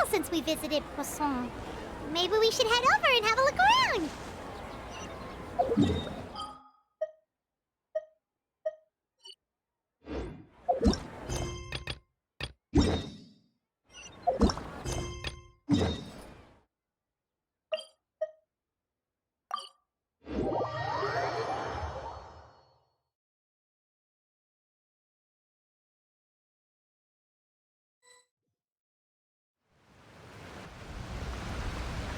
Since we visited Poisson. Maybe we should head over and have a look around.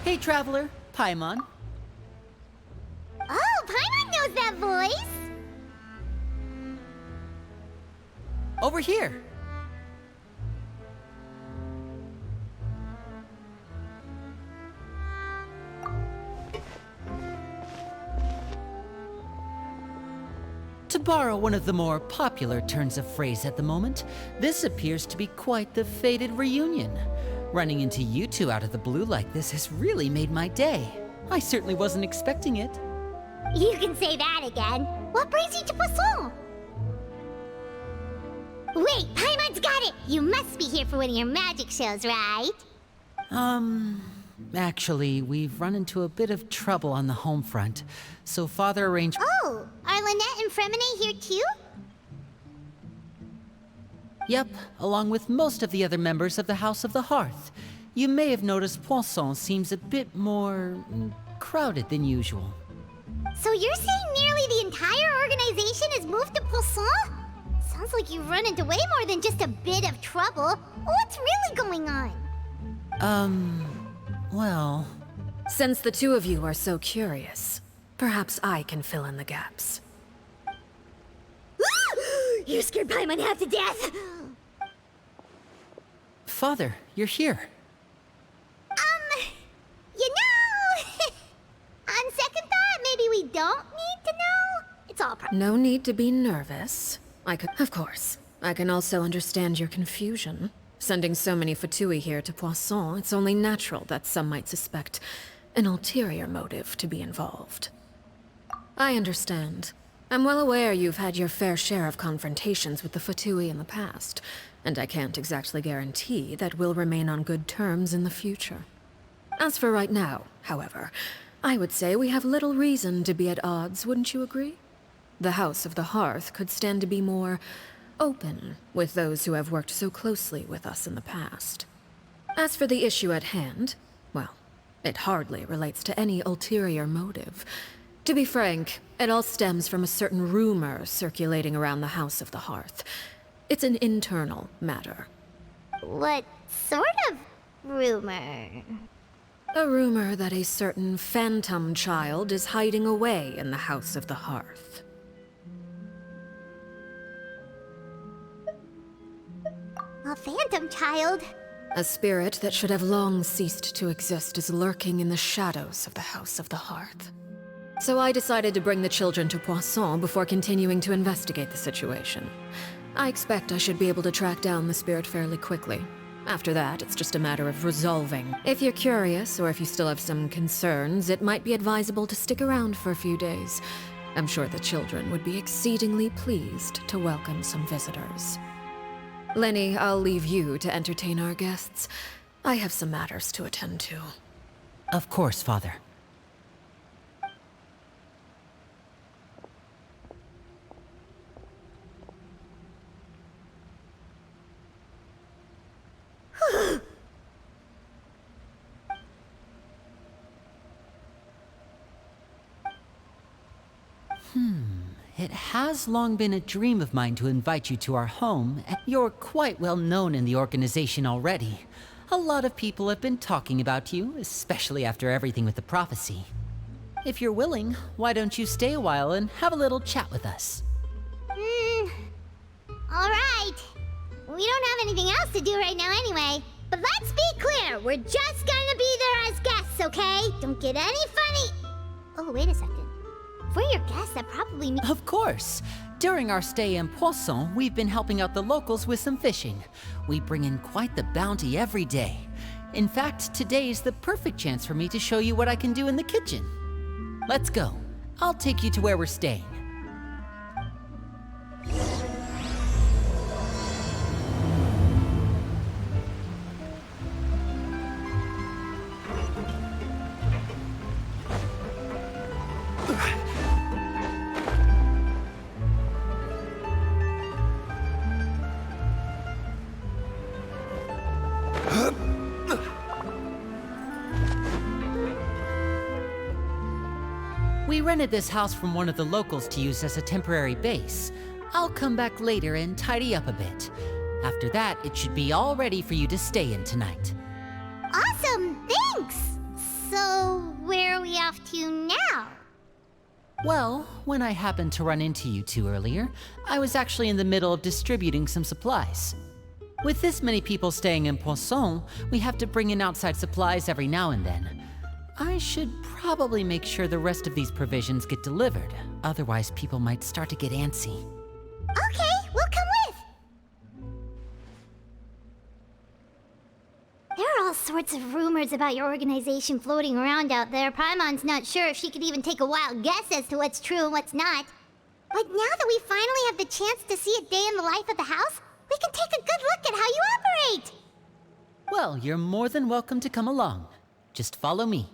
Hey, traveler, Paimon. Oh, Paimon knows that voice! Over here. To borrow one of the more popular turns of phrase at the moment, this appears to be quite the fated reunion. Running into you two out of the blue like this has really made my day. I certainly wasn't expecting it. You can say that again. What brings you to Poisson? Wait, Paimon's got it! You must be here for one of your magic shows, right? Actually, we've run into a bit of trouble on the home front, so Father arranged— Oh, Are Lynette and Fremine here too? Yep, along with most of the other members of the House of the Hearth. You may have noticed Poisson seems a bit more crowded than usual. So you're saying nearly the entire organization has moved to Poisson? Sounds like you've run into way more than just a bit of trouble. What's really going on? Well... Since the two of you are so curious, perhaps I can fill in the gaps. You scared Paimon half to death! Father, you're here. You know... on second thought, maybe we don't need to know? It's all No need to be nervous. Of course. I can also understand your confusion. Sending so many Fatui here to Poisson, it's only natural that some might suspect an ulterior motive to be involved. I understand. I'm well aware you've had your fair share of confrontations with the Fatui in the past, and I can't exactly guarantee that we'll remain on good terms in the future. As for right now, however, I would say we have little reason to be at odds, wouldn't you agree? The House of the Hearth could stand to be more open with those who have worked so closely with us in the past. As for the issue at hand, well, it hardly relates to any ulterior motive. To be frank, it all stems from a certain rumor circulating around the House of the Hearth. It's an internal matter. What sort of rumor? A rumor that a certain phantom child is hiding away in the House of the Hearth. A phantom child? A spirit that should have long ceased to exist is lurking in the shadows of the House of the Hearth. So I decided to bring the children to Poisson before continuing to investigate the situation. I expect I should be able to track down the spirit fairly quickly. After that, it's just a matter of resolving. If you're curious, or if you still have some concerns, it might be advisable to stick around for a few days. I'm sure the children would be exceedingly pleased to welcome some visitors. Lenny, I'll leave you to entertain our guests. I have some matters to attend to. Of course, Father. It has long been a dream of mine to invite you to our home. You're quite well known in the organization already. A lot of people have been talking about you, especially after everything with the prophecy. If you're willing, why don't you stay a while and have a little chat with us? Alright. We don't have anything else to do right now anyway. But let's be clear, we're just gonna be there as guests, okay? Don't get any funny... Oh, wait a second. For your guests, that probably means... Of course! During our stay in Poisson, we've been helping out the locals with some fishing. We bring in quite the bounty every day. In fact, today's the perfect chance for me to show you what I can do in the kitchen. Let's go. I'll take you to where we're staying. We rented this house from one of the locals to use as a temporary base. I'll come back later and tidy up a bit. After that, it should be all ready for you to stay in tonight. Awesome, thanks! So, where are we off to now? Well, when I happened to run into you two earlier, I was actually in the middle of distributing some supplies. With this many people staying in Poisson, we have to bring in outside supplies every now and then. I should probably make sure the rest of these provisions get delivered. Otherwise, people might start to get antsy. Okay, we'll come with! There are all sorts of rumors about your organization floating around out there. Paimon's not sure if she could even take a wild guess as to what's true and what's not. But now that we finally have the chance to see a day in the life of the house, we can take a good look at how you operate! Well, you're more than welcome to come along. Just follow me.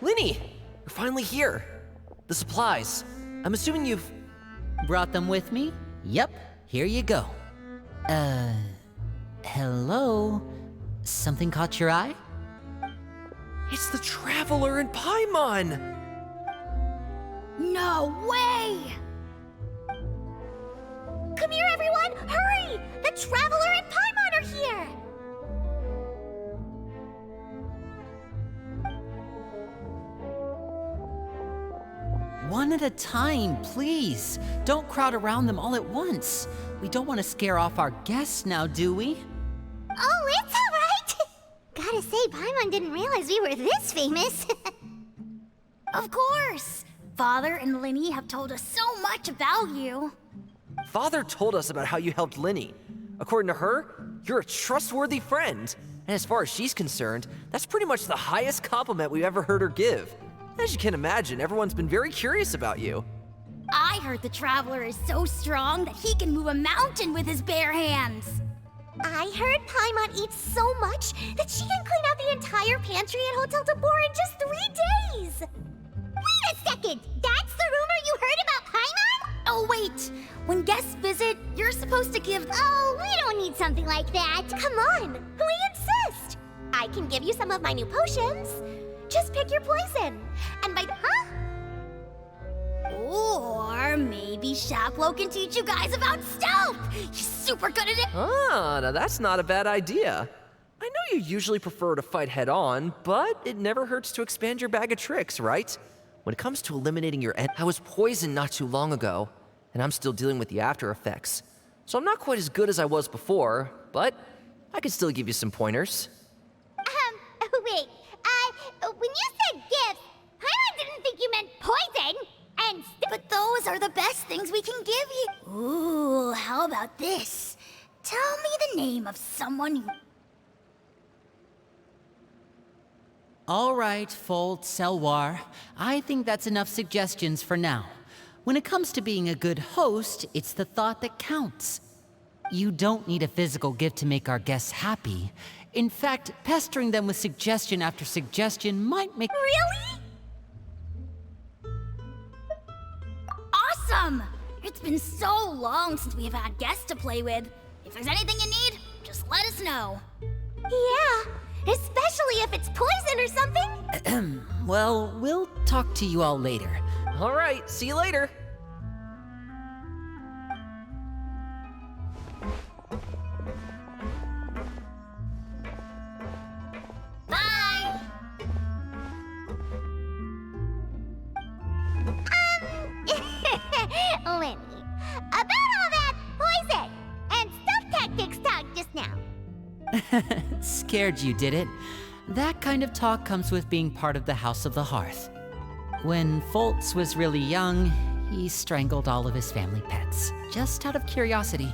Linny! You're finally here. The supplies. I'm assuming you've... Brought them with me? Yep, here you go. Hello? Something caught your eye? It's the Traveler and Paimon! No way! Come here, everyone! Hurry! The Traveler and Paimon are here! One at a time, please. Don't crowd around them all at once. We don't want to scare off our guests now, do we? Oh, it's all right! Gotta say, Paimon didn't realize we were this famous. Of course! Father and Linny have told us so much about you. Father told us about how you helped Linny. According to her, you're a trustworthy friend. And as far as she's concerned, that's pretty much the highest compliment we've ever heard her give. As you can imagine, everyone's been very curious about you. I heard the Traveler is so strong that he can move a mountain with his bare hands. I heard Paimon eats so much that she can clean out the entire pantry at Hotel Tabor in just 3 days. Wait a second! That's the rumor you heard about Paimon? Oh, wait. When guests visit, you're supposed to give... Oh, we don't need something like that. Come on. We insist. I can give you some of my new potions. Just pick your poison. And by the... Huh? Or maybe Shaplo can teach you guys about stealth. He's super good at it. Ah, now that's not a bad idea. I know you usually prefer to fight head-on, but it never hurts to expand your bag of tricks, right? When it comes to eliminating your I was poisoned not too long ago, and I'm still dealing with the after effects. So I'm not quite as good as I was before, but I can still give you some pointers. Wait. When you said gifts, Paimon didn't think you meant poison. But those are the best things we can give you. Ooh, how about this? Tell me the name of someone who... All right, Fold, Selwar. I think that's enough suggestions for now. When it comes to being a good host, it's the thought that counts. You don't need a physical gift to make our guests happy. In fact, pestering them with suggestion after suggestion might make... Really? Awesome! It's been so long since we've had guests to play with. If there's anything you need, just let us know. Yeah, especially if it's poison or something. Well, we'll talk to you all later. All right, see you later. Bye! Lenny, about all that poison and stealth tactics talk just now. Scared you, did it? That kind of talk comes with being part of the House of the Hearth. When Foltz was really young, he strangled all of his family pets, just out of curiosity.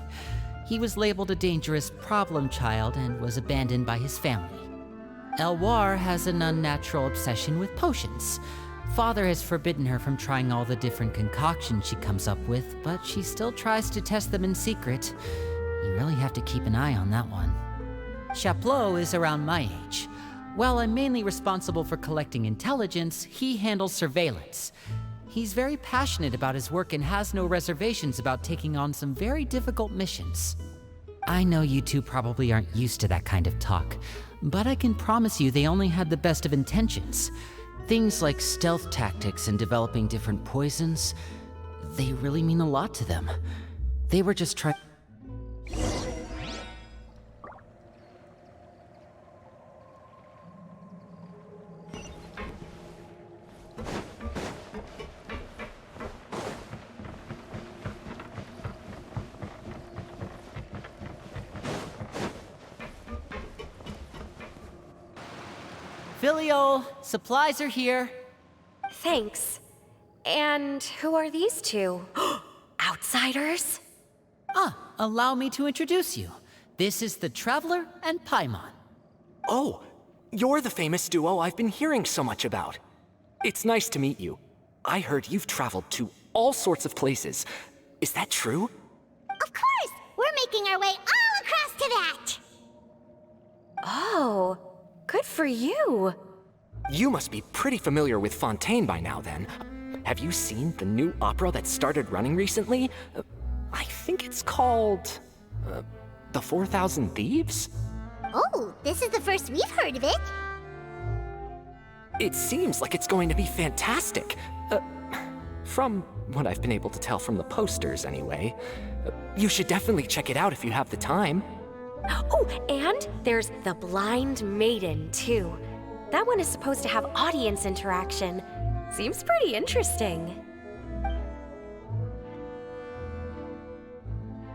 He was labeled a dangerous problem child and was abandoned by his family. Elwar has an unnatural obsession with potions. Father has forbidden her from trying all the different concoctions she comes up with, but she still tries to test them in secret. You really have to keep an eye on that one. Chaplot is around my age. While I'm mainly responsible for collecting intelligence, he handles surveillance. He's very passionate about his work and has no reservations about taking on some very difficult missions. I know you two probably aren't used to that kind of talk, but I can promise you they only had the best of intentions. Things like stealth tactics and developing different poisons, they really mean a lot to them. They were just trying... Filial, supplies are here. Thanks. And who are these two? Outsiders? Allow me to introduce you. This is the Traveler and Paimon. Oh, you're the famous duo I've been hearing so much about. It's nice to meet you. I heard you've traveled to all sorts of places. Is that true? Of course! We're making our way all across to that! Oh, good for you. You must be pretty familiar with Fontaine by now, then. Have you seen the new opera that started running recently? I think it's called... The 4,000 Thieves? Oh, this is the first we've heard of it. It seems like it's going to be fantastic. From what I've been able to tell from the posters, anyway. You should definitely check it out if you have the time. Oh, and there's The Blind Maiden, too. That one is supposed to have audience interaction. Seems pretty interesting.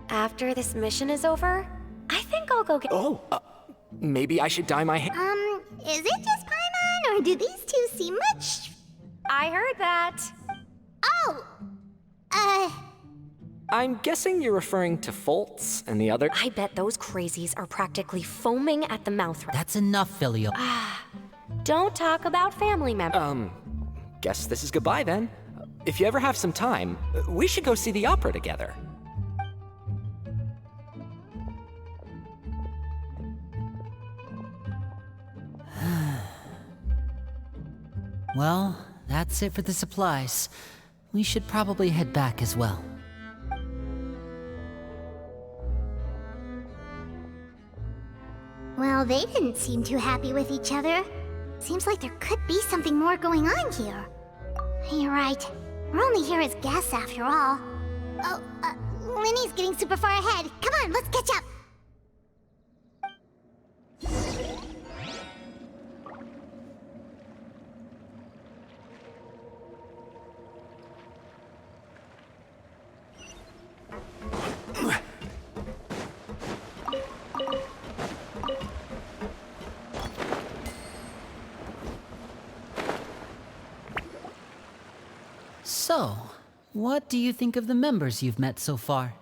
After this mission is over, I think I'll go get... Oh, maybe I should dye my hair. Is it just Paimon, or do these two seem much... I heard that. Oh! I'm guessing you're referring to Foltz and the other... I bet those crazies are practically foaming at the mouth. That's enough, Filial. Don't talk about family members. Guess this is goodbye then. If you ever have some time, we should go see the opera together. Well, that's it for the supplies. We should probably head back as well. Well, they didn't seem too happy with each other. Seems like there could be something more going on here. You're right. We're only here as guests after all. Oh, Linny's getting super far ahead. Come on, let's catch up. So, what do you think of the members you've met so far?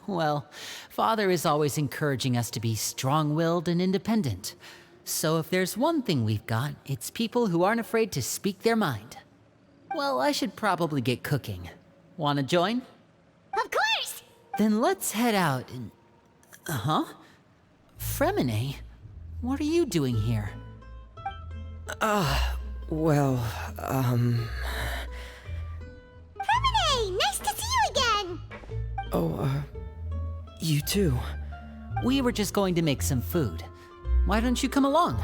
Well, Father is always encouraging us to be strong-willed and independent. So if there's one thing we've got, it's people who aren't afraid to speak their mind. Well, I should probably get cooking. Wanna join? Of course! Then let's head out and... Fremine? What are you doing here? Well, Fremine! Nice to see you again! you too. We were just going to make some food. Why don't you come along?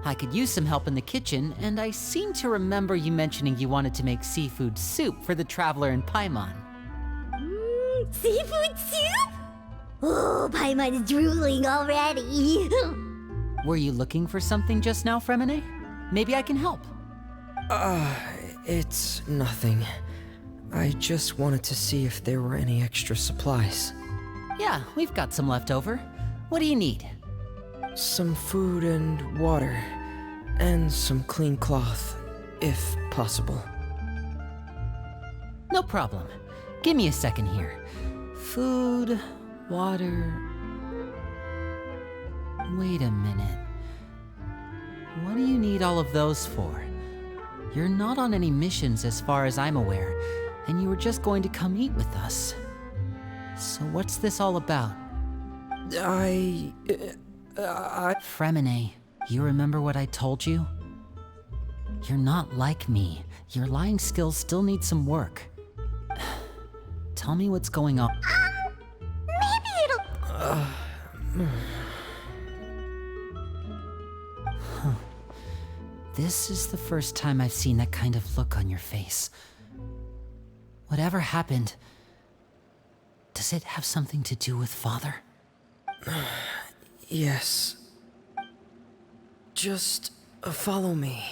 I could use some help in the kitchen, and I seem to remember you mentioning you wanted to make seafood soup for the traveler in Paimon. Seafood soup? Oh, Paimon's drooling already. Were you looking for something just now, Fremine? Maybe I can help. It's nothing. I just wanted to see if there were any extra supplies. Yeah, we've got some left over. What do you need? Some food and water. And some clean cloth, if possible. No problem. Give me a second here. Food, water... Wait a minute. What do you need all of those for? You're not on any missions as far as I'm aware, and you were just going to come eat with us. So what's this all about? Fremine, you remember what I told you? You're not like me. Your lying skills still need some work. Tell me what's going on. Maybe it'll... This is the first time I've seen that kind of look on your face. Whatever happened, does it have something to do with Father? Yes. Just follow me.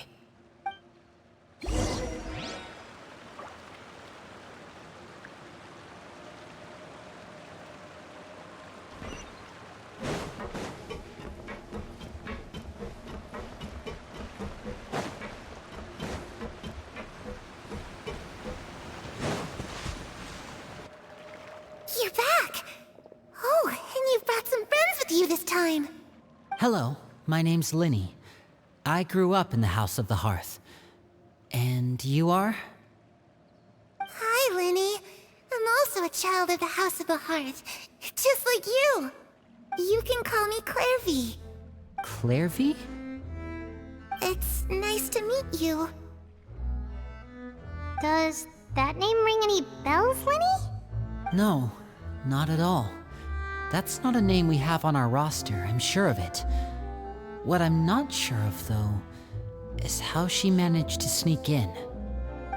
You're back! Oh, and you've brought some friends with you this time. Hello, my name's Linny. I grew up in the House of the Hearth. And you are? Hi, Linny. I'm also a child of the House of the Hearth, just like you. You can call me Clairvy. Clairvy? It's nice to meet you. Does that name ring any bells, Lenny? No, not at all. That's not a name we have on our roster, I'm sure of it. What I'm not sure of, though, is how she managed to sneak in.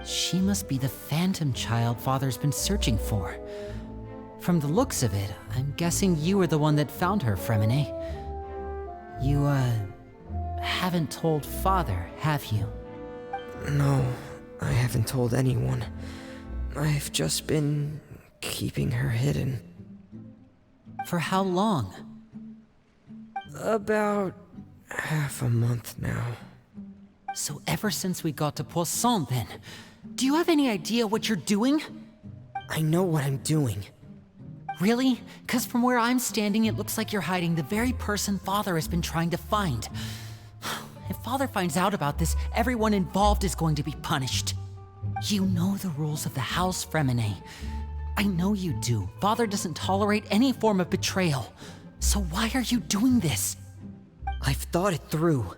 She must be the phantom child Father's been searching for. From the looks of it, I'm guessing you were the one that found her, Fremine. You, haven't told Father, have you? No, I haven't told anyone. I've just been keeping her hidden. For how long? About half a month now. So ever since we got to Poisson, then. Do you have any idea what you're doing? I know what I'm doing. Really? 'Cause from where I'm standing, it looks like you're hiding the very person Father has been trying to find. If Father finds out about this, everyone involved is going to be punished. You know the rules of the house, Fremine. I know you do. Father doesn't tolerate any form of betrayal. So why are you doing this? I've thought it through.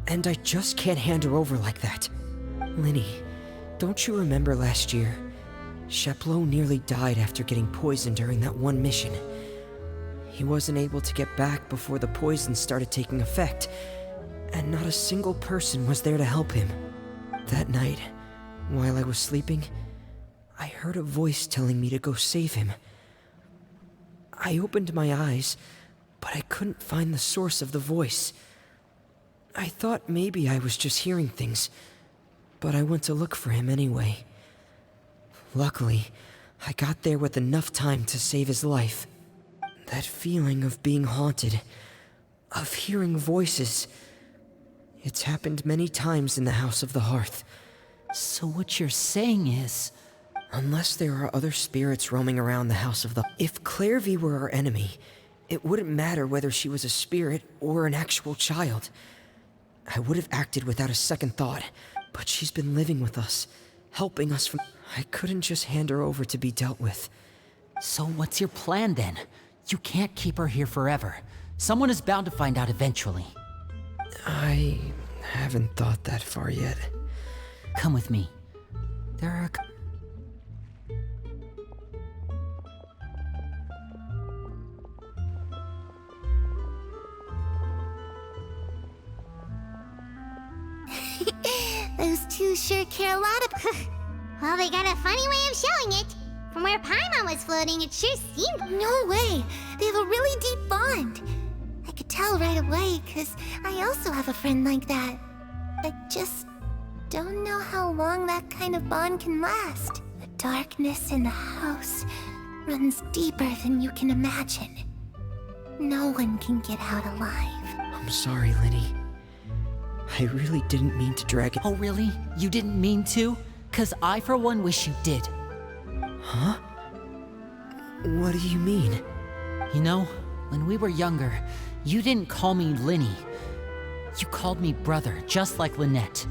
And I just can't hand her over like that. Linny, don't you remember last year? Sheplo nearly died after getting poisoned during that one mission. He wasn't able to get back before the poison started taking effect, and not a single person was there to help him. That night, while I was sleeping, I heard a voice telling me to go save him. I opened my eyes, but I couldn't find the source of the voice. I thought maybe I was just hearing things, but I went to look for him anyway. Luckily, I got there with enough time to save his life. That feeling of being haunted, of hearing voices, it's happened many times in the House of the Hearth. So what you're saying is... Unless there are other spirits roaming around the House of the... If Clairvy were our enemy, it wouldn't matter whether she was a spirit or an actual child. I would have acted without a second thought, but she's been living with us, helping us from... I couldn't just hand her over to be dealt with. So what's your plan then? You can't keep her here forever. Someone is bound to find out eventually. I haven't thought that far yet. Come with me. There are... Those two sure care a lot of... Well, they got a funny way of showing it. From where Paimon was floating, it sure seemed... No way! They have a really deep bond. I could tell right away, because I also have a friend like that. I just don't know how long that kind of bond can last. The darkness in the house runs deeper than you can imagine. No one can get out alive. I'm sorry, Linny. I really didn't mean to drag it. Oh, really? You didn't mean to? 'Cause I, for one, wish you did. Huh? What do you mean? You know, when we were younger, you didn't call me Linny. You called me brother, just like Lynette.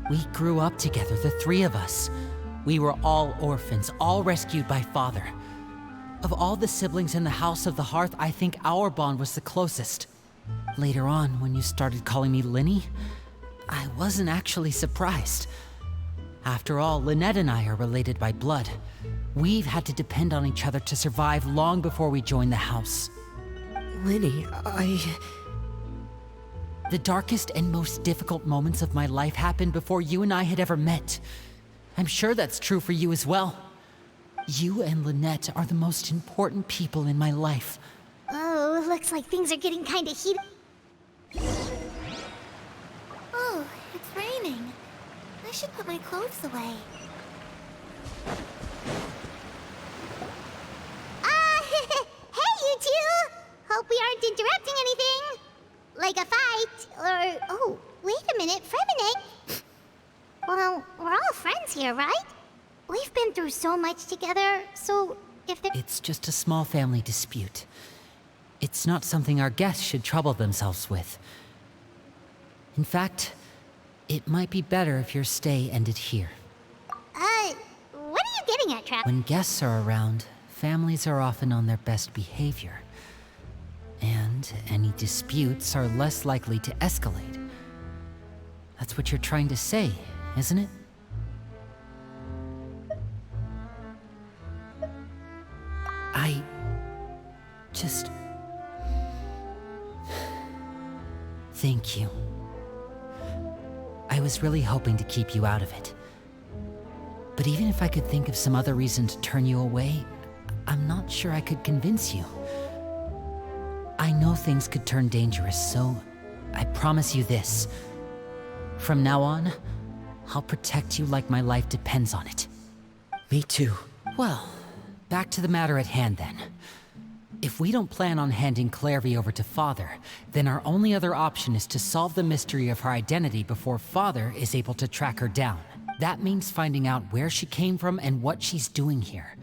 We grew up together, the three of us. We were all orphans, all rescued by Father. Of all the siblings in the House of the Hearth, I think our bond was the closest. Later on, when you started calling me Linny, I wasn't actually surprised. After all, Lynette and I are related by blood. We've had to depend on each other to survive long before we joined the house. Linny, The darkest and most difficult moments of my life happened before you and I had ever met. I'm sure that's true for you as well. You and Lynette are the most important people in my life. Oh, looks like things are getting kinda heated. Oh, it's raining. I should put my clothes away. Hey, you two! Hope we aren't interrupting anything. Like a fight, or... Oh, wait a minute, Fremine. Well, we're all friends here, right? We've been through so much together, so if there... It's just a small family dispute. It's not something our guests should trouble themselves with. In fact, it might be better if your stay ended here. What are you getting at, Trap? When guests are around, families are often on their best behavior. And and any disputes are less likely to escalate. That's what you're trying to say, isn't it? I just... Thank you. I was really hoping to keep you out of it. But even if I could think of some other reason to turn you away, I'm not sure I could convince you. I know things could turn dangerous, so I promise you this. From now on, I'll protect you like my life depends on it. Me too. Well, back to the matter at hand then. If we don't plan on handing Clairvy over to Father, then our only other option is to solve the mystery of her identity before Father is able to track her down. That means finding out where she came from and what she's doing here.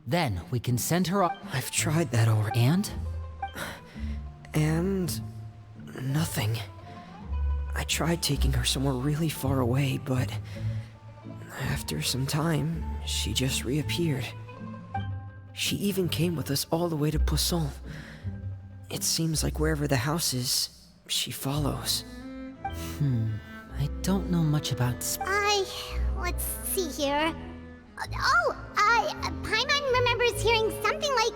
Then we can send her off. I've tried that already. And? And... nothing. I tried taking her somewhere really far away, but... after some time, she just reappeared. She even came with us all the way to Poisson. It seems like wherever the house is, she follows. I don't know much about let's see here. Paimon remembers hearing something like,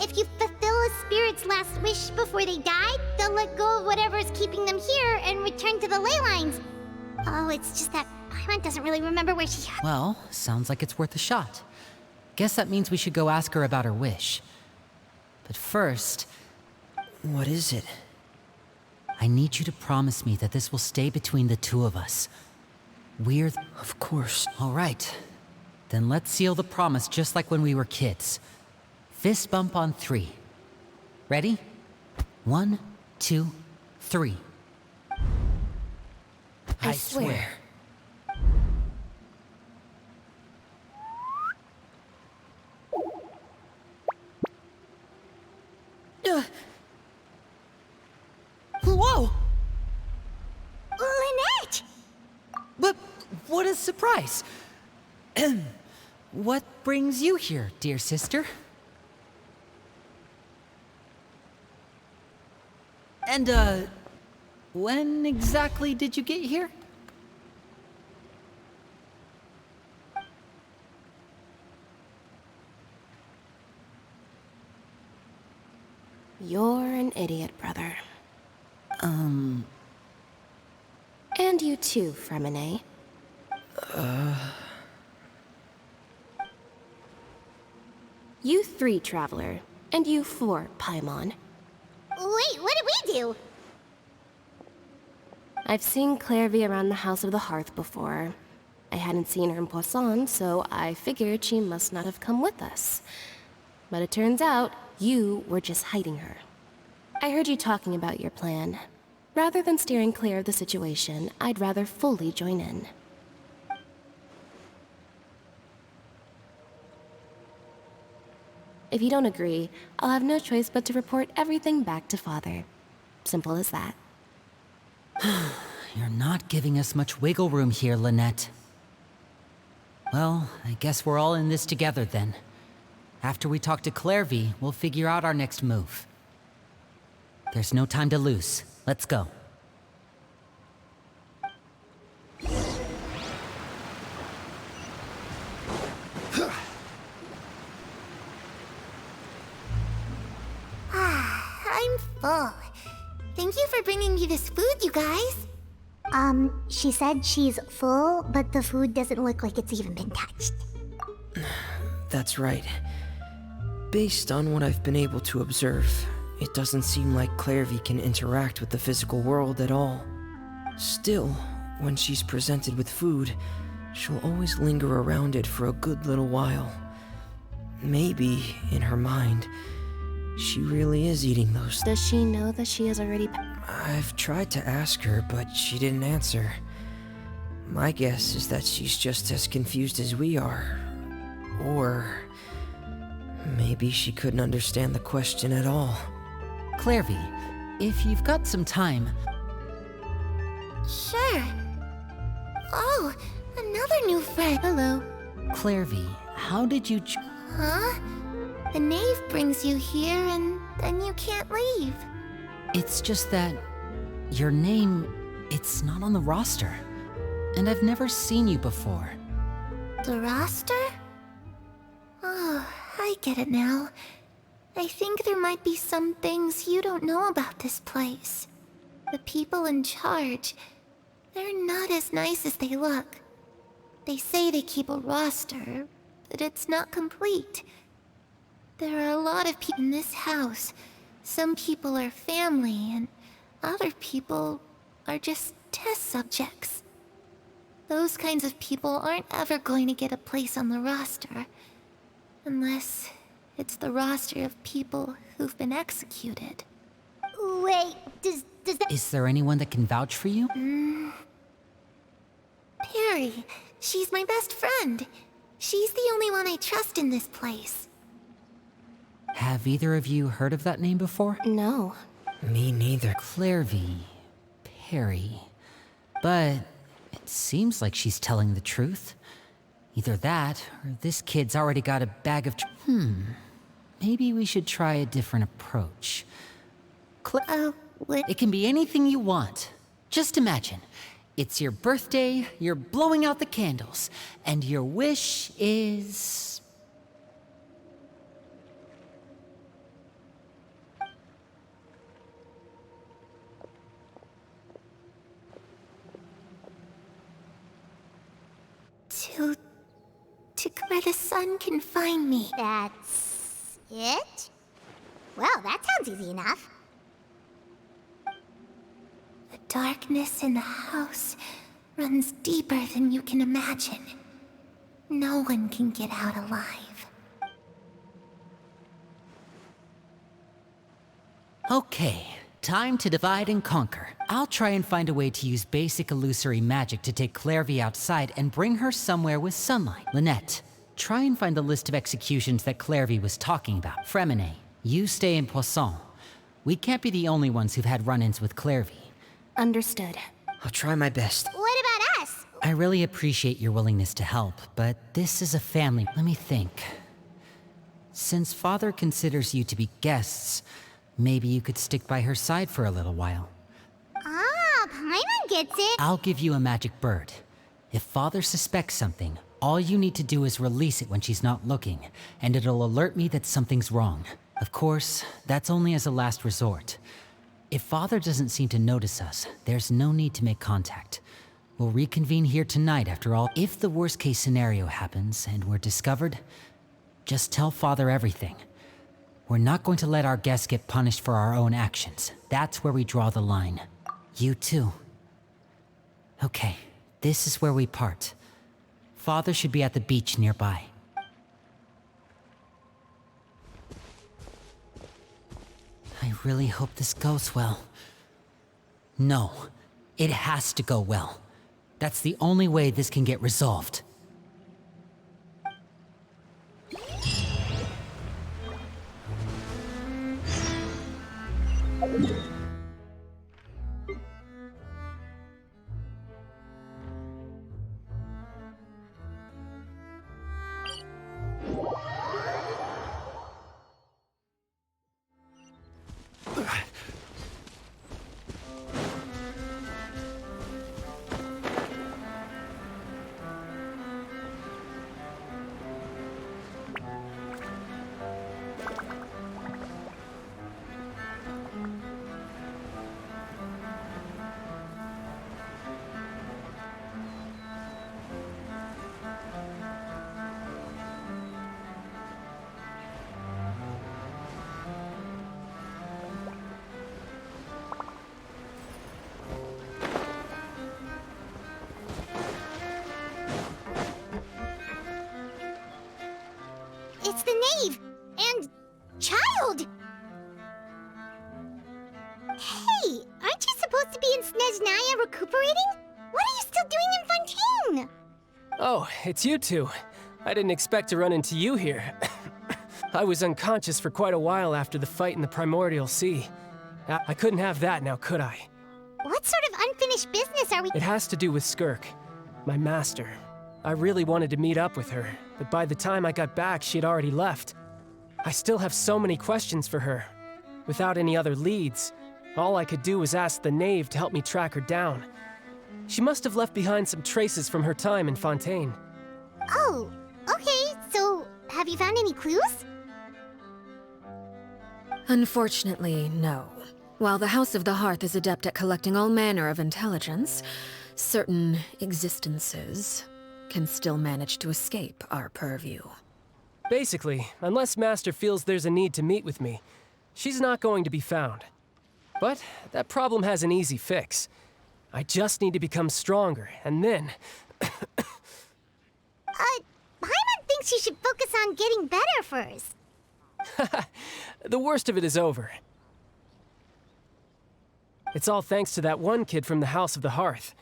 if you fulfill a spirit's last wish before they die, they'll let go of whatever's keeping them here and return to the ley lines. Oh, it's just that Paimon doesn't really remember where she... Well, sounds like it's worth a shot. Guess that means we should go ask her about her wish. But first... What is it? I need you to promise me that this will stay between the two of us. We're... Of course. All right. Then let's seal the promise just like when we were kids. Fist bump on 3. Ready? 1, 2, 3. I swear. Whoa! Lynette! But what a surprise! What brings you here, dear sister? And, when exactly did you get here? You're an idiot, brother. And you too, Fremine. You 3, Traveler. And you 4, Paimon. Wait, what did we do? I've seen Clairvy around the House of the Hearth before. I hadn't seen her in Poisson, so I figured she must not have come with us. But it turns out, you were just hiding her. I heard you talking about your plan. Rather than steering clear of the situation, I'd rather fully join in. If you don't agree, I'll have no choice but to report everything back to Father. Simple as that. You're not giving us much wiggle room here, Lynette. Well, I guess we're all in this together then. After we talk to Clairvy, we'll figure out our next move. There's no time to lose. Let's go. I'm full. Thank you for bringing me this food, you guys. She said she's full, but the food doesn't look like it's even been touched. That's right. Based on what I've been able to observe, it doesn't seem like Clairvy can interact with the physical world at all. Still, when she's presented with food, she'll always linger around it for a good little while. Maybe, in her mind, she really is eating those. Does she know that she has already... I've tried to ask her, but she didn't answer. My guess is that she's just as confused as we are. Or... maybe she couldn't understand the question at all. Clairvy, if you've got some time... Sure. Oh, another new friend. Hello. Clairvy, how did you Huh? The knave brings you here and then you can't leave. It's just that your name, it's not on the roster. And I've never seen you before. The roster? Oh, I get it now. I think there might be some things you don't know about this place. The people in charge, they're not as nice as they look. They say they keep a roster, but it's not complete. There are a lot of people in this house. Some people are family, and other people are just test subjects. Those kinds of people aren't ever going to get a place on the roster. Unless it's the roster of people who've been executed. Wait, does that... Is there anyone that can vouch for you? Perry. She's my best friend. She's the only one I trust in this place. Have either of you heard of that name before? No. Me neither. Clairvy. Perry. But it seems like she's telling the truth. Either that, or this kid's already got a bag of maybe we should try a different approach. What? It can be anything you want. Just imagine. It's your birthday, you're blowing out the candles, and your wish is... To where the sun can find me. That's it? Well, that sounds easy enough. The darkness in the house runs deeper than you can imagine. No one can get out alive. Okay, time to divide and conquer. I'll try and find a way to use basic illusory magic to take Clairvy outside and bring her somewhere with sunlight. Lynette, try and find the list of executions that Clairvy was talking about. Fremine, you stay in Poisson. We can't be the only ones who've had run-ins with Clairvy. Understood. I'll try my best. What about us? I really appreciate your willingness to help, but this is a family. Let me think. Since Father considers you to be guests, maybe you could stick by her side for a little while. Ah, Paimon gets it. I'll give you a magic bird. If Father suspects something, all you need to do is release it when she's not looking, and it'll alert me that something's wrong. Of course, that's only as a last resort. If Father doesn't seem to notice us, there's no need to make contact. We'll reconvene here tonight after all. If the worst case scenario happens and we're discovered, just tell Father everything. We're not going to let our guests get punished for our own actions. That's where we draw the line. You too. Okay, this is where we part. Father should be at the beach nearby. I really hope this goes well. No, it has to go well. That's the only way this can get resolved. It's the knave! And... child! Hey, aren't you supposed to be in Snezhnaya recuperating? What are you still doing in Fontaine? Oh, it's you two. I didn't expect to run into you here. I was unconscious for quite a while after the fight in the Primordial Sea. I couldn't have that now, could I? What sort of unfinished business are we... It has to do with Skirk, my master. I really wanted to meet up with her, but by the time I got back, she'd already left. I still have so many questions for her. Without any other leads, All I could do was ask the knave to help me track her down. She must have left behind some traces from her time in Fontaine. Oh, okay, so have you found any clues? Unfortunately, no. While the House of the Hearth is adept at collecting all manner of intelligence, certain existences can still manage to escape our purview. Basically, unless Master feels there's a need to meet with me, she's not going to be found. But that problem has an easy fix. I just need to become stronger, and then... Paimon thinks you should focus on getting better first. The worst of it is over. It's all thanks to that one kid from the House of the Hearth.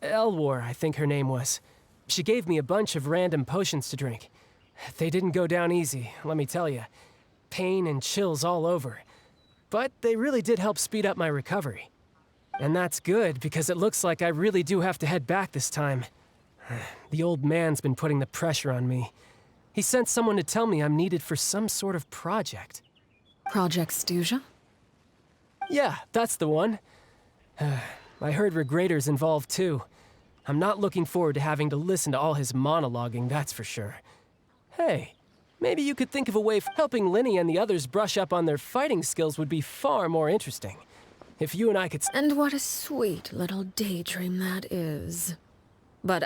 Elwar, I think her name was. She gave me a bunch of random potions to drink. They didn't go down easy, let me tell you. Pain and chills all over. But they really did help speed up my recovery. And that's good, because it looks like I really do have to head back this time. The old man's been putting the pressure on me. He sent someone to tell me I'm needed for some sort of project. Project Stuja? Yeah, that's the one. I heard Regrator's involved too. I'm not looking forward to having to listen to all his monologuing, that's for sure. Hey, maybe you could think of a way helping Linny and the others brush up on their fighting skills would be far more interesting. If you and I could... And what a sweet little daydream that is. But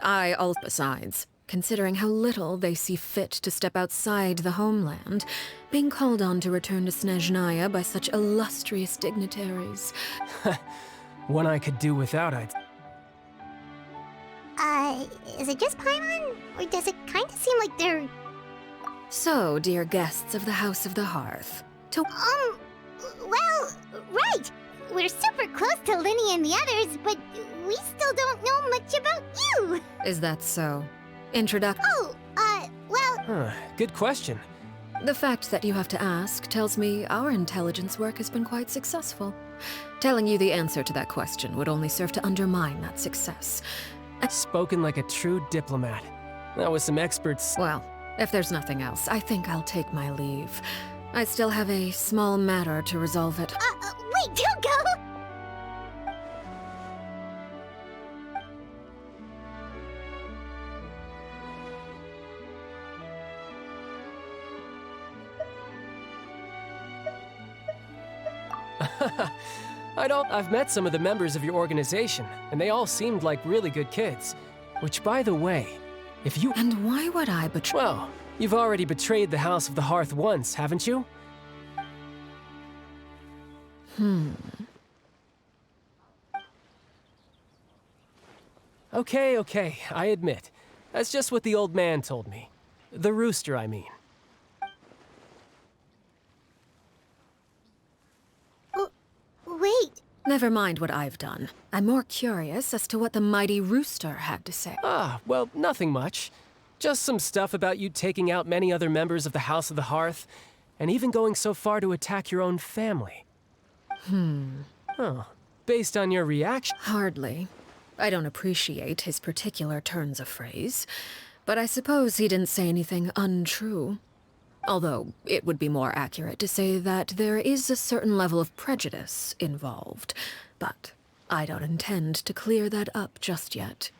besides, considering how little they see fit to step outside the homeland, being called on to return to Snezhnaya by such illustrious dignitaries. One I could do without, I'd... Is it just Paimon? Or does it kind of seem like they're... So, dear guests of the House of the Hearth, well, right! We're super close to Linny and the others, but we still don't know much about you! Is that so? Well... Good question. The fact that you have to ask tells me our intelligence work has been quite successful. Telling you the answer to that question would only serve to undermine that success. Spoken like a true diplomat. That was some experts... Well, if there's nothing else, I think I'll take my leave. I still have a small matter to resolve it. Wait, don't go! I've met some of the members of your organization, and they all seemed like really good kids. Which, by the way, if you... And why would I betray... Well, you've already betrayed the House of the Hearth once, haven't you? Okay, I admit. That's just what the old man told me. The rooster, I mean. Wait. Never mind what I've done. I'm more curious as to what the mighty rooster had to say. Well, nothing much. Just some stuff about you taking out many other members of the House of the Hearth, and even going so far to attack your own family. Oh, based on your reaction... Hardly. I don't appreciate his particular turns of phrase, but I suppose he didn't say anything untrue. Although, it would be more accurate to say that there is a certain level of prejudice involved, but I don't intend to clear that up just yet.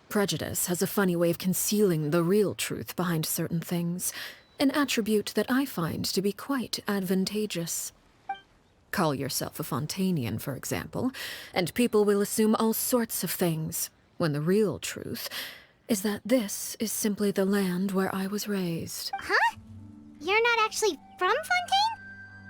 Prejudice has a funny way of concealing the real truth behind certain things, an attribute that I find to be quite advantageous. Call yourself a Fontainian, for example, and people will assume all sorts of things, when the real truth is that this is simply the land where I was raised. Huh? You're not actually from Fontaine?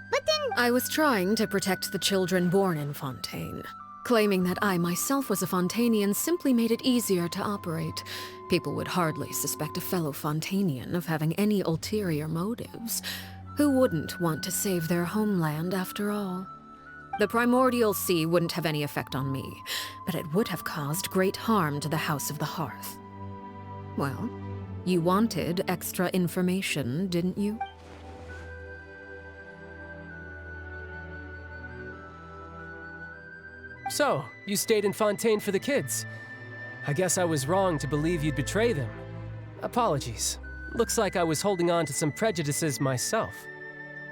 But then... I was trying to protect the children born in Fontaine. Claiming that I myself was a Fontainian simply made it easier to operate. People would hardly suspect a fellow Fontainian of having any ulterior motives. Who wouldn't want to save their homeland after all? The primordial sea wouldn't have any effect on me, but it would have caused great harm to the House of the Hearth. Well, you wanted extra information, didn't you? So, you stayed in Fontaine for the kids. I guess I was wrong to believe you'd betray them. Apologies. Looks like I was holding on to some prejudices myself.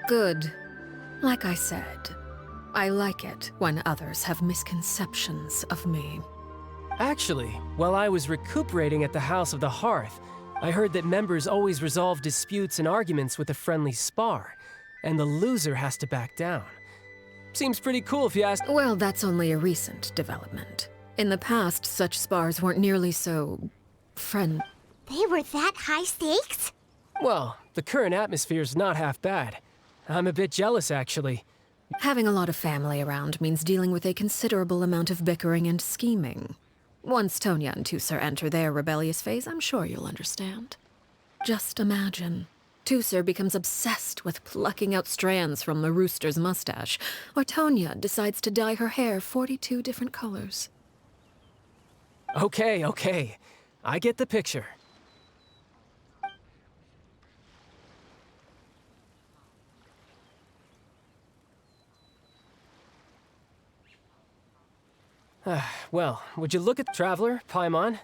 Good. Like I said, I like it when others have misconceptions of me. Actually, while I was recuperating at the House of the Hearth, I heard that members always resolve disputes and arguments with a friendly spar, and the loser has to back down. Seems pretty cool if you ask. Well, that's only a recent development. In the past, such spars weren't nearly so... They were that high stakes? Well, the current atmosphere's not half bad. I'm a bit jealous, actually. Having a lot of family around means dealing with a considerable amount of bickering and scheming. Once Tonya and Tusser enter their rebellious phase, I'm sure you'll understand. Just imagine. Tusser becomes obsessed with plucking out strands from the rooster's mustache, or Tonya decides to dye her hair 42 different colors. Okay. I get the picture. Well, would you look at Traveler, Paimon?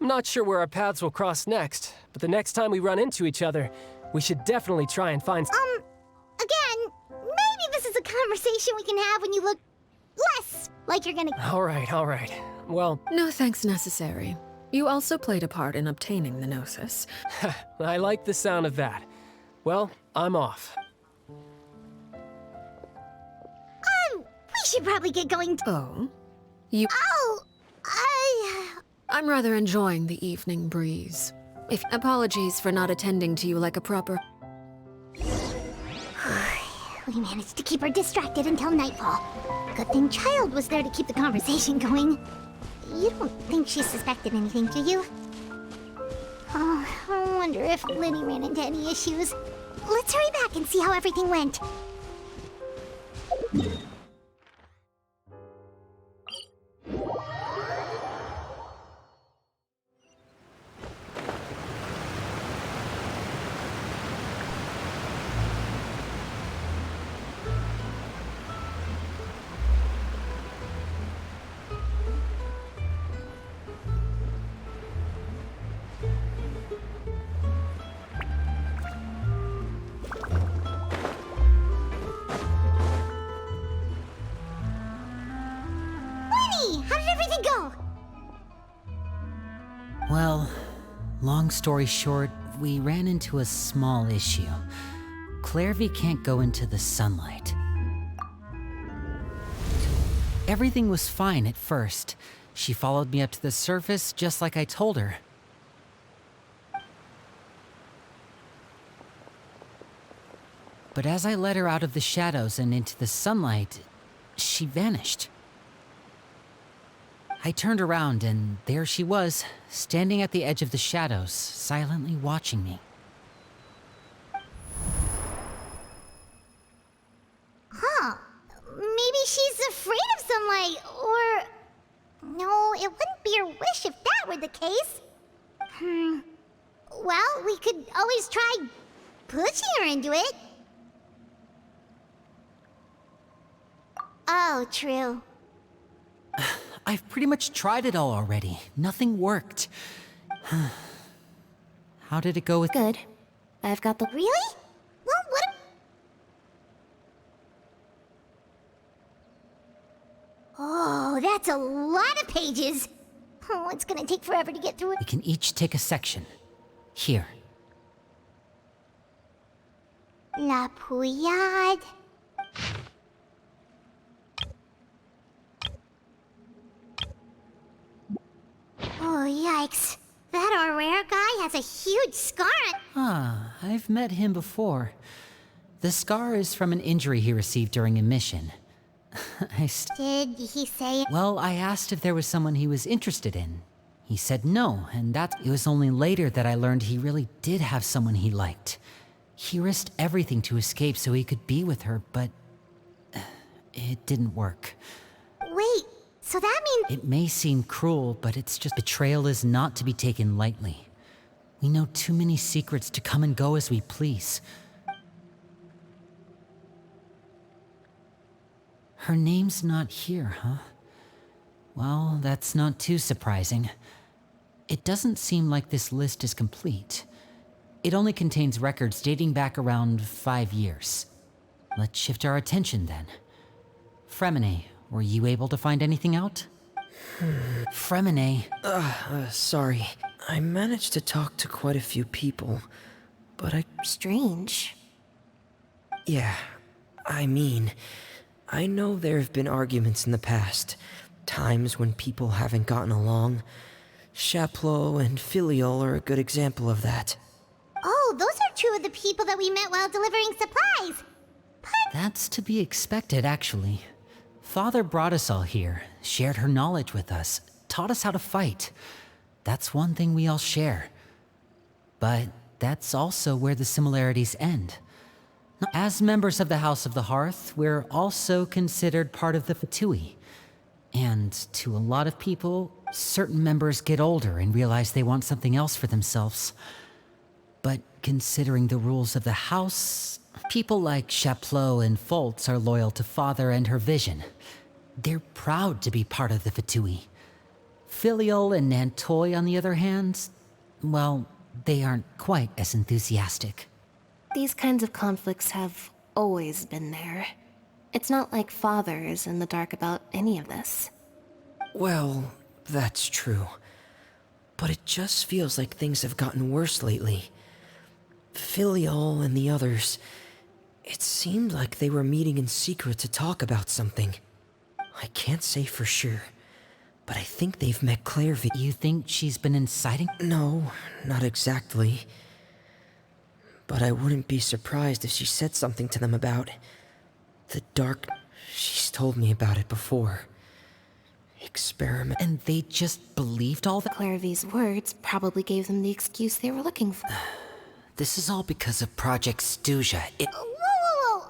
I'm not sure where our paths will cross next, but the next time we run into each other, we should definitely try and find... Again, maybe this is a conversation we can have when you look less like you're gonna... All right. Well... No thanks necessary. You also played a part in obtaining the Gnosis. I like the sound of that. Well, I'm off. We should probably get going to... Oh? I'm rather enjoying the evening breeze. Apologies for not attending to you like a proper... We managed to keep her distracted until nightfall. Good thing Child was there to keep the conversation going. You don't think she suspected anything, do you? Oh, I wonder if Linny ran into any issues. Let's hurry back and see how everything went. How did everything go? Well, long story short, we ran into a small issue. Clairvy can't go into the sunlight. Everything was fine at first. She followed me up to the surface just like I told her. But as I led her out of the shadows and into the sunlight, she vanished. I turned around and there she was, standing at the edge of the shadows, silently watching me. Huh. Maybe she's afraid of sunlight, or... No, it wouldn't be her wish if that were the case. Well, we could always try pushing her into it. Oh, true. I've pretty much tried it all already. Nothing worked. How did it go with... Good. I've got the... Really? Well, what if... Oh, that's a lot of pages. Oh, it's gonna take forever to get through it. We can each take a section. Here. La Pouillade. Oh, yikes. That our rare guy has a huge scar on... Ah, I've met him before. The scar is from an injury he received during a mission. Did he say it? Well, I asked if there was someone he was interested in. He said no, and it was only later that I learned he really did have someone he liked. He risked everything to escape so he could be with her, but... it didn't work. Wait, so that means... It may seem cruel, but it's just betrayal is not to be taken lightly. We know too many secrets to come and go as we please. Her name's not here, huh? Well, that's not too surprising. It doesn't seem like this list is complete. It only contains records dating back around 5 years. Let's shift our attention then. Fremine, were you able to find anything out? Fremine. Sorry. I managed to talk to quite a few people, but Strange. Yeah, I mean, I know there have been arguments in the past. Times when people haven't gotten along. Chaplot and Filial are a good example of that. Oh, those are two of the people that we met while delivering supplies. That's to be expected, actually. Father brought us all here, shared her knowledge with us, taught us how to fight. That's one thing we all share. But that's also where the similarities end. As members of the House of the Hearth, we're also considered part of the Fatui. And to a lot of people, certain members get older and realize they want something else for themselves. But considering the rules of the House, people like Chaplot and Foltz are loyal to Father and her vision. They're proud to be part of the Fatui. Filial and Nantoy, on the other hand, well, they aren't quite as enthusiastic. These kinds of conflicts have always been there. It's not like Father is in the dark about any of this. Well, that's true. But it just feels like things have gotten worse lately. Filial and the others, it seemed like they were meeting in secret to talk about something. I can't say for sure, but I think they've met Clairvy. You think she's been inciting? No, not exactly. But I wouldn't be surprised if she said something to them about the dark. She's told me about it before. Experiment. And they just believed all that? Clairvy's words probably gave them the excuse they were looking for. This is all because of Project Stuja. Whoa.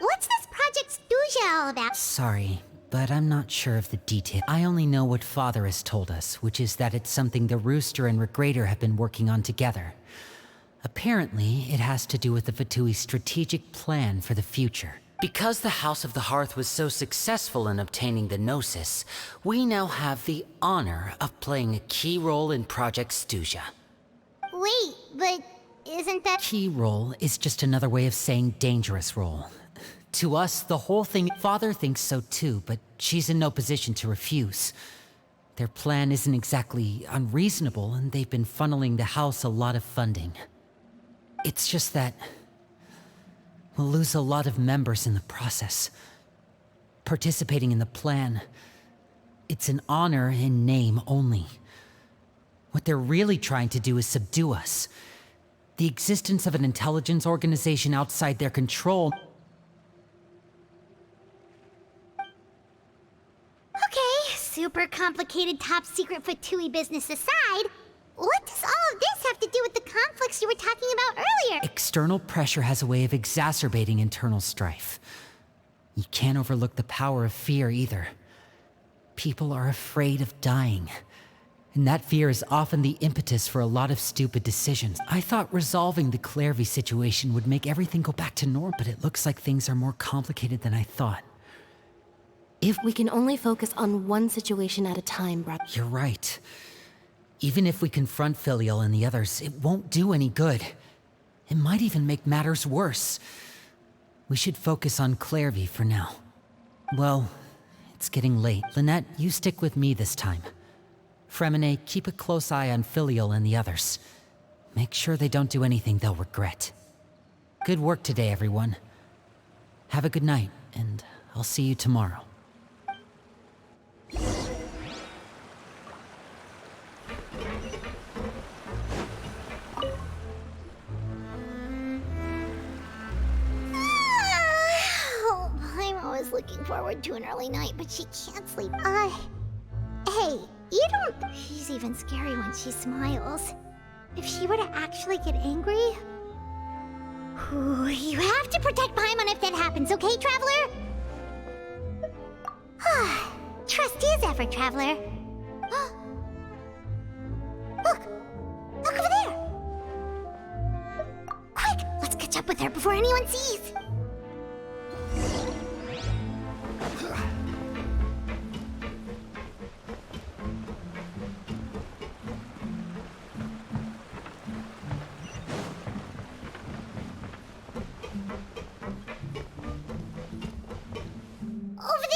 What's this Project Stuja all about? Sorry, but I'm not sure of the detail. I only know what Father has told us, which is that it's something the Rooster and Regrator have been working on together. Apparently, it has to do with the Fatui's strategic plan for the future. Because the House of the Hearth was so successful in obtaining the Gnosis, we now have the honor of playing a key role in Project Stuja. Wait, but isn't that... Key role is just another way of saying dangerous role. To us, the whole thing... Father thinks so too, but she's in no position to refuse. Their plan isn't exactly unreasonable, and they've been funneling the house a lot of funding. It's just that we'll lose a lot of members in the process. Participating in the plan, it's an honor in name only. What they're really trying to do is subdue us. The existence of an intelligence organization outside their control... Okay, super complicated top secret Fatui business aside, what does all of this have to do with the conflicts you were talking about earlier? External pressure has a way of exacerbating internal strife. You can't overlook the power of fear either. People are afraid of dying. And that fear is often the impetus for a lot of stupid decisions. I thought resolving the Clairvy situation would make everything go back to normal, but it looks like things are more complicated than I thought. If we can only focus on one situation at a time, brother. You're right. Even if we confront Filial and the others, it won't do any good. It might even make matters worse. We should focus on Clairvy for now. Well, it's getting late. Lynette, you stick with me this time. Fremine, keep a close eye on Filial and the others. Make sure they don't do anything they'll regret. Good work today, everyone. Have a good night, and I'll see you tomorrow. Looking forward to an early night, but she can't sleep. Hey, you don't... She's even scary when she smiles. If she were to actually get angry... Ooh, you have to protect Paimon if that happens, okay, Traveler? Trust is effort, Traveler. Look! Look over there! Quick, let's catch up with her before anyone sees! Over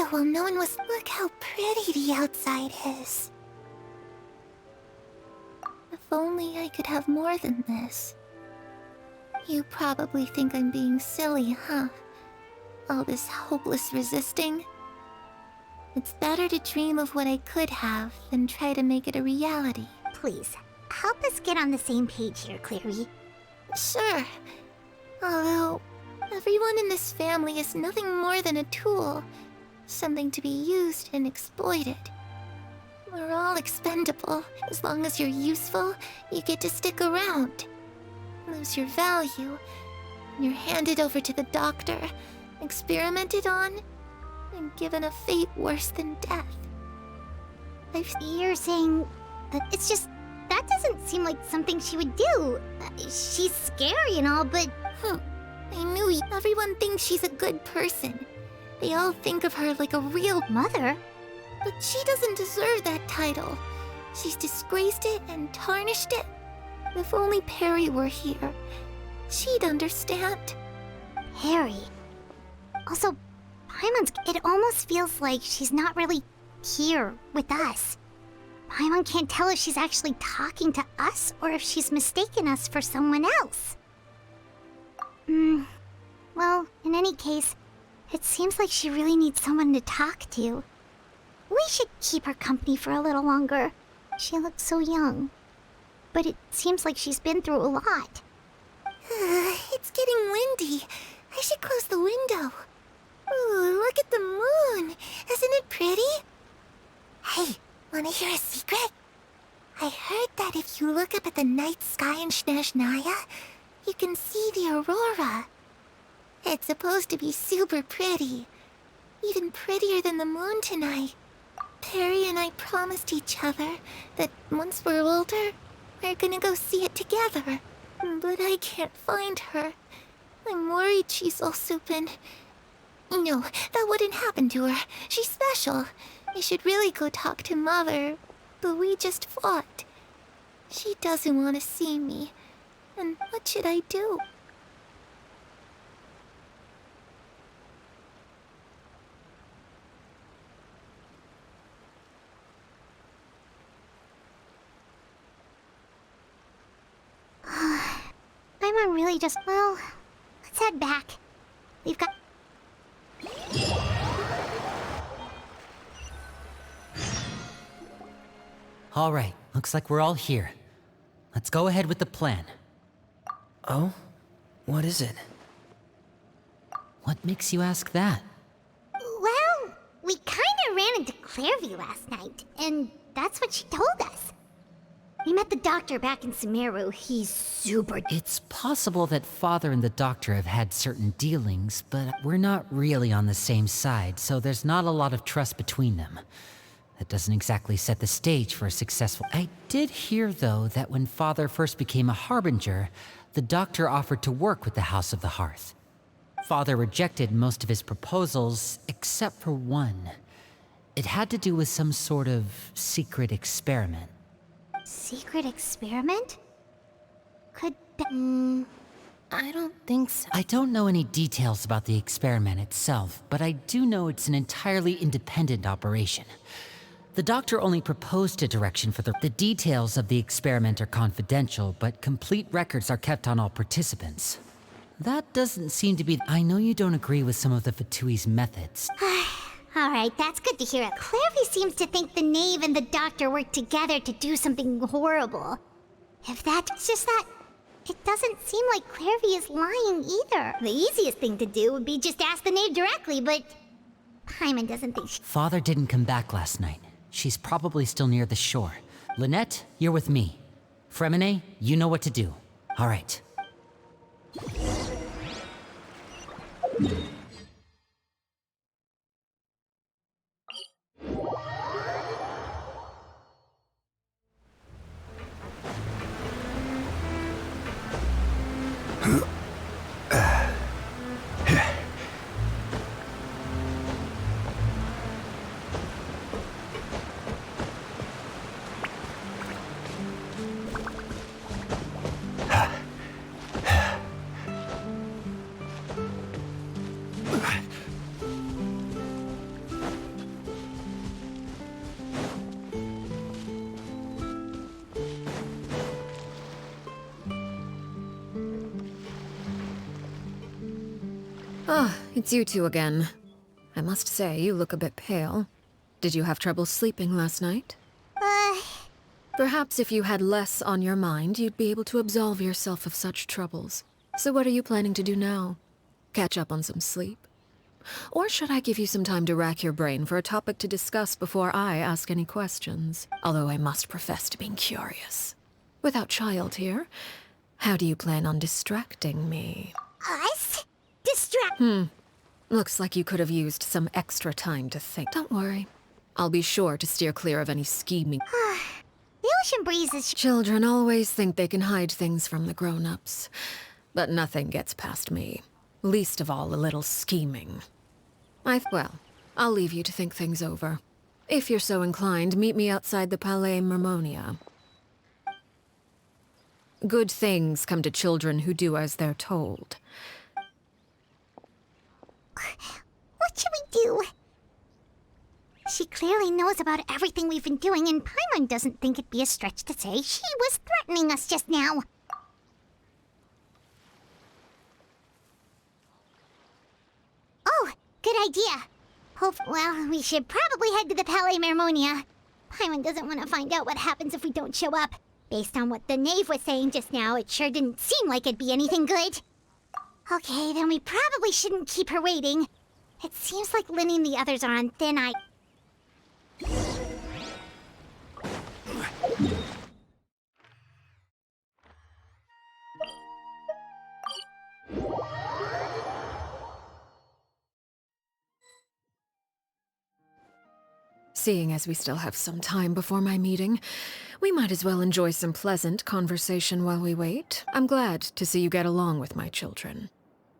window while no one was. Look how pretty the outside is. If only I could have more than this. You probably think I'm being silly, huh? All this hopeless resisting. It's better to dream of what I could have than try to make it a reality. Please, help us get on the same page here, Clary. Sure. Although, everyone in this family is nothing more than a tool. Something to be used and exploited. We're all expendable. As long as you're useful, you get to stick around. Lose your value. You're handed over to the doctor, experimented on, and given a fate worse than death. You're saying that it's just... That doesn't seem like something she would do. She's scary and all, but... I knew everyone thinks she's a good person. They all think of her like a real mother. But she doesn't deserve that title. She's disgraced it and tarnished it. If only Perry were here, she'd understand. Perry? Also, Paimon, it almost feels like she's not really here with us. Paimon can't tell if she's actually talking to us or if she's mistaken us for someone else. Well, in any case, it seems like she really needs someone to talk to. We should keep her company for a little longer. She looks so young. But it seems like she's been through a lot. It's getting windy. I should close the window. Ooh, look at the moon. Isn't it pretty? Hey, wanna hear a secret? I heard that if you look up at the night sky in Snezhnaya, you can see the aurora. It's supposed to be super pretty. Even prettier than the moon tonight. Perry and I promised each other that once we're older, we're gonna go see it together. But I can't find her. I'm worried she's also been... No, that wouldn't happen to her. She's special. I should really go talk to Mother, but we just fought. She doesn't want to see me. And what should I do? I'm really just... Well, let's head back. We've got... All right, looks like we're all here. Let's go ahead with the plan. Oh? What is it? What makes you ask that? Well, we kinda ran into Clairview last night, and that's what she told us. We met the doctor back in Sumeru. He's super... It's possible that Father and the Doctor have had certain dealings, but we're not really on the same side, so there's not a lot of trust between them. That doesn't exactly set the stage for a successful... I did hear, though, that when Father first became a Harbinger, the Doctor offered to work with the House of the Hearth. Father rejected most of his proposals, except for one. It had to do with some sort of secret experiment. Secret experiment? Could... I don't think so. I don't know any details about the experiment itself, but I do know it's an entirely independent operation. The Doctor only proposed a direction for the details of the experiment are confidential, but complete records are kept on all participants. That doesn't seem to be... I know you don't agree with some of the Fatui's methods. Alright, that's good to hear. Clairview seems to think the Knave and the Doctor work together to do something horrible. If that's just that... It doesn't seem like Clairview is lying either. The easiest thing to do would be just ask the Knave directly, but... Paimon doesn't think she... Father didn't come back last night. She's probably still near the shore. Lynette, you're with me. Fremine, you know what to do. All right. Ah, it's you two again. I must say, you look a bit pale. Did you have trouble sleeping last night? Perhaps if you had less on your mind, you'd be able to absolve yourself of such troubles. So what are you planning to do now? Catch up on some sleep? Or should I give you some time to rack your brain for a topic to discuss before I ask any questions? Although I must profess to being curious. Without child here, how do you plan on distracting me? Us? Distract. Looks like you could have used some extra time to think. Don't worry. I'll be sure to steer clear of any scheming. The ocean breeze is. Children always think they can hide things from the grown-ups. But nothing gets past me. Least of all a little scheming. Well, I'll leave you to think things over. If you're so inclined, meet me outside the Palais Mermonia. Good things come to children who do as they're told. What should we do? She clearly knows about everything we've been doing, and Paimon doesn't think it'd be a stretch to say she was threatening us just now. Oh, good idea. Well, we should probably head to the Palais Mermonia. Paimon doesn't want to find out what happens if we don't show up. Based on what the knave was saying just now, it sure didn't seem like it'd be anything good. Okay, then we probably shouldn't keep her waiting. It seems like Linny and the others are on thin ice. Seeing as we still have some time before my meeting, we might as well enjoy some pleasant conversation while we wait. I'm glad to see you get along with my children.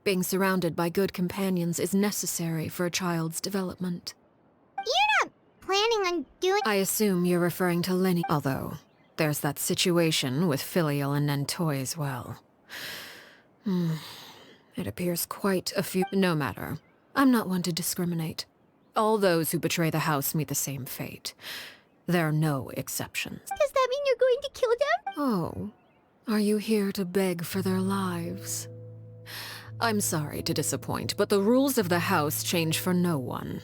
Being surrounded by good companions is necessary for a child's development. You're not planning on doing. I assume you're referring to Linny, although there's that situation with Filial and Nentoy as well. It appears quite a few. No matter. I'm not one to discriminate. All those who betray the house meet the same fate. There are no exceptions. Does that mean you're going to kill them? Oh, are you here to beg for their lives? I'm sorry to disappoint, but the rules of the house change for no one.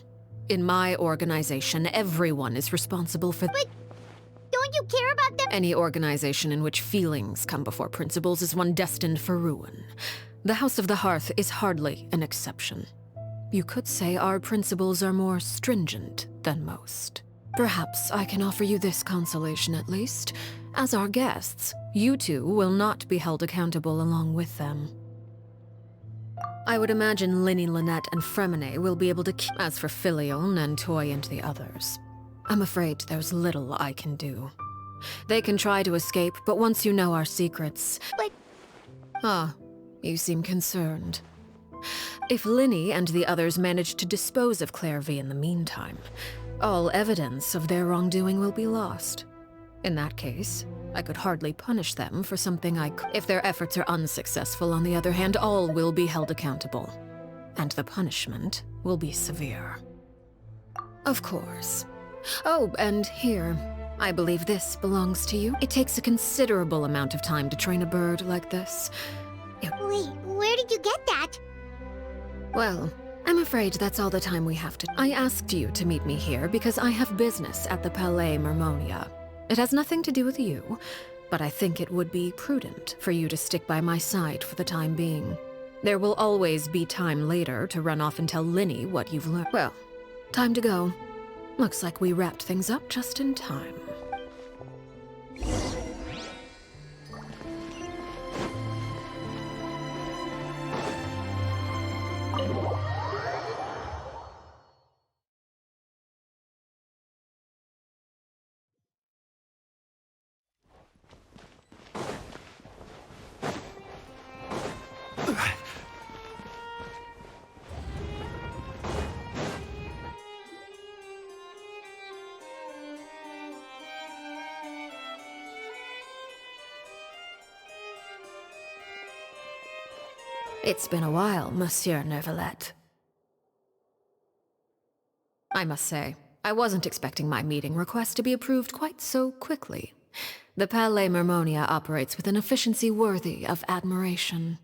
In my organization, everyone is responsible for. But don't you care about them? Any organization in which feelings come before principles is one destined for ruin. The House of the Hearth is hardly an exception. You could say our principles are more stringent than most. Perhaps I can offer you this consolation at least. As our guests, you two will not be held accountable along with them. I would imagine Linny, Lynette, and Fremine will be able to keep. As for Filial, Nentoy, and the others, I'm afraid there's little I can do. They can try to escape, but once you know our secrets... But... Ah, you seem concerned. If Linny and the others manage to dispose of Clairvy in the meantime, all evidence of their wrongdoing will be lost. In that case, I could hardly punish them for something If their efforts are unsuccessful, on the other hand, all will be held accountable. And the punishment will be severe. Of course. Oh, and here, I believe this belongs to you. It takes a considerable amount of time to train a bird like this. Wait, where did you get that? Well, I'm afraid that's all the time we have to. I asked you to meet me here because I have business at the Palais Mermonia. It has nothing to do with you, but I think it would be prudent for you to stick by my side for the time being. There will always be time later to run off and tell Linny what you've learned. Well, time to go. Looks like we wrapped things up just in time. It's been a while, Monsieur Neuvillette. I must say, I wasn't expecting my meeting request to be approved quite so quickly. The Palais Mermonia operates with an efficiency worthy of admiration.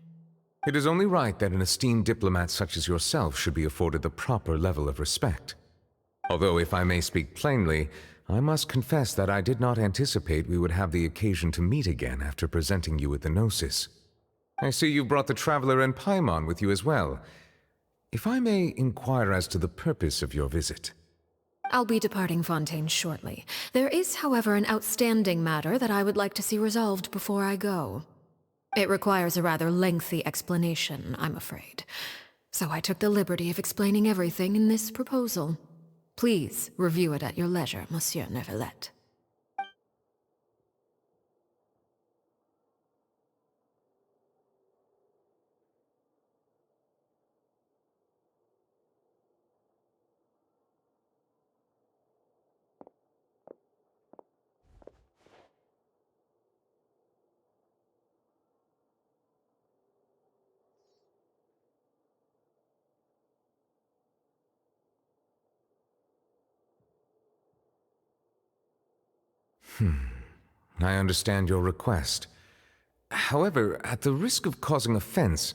It is only right that an esteemed diplomat such as yourself should be afforded the proper level of respect. Although, if I may speak plainly, I must confess that I did not anticipate we would have the occasion to meet again after presenting you with the Gnosis. I see you brought the Traveler and Paimon with you as well. If I may inquire as to the purpose of your visit. I'll be departing Fontaine shortly. There is, however, an outstanding matter that I would like to see resolved before I go. It requires a rather lengthy explanation, I'm afraid. So I took the liberty of explaining everything in this proposal. Please review it at your leisure, Monsieur Neuvillette. I understand your request. However, at the risk of causing offense,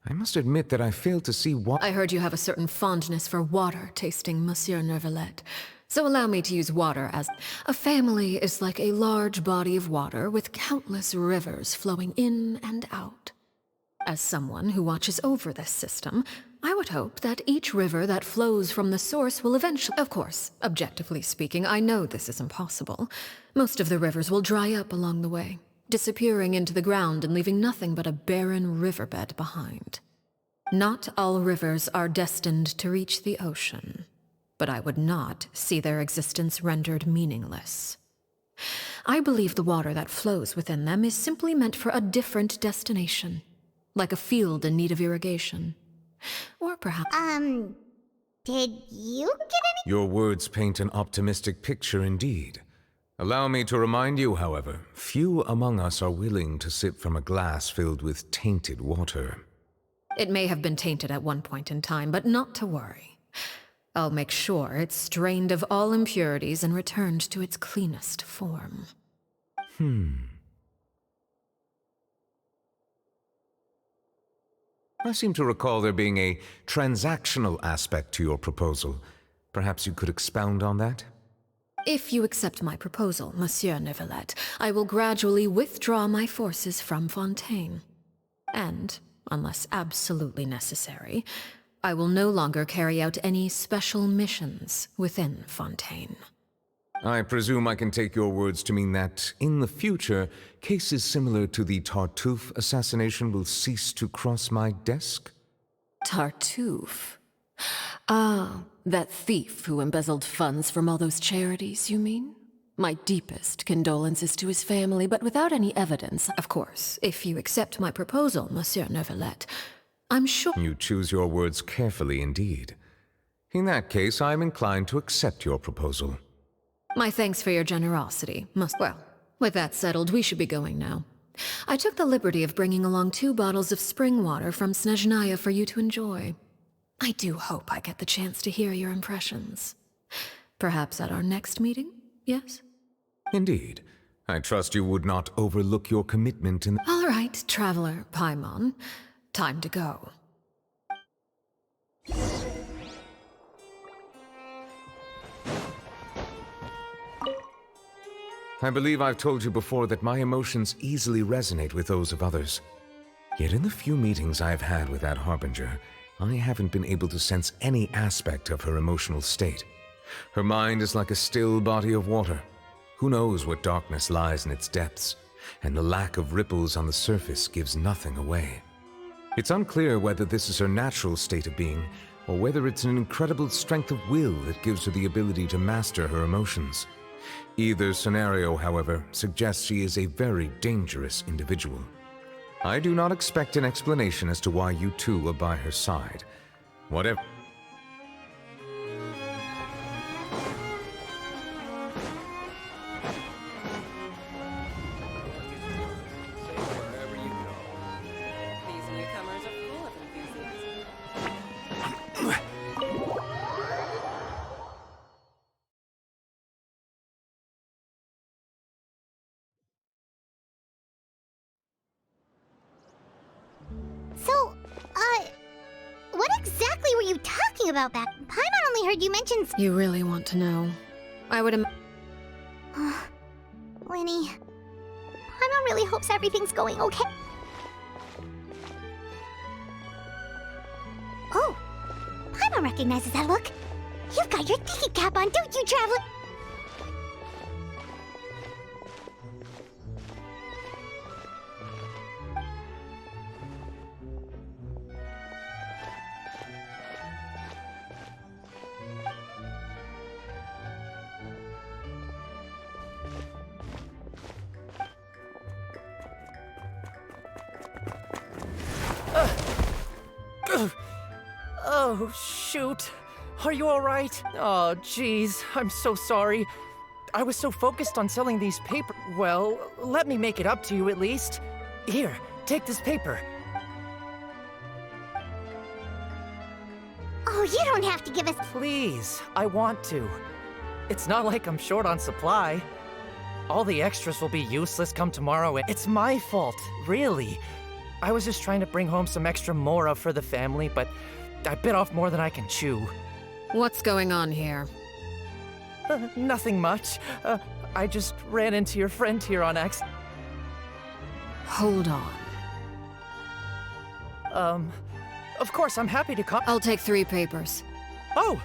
I must admit that I fail to see why— I heard you have a certain fondness for water tasting, Monsieur Neuvillette. So allow me to use water as— A family is like a large body of water with countless rivers flowing in and out. As someone who watches over this system, I would hope that each river that flows from the source will eventually— Of course, objectively speaking, I know this is impossible. Most of the rivers will dry up along the way, disappearing into the ground and leaving nothing but a barren riverbed behind. Not all rivers are destined to reach the ocean, but I would not see their existence rendered meaningless. I believe the water that flows within them is simply meant for a different destination, like a field in need of irrigation. Or perhaps— Did you get any? Your words paint an optimistic picture indeed. Allow me to remind you, however, few among us are willing to sip from a glass filled with tainted water. It may have been tainted at one point in time, but not to worry. I'll make sure it's strained of all impurities and returned to its cleanest form. I seem to recall there being a transactional aspect to your proposal. Perhaps you could expound on that? If you accept my proposal, Monsieur Neuvillette, I will gradually withdraw my forces from Fontaine. And, unless absolutely necessary, I will no longer carry out any special missions within Fontaine. I presume I can take your words to mean that, in the future, cases similar to the Tartuffe assassination will cease to cross my desk? Tartuffe? Ah, that thief who embezzled funds from all those charities, you mean? My deepest condolences to his family, but without any evidence. Of course, if you accept my proposal, Monsieur Neuvillette, I'm sure— You choose your words carefully indeed. In that case, I am inclined to accept your proposal. My thanks for your generosity. Well, with that settled, we should be going now. I took the liberty of bringing along 2 bottles of spring water from Snezhnaya for you to enjoy. I do hope I get the chance to hear your impressions. Perhaps at our next meeting, yes? Indeed. I trust you would not overlook your commitment in— All right, Traveler Paimon. Time to go. I believe I've told you before that my emotions easily resonate with those of others. Yet in the few meetings I've had with that Harbinger, I haven't been able to sense any aspect of her emotional state. Her mind is like a still body of water. Who knows what darkness lies in its depths, and the lack of ripples on the surface gives nothing away. It's unclear whether this is her natural state of being, or whether it's an incredible strength of will that gives her the ability to master her emotions. Either scenario, however, suggests she is a very dangerous individual. I do not expect an explanation as to why you two are by her side. Whatever— So, talking about back? Paimon only heard you mention... You really want to know? I would Lenny... Paimon really hopes everything's going okay. Oh! Paimon recognizes that look. You've got your thinking cap on, don't you, Traveler? Oh, shoot. Are you alright? Oh, jeez. I'm so sorry. I was so focused on selling these paper. Well, let me make it up to you at least. Here, take this paper. Oh, you don't have to give us... Please, I want to. It's not like I'm short on supply. All the extras will be useless come tomorrow. It's my fault, really. I was just trying to bring home some extra mora for the family, but I bit off more than I can chew. What's going on here? Nothing much. I just ran into your friend here on accident. Hold on. Of course, I'm happy to come. I'll take 3 papers. Oh,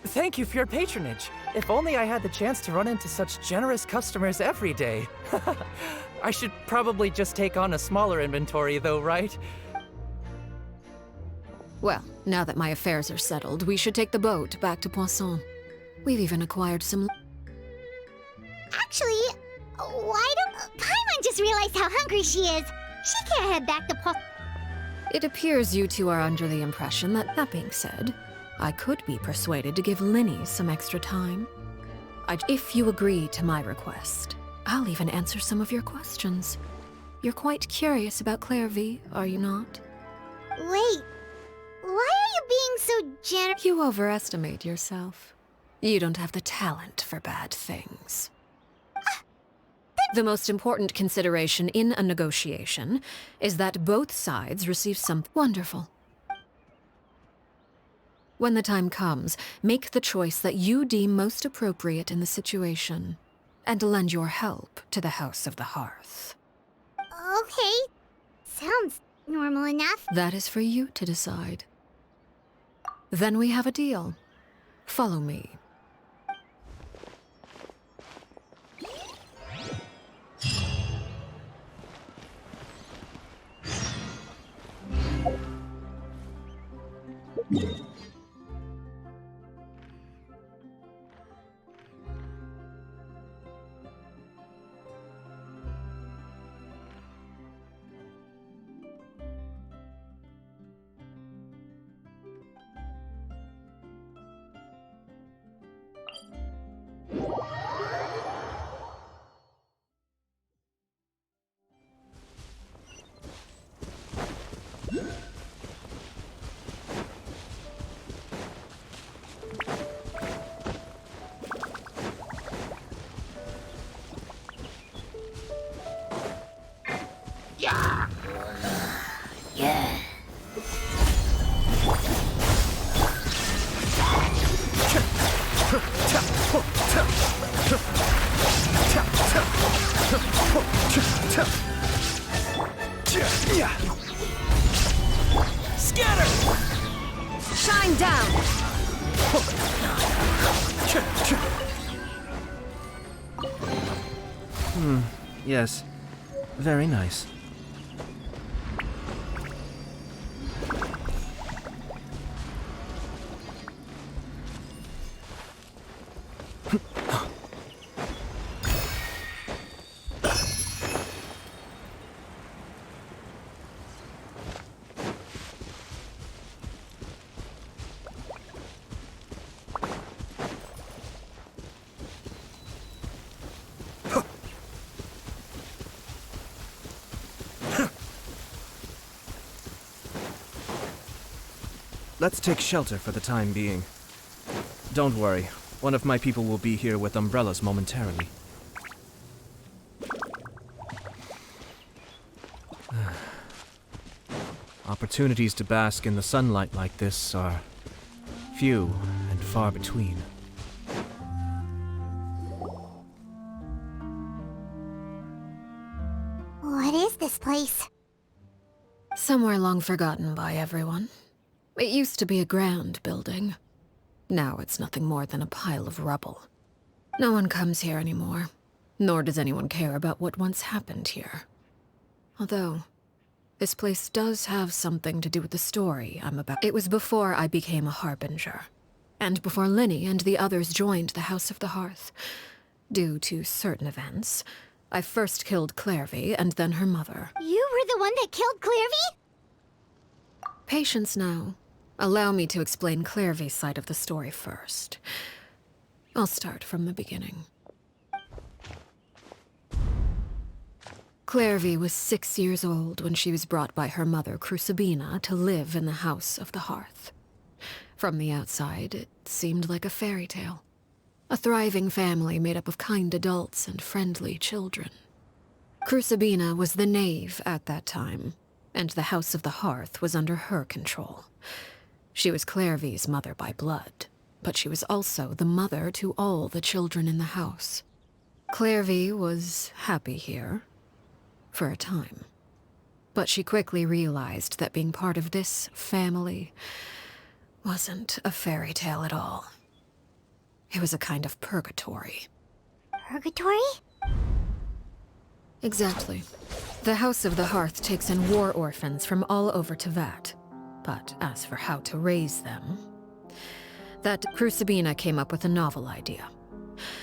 thank you for your patronage. If only I had the chance to run into such generous customers every day. I should probably just take on a smaller inventory though, right? Well, now that my affairs are settled, we should take the boat back to Poisson. We've even acquired some... Actually, why don't... Paimon just realized how hungry she is. She can't head back to It appears you two are under the impression that being said, I could be persuaded to give Linny some extra time. If you agree to my request, I'll even answer some of your questions. You're quite curious about Clairvy, are you not? Wait, why are you being so generous? You overestimate yourself. You don't have the talent for bad things. The most important consideration in a negotiation is that both sides receive something wonderful. When the time comes, make the choice that you deem most appropriate in the situation, and lend your help to the House of the Hearth. Okay, sounds normal enough. That is for you to decide. Then we have a deal. Follow me. Scatter! Shine down! Yes. Very nice. Let's take shelter for the time being. Don't worry, one of my people will be here with umbrellas momentarily. Opportunities to bask in the sunlight like this are few and far between. What is this place? Somewhere long forgotten by everyone. It used to be a grand building. Now it's nothing more than a pile of rubble. No one comes here anymore, nor does anyone care about what once happened here. Although, this place does have something to do with the story I'm about. It was before I became a Harbinger, and before Linny and the others joined the House of the Hearth. Due to certain events, I first killed Clairvy and then her mother. You were the one that killed Clairvy? Patience now. Allow me to explain Clairvy's side of the story first. I'll start from the beginning. Clairvy was 6 years old when she was brought by her mother, Crucibina, to live in the House of the Hearth. From the outside, it seemed like a fairy tale. A thriving family made up of kind adults and friendly children. Crucibina was the knave at that time, and the House of the Hearth was under her control. She was Clairvy's mother by blood, but she was also the mother to all the children in the house. Clairvy was happy here, for a time. But she quickly realized that being part of this family wasn't a fairy tale at all. It was a kind of purgatory. Purgatory? Exactly. The House of the Hearth takes in war orphans from all over Tevat. But as for how to raise them, that Crucibina came up with a novel idea.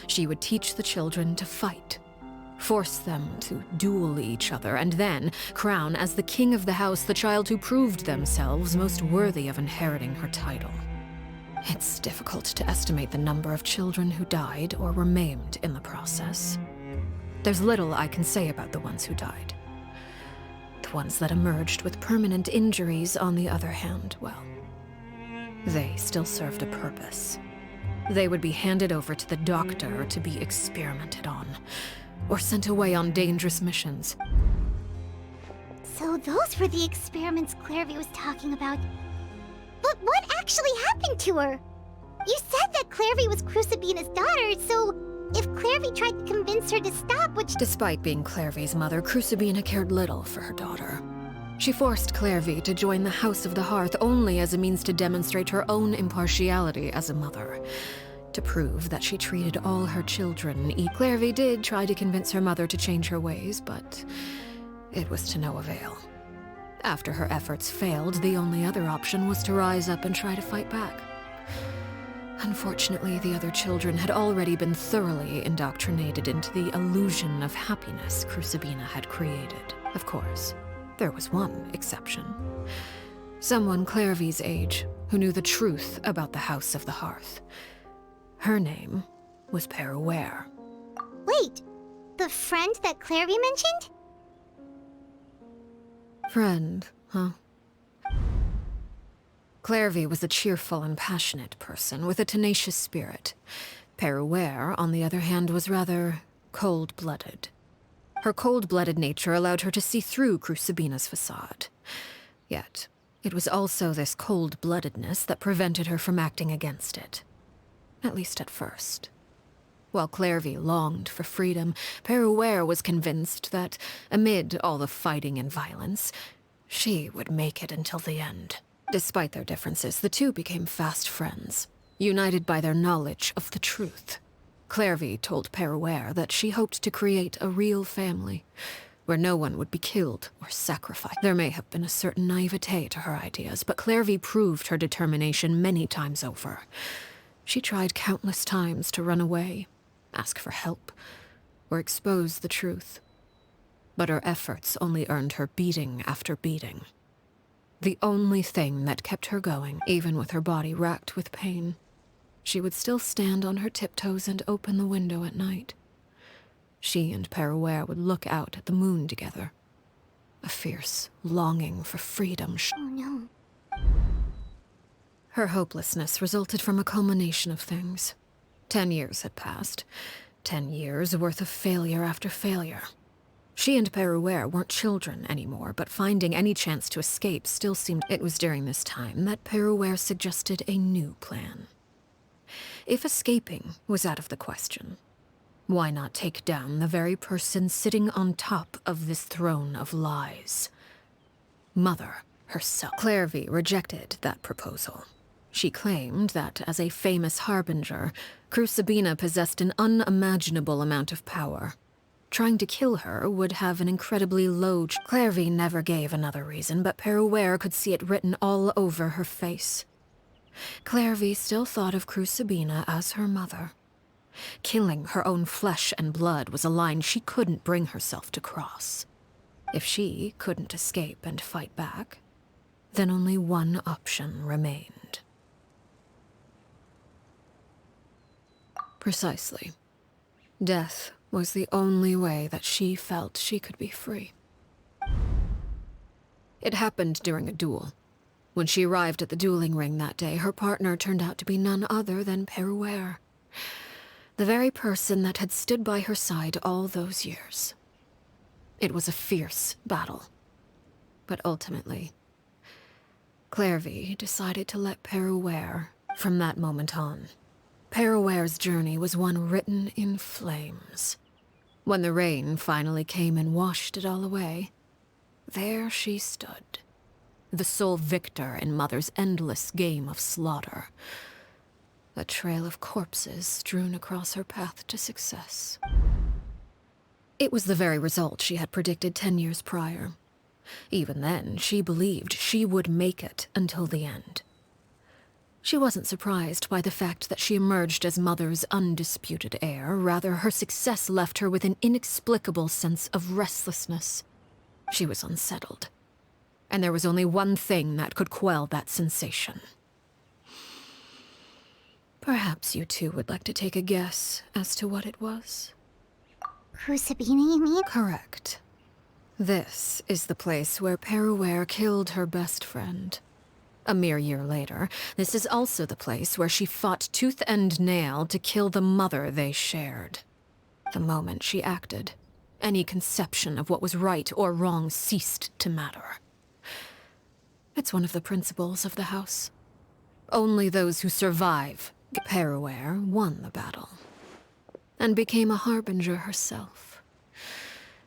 She would teach the children to fight, force them to duel each other, and then crown as the king of the house the child who proved themselves most worthy of inheriting her title. It's difficult to estimate the number of children who died or were maimed in the process. There's little I can say about the ones who died. The ones that emerged with permanent injuries, on the other hand, well, they still served a purpose. They would be handed over to the doctor to be experimented on, or sent away on dangerous missions. So those were the experiments Clairvy was talking about. But what actually happened to her? You said that Clairvy was Crucibina's daughter, so if Clairvy tried to convince her to stop, which— Despite being Clairvy's mother, Crucibina cared little for her daughter. She forced Clairvy to join the House of the Hearth only as a means to demonstrate her own impartiality as a mother. To prove that she treated all her children equally. Clairvy did try to convince her mother to change her ways, but it was to no avail. After her efforts failed, the only other option was to rise up and try to fight back. Unfortunately, the other children had already been thoroughly indoctrinated into the illusion of happiness Crucibina had created. Of course, there was one exception. Someone Clairvy's age who knew the truth about the House of the Hearth. Her name was Peruere. Wait, the friend that Clairvy mentioned? Friend, huh? Clairvy was a cheerful and passionate person with a tenacious spirit. Peruere, on the other hand, was rather cold-blooded. Her cold-blooded nature allowed her to see through Crucibina's facade. Yet, it was also this cold-bloodedness that prevented her from acting against it. At least at first. While Clairvy longed for freedom, Peruere was convinced that, amid all the fighting and violence, she would make it until the end. Despite their differences, the two became fast friends, united by their knowledge of the truth. Clairvy told Peruere that she hoped to create a real family, where no one would be killed or sacrificed. There may have been a certain naivete to her ideas, but Clairvy proved her determination many times over. She tried countless times to run away, ask for help, or expose the truth. But her efforts only earned her beating after beating. The only thing that kept her going, even with her body racked with pain. She would still stand on her tiptoes and open the window at night. She and Peruere would look out at the moon together. A fierce longing for freedom. Oh no. Her hopelessness resulted from a culmination of things. 10 years had passed. 10 years worth of failure after failure. She and Perouer weren't children anymore, but finding any chance to escape still seemed... It was during this time that Perouer suggested a new plan. If escaping was out of the question, why not take down the very person sitting on top of this throne of lies? Mother herself. Clairvy rejected that proposal. She claimed that, as a famous harbinger, Crucibina possessed an unimaginable amount of power. Trying to kill her would have an incredibly low... Clairvy never gave another reason, but Perouer could see it written all over her face. Clairvy still thought of Crucibina as her mother. Killing her own flesh and blood was a line she couldn't bring herself to cross. If she couldn't escape and fight back, then only one option remained. Precisely. Death was the only way that she felt she could be free. It happened during a duel. When she arrived at the dueling ring that day, her partner turned out to be none other than Perouer, the very person that had stood by her side all those years. It was a fierce battle, but ultimately, Clairvy decided to let Perouer from that moment on. Perouer's journey was one written in flames. When the rain finally came and washed it all away, there she stood, the sole victor in Mother's endless game of slaughter. A trail of corpses strewn across her path to success. It was the very result she had predicted 10 years prior. Even then, she believed she would make it until the end. She wasn't surprised by the fact that she emerged as Mother's undisputed heir. Rather, her success left her with an inexplicable sense of restlessness. She was unsettled, and there was only one thing that could quell that sensation. Perhaps you two would like to take a guess as to what it was? Crucibina, you mean? Correct. This is the place where Perouer killed her best friend. A mere year later, this is also the place where she fought tooth and nail to kill the mother they shared. The moment she acted, any conception of what was right or wrong ceased to matter. It's one of the principles of the house. Only those who survive. Perouer won the battle, and became a harbinger herself.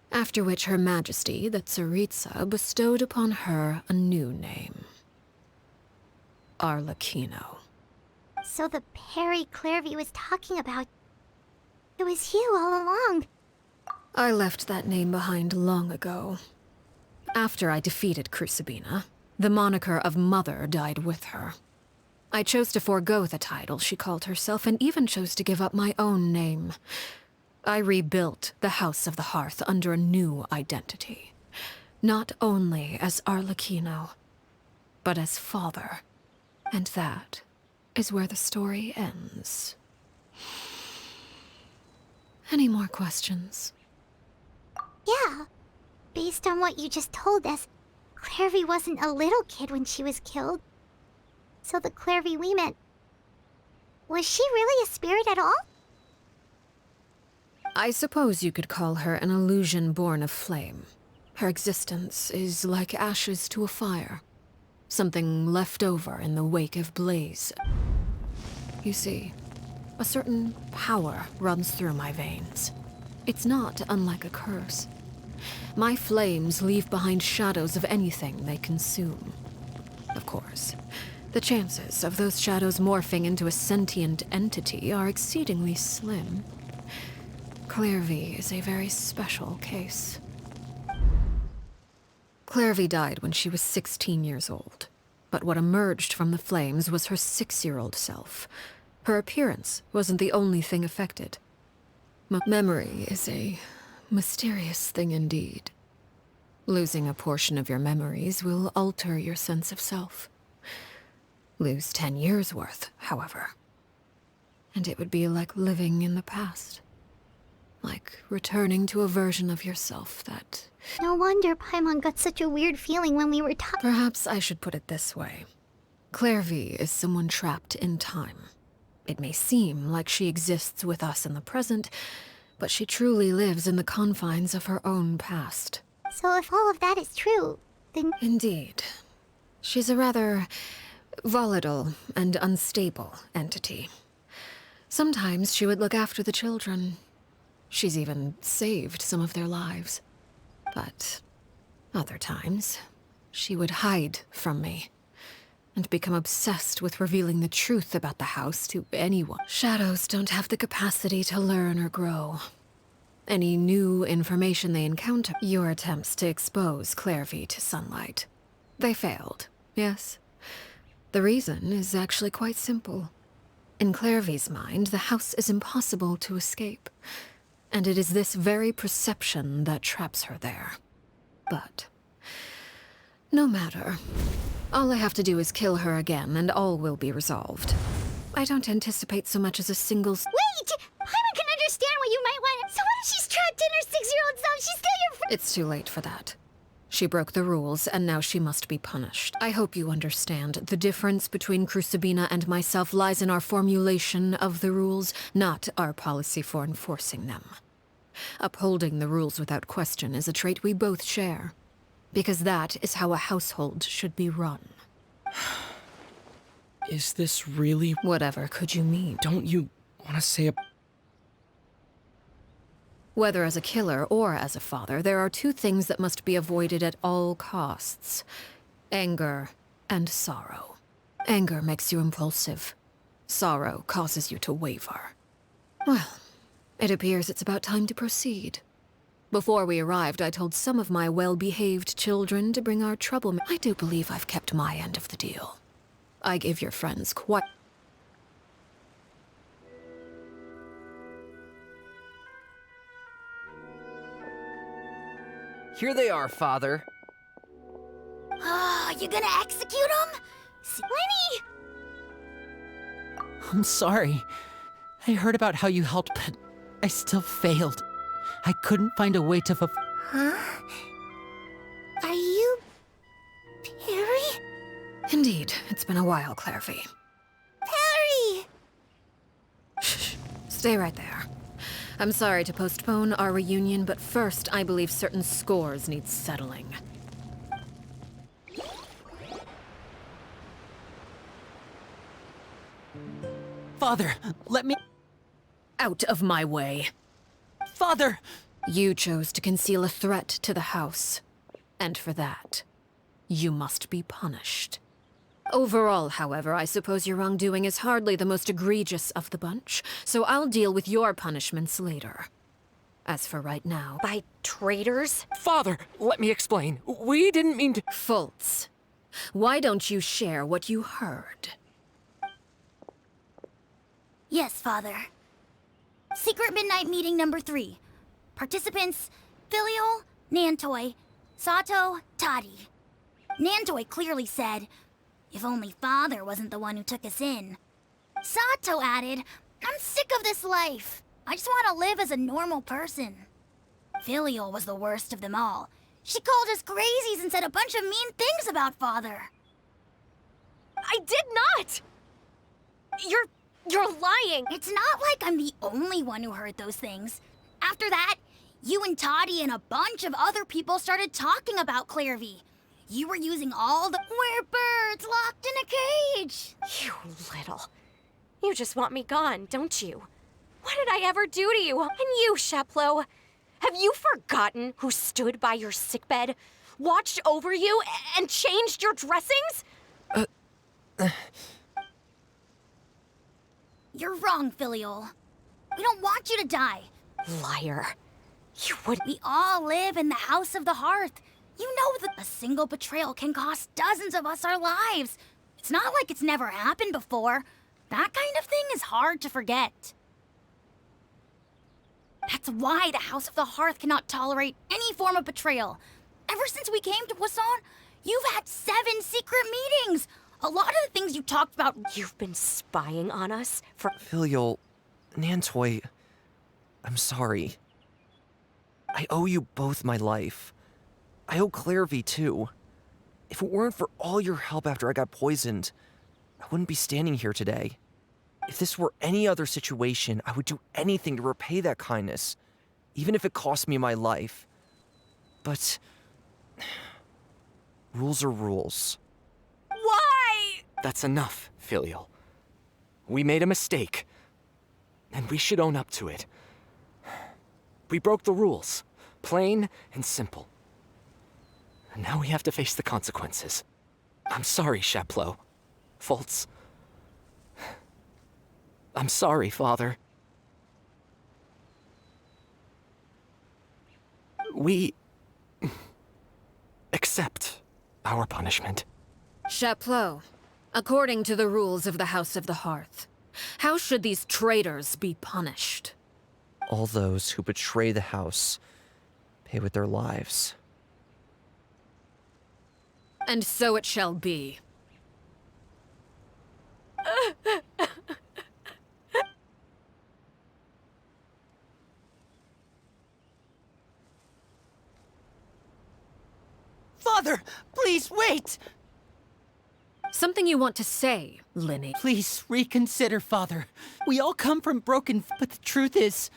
After which Her Majesty, the Tsaritsa, bestowed upon her a new name. Arlecchino. So the Perry Clairvy was talking about... It was you all along. I left that name behind long ago. After I defeated Crucibina, the moniker of Mother died with her. I chose to forego the title she called herself, and even chose to give up my own name. I rebuilt the House of the Hearth under a new identity. Not only as Arlecchino, but as father. And that is where the story ends. Any more questions? Yeah. Based on what you just told us, Clairvy wasn't a little kid when she was killed. So the Clairvy we met... Was she really a spirit at all? I suppose you could call her an illusion born of flame. Her existence is like ashes to a fire. Something left over in the wake of blaze. You see, a certain power runs through my veins. It's not unlike a curse. My flames leave behind shadows of anything they consume. Of course, the chances of those shadows morphing into a sentient entity are exceedingly slim. Clairvy is a very special case. Clairvy died when she was 16 years old, but what emerged from the flames was her 6-year-old self. Her appearance wasn't the only thing affected. Memory is a mysterious thing indeed. Losing a portion of your memories will alter your sense of self. Lose 10 years' worth, however, and it would be like living in the past. Like returning to a version of yourself that... No wonder Paimon got such a weird feeling when we were talking. Perhaps I should put it this way. Clairvy is someone trapped in time. It may seem like she exists with us in the present, but she truly lives in the confines of her own past. So if all of that is true, then... Indeed. She's a rather volatile and unstable entity. Sometimes she would look after the children. She's even saved some of their lives. But other times, she would hide from me and become obsessed with revealing the truth about the house to anyone. Shadows don't have the capacity to learn or grow. Any new information they encounter, your attempts to expose Clairvy to sunlight. They failed, yes. The reason is actually quite simple. In Clairvy's mind, the house is impossible to escape, and it is this very perception that traps her there. But no matter. All I have to do is kill her again, and all will be resolved. I don't anticipate so much as a single... Wait! Paimon can understand what you might want. So what if she's trapped in her 6-year-old self? She's still your friend. It's too late for that. She broke the rules, and now she must be punished. I hope you understand. The difference between Crucibina and myself lies in our formulation of the rules, not our policy for enforcing them. Upholding the rules without question is a trait we both share. Because that is how a household should be run. Is this really... Whatever could you mean? Don't you want to say a... Whether as a killer or as a father, there are two things that must be avoided at all costs. Anger and sorrow. Anger makes you impulsive. Sorrow causes you to waver. Well, it appears it's about time to proceed. Before we arrived, I told some of my well-behaved children to bring our trouble. I do believe I've kept my end of the deal. I gave your friends quite... Here they are, Father. Oh, you gonna execute him? Lenny! I'm sorry. I heard about how you helped, but I still failed. I couldn't find a way to Huh? Are you... Perry? Indeed, it's been a while, Clairvy. Perry! Shh. Stay right there. I'm sorry to postpone our reunion, but first I believe certain scores need settling. Father, let me... Out of my way. Father! You chose to conceal a threat to the house. And for that, you must be punished. Overall, however, I suppose your wrongdoing is hardly the most egregious of the bunch, so I'll deal with your punishments later. As for right now... By traitors? Father, let me explain. We didn't mean to... Fultz, why don't you share what you heard? Yes, Father. Secret Midnight Meeting number 3. Participants, Filial, Nantoy, Sato, Toddy. Nantoy clearly said, if only Father wasn't the one who took us in. Sato added, I'm sick of this life. I just want to live as a normal person. Filial was the worst of them all. She called us crazies and said a bunch of mean things about Father. I did not! You're lying! It's not like I'm the only one who heard those things. After that, you and Toddy and a bunch of other people started talking about Clairvy. You were using all the we're birds locked in a cage. You little. You just want me gone, don't you? What did I ever do to you? And you, Sheplo? Have you forgotten who stood by your sickbed, watched over you, and changed your dressings? You're wrong, Filial. We don't want you to die. Liar. You would... We all live in the House of the Hearth. You know that a single betrayal can cost dozens of us our lives. It's not like it's never happened before. That kind of thing is hard to forget. That's why the House of the Hearth cannot tolerate any form of betrayal. Ever since we came to Poisson, you've had 7 secret meetings. A lot of the things you talked about... You've been spying on us for... Filial, Nantoy, I'm sorry. I owe you both my life. I owe Clairvy too. If it weren't for all your help after I got poisoned, I wouldn't be standing here today. If this were any other situation, I would do anything to repay that kindness. even if it costs me my life. But rules are rules. Why? That's enough, Filial. We made a mistake, and we should own up to it. We broke the rules, plain and simple. And now we have to face the consequences. I'm sorry, Chapleau. Fultz. I'm sorry, Father. We accept our punishment. Chapleau, according to the rules of the House of the Hearth, how should these traitors be punished? All those who betray the house pay with their lives. And so it shall be. Father, please wait! Something you want to say, Linny? Please reconsider, Father. We all come from broken, but the truth is,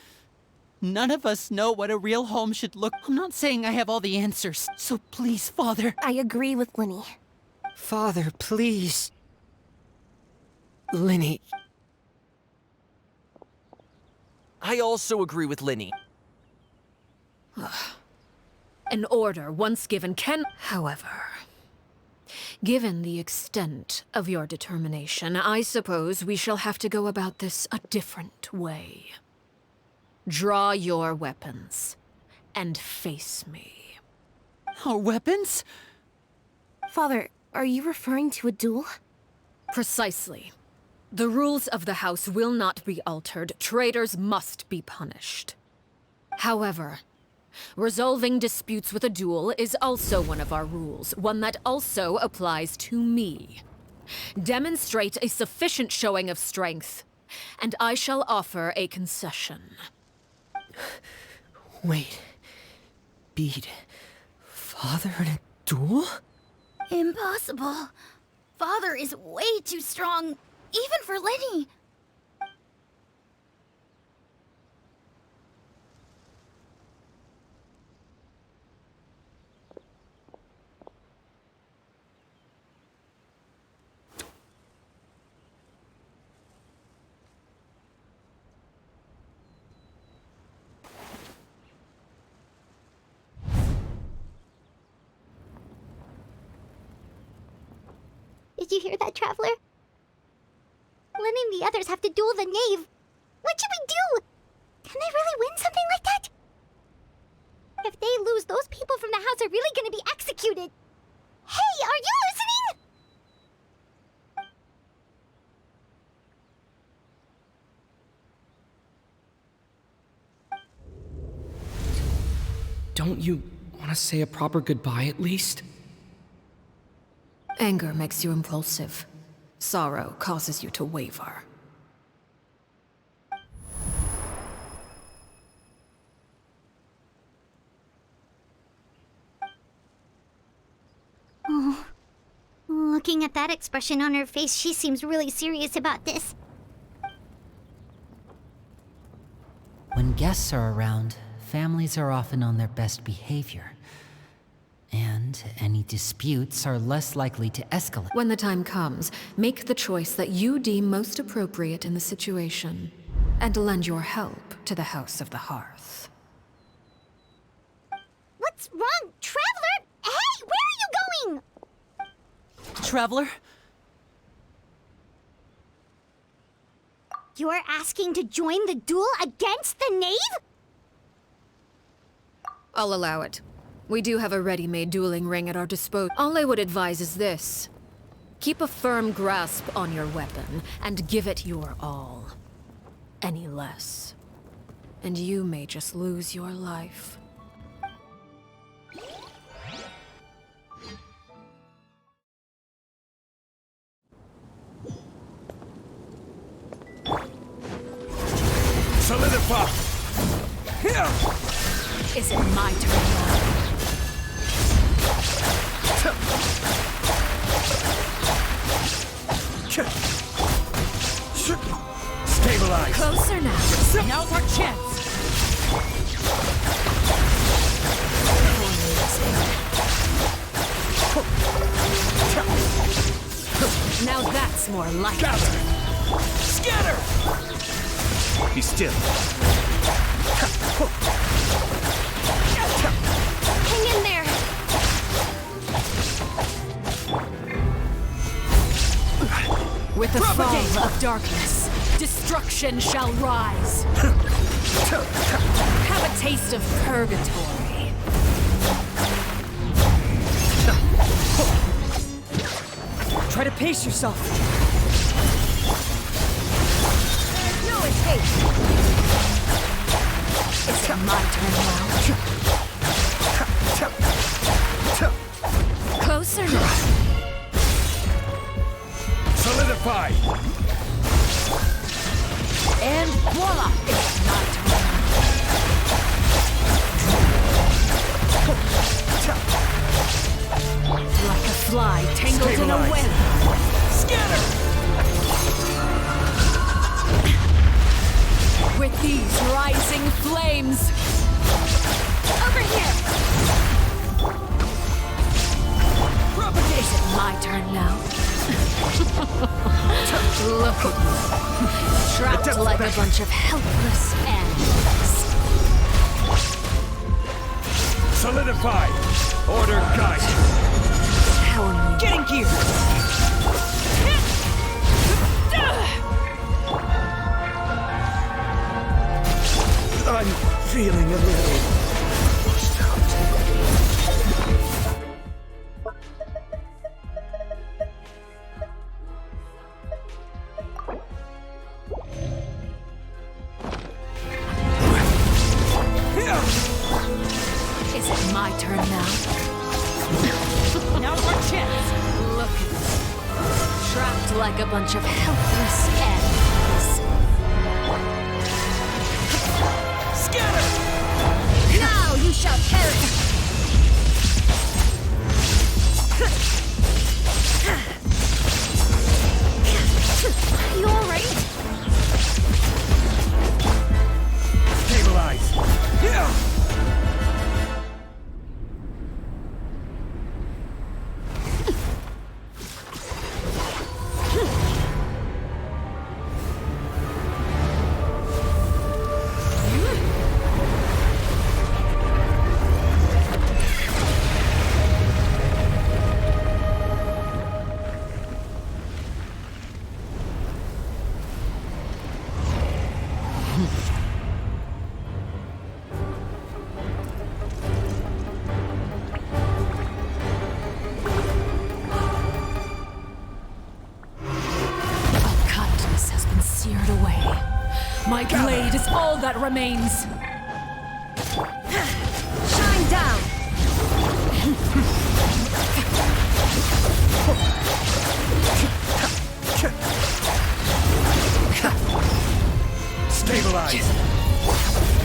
none of us know what a real home should look. I'm not saying I have all the answers, so please, Father. I agree with Linny. Father, please. Linny, I also agree with Linny. An order once given can... However, given the extent of your determination, I suppose we shall have to go about this a different way. Draw your weapons and face me. Our weapons? Father, are you referring to a duel? Precisely. The rules of the house will not be altered. Traitors must be punished. However, resolving disputes with a duel is also one of our rules, one that also applies to me. Demonstrate a sufficient showing of strength, and I shall offer a concession. Wait. Beat Father in a duel? Impossible. Father is way too strong, even for Linny. Did you hear that, Traveler? Lenny and the others have to duel the knave. What should we do? Can they really win something like that? If they lose, those people from the house are really gonna be executed. Hey, are you listening? Don't you want to say a proper goodbye at least? Anger makes you impulsive. Sorrow causes you to waver. Oh, looking at that expression on her face, she seems really serious about this. When guests are around, families are often on their best behavior. And any disputes are less likely to escalate. When the time comes, make the choice that you deem most appropriate in the situation, and lend your help to the House of the Hearth. What's wrong, Traveler? Hey, where are you going? Traveler? You're asking to join the duel against the knave? I'll allow it. We do have a ready-made dueling ring at our disposal. All I would advise is this. Keep a firm grasp on your weapon, and give it your all. Any less, and you may just lose your life. Solidify! Here! Is it my turn now? Stabilize! Closer now. Now's our chance! That's more like Gather! it. Scatter! Be still. Hang in there! With the fall of darkness, destruction shall rise. Have a taste of purgatory. Try to pace yourself. No escape! Is it my turn now? Closer now. Solidify! And voila! It's my turn. Like a fly tangled in a web. Scatter! With these rising flames. Over here! Is it my turn now? Look at me. Trapped like a bunch of helpless animals. Solidify! Order guide! How am you? Getting gear! I'm feeling a little washed out. Is it my turn now? Now's our chance. Look at me. Trapped like a bunch of helpless animals. Scatter! Now you shall perish! You alright? Stabilize! Yeah! My blade is all that remains. Shine down! Stabilize!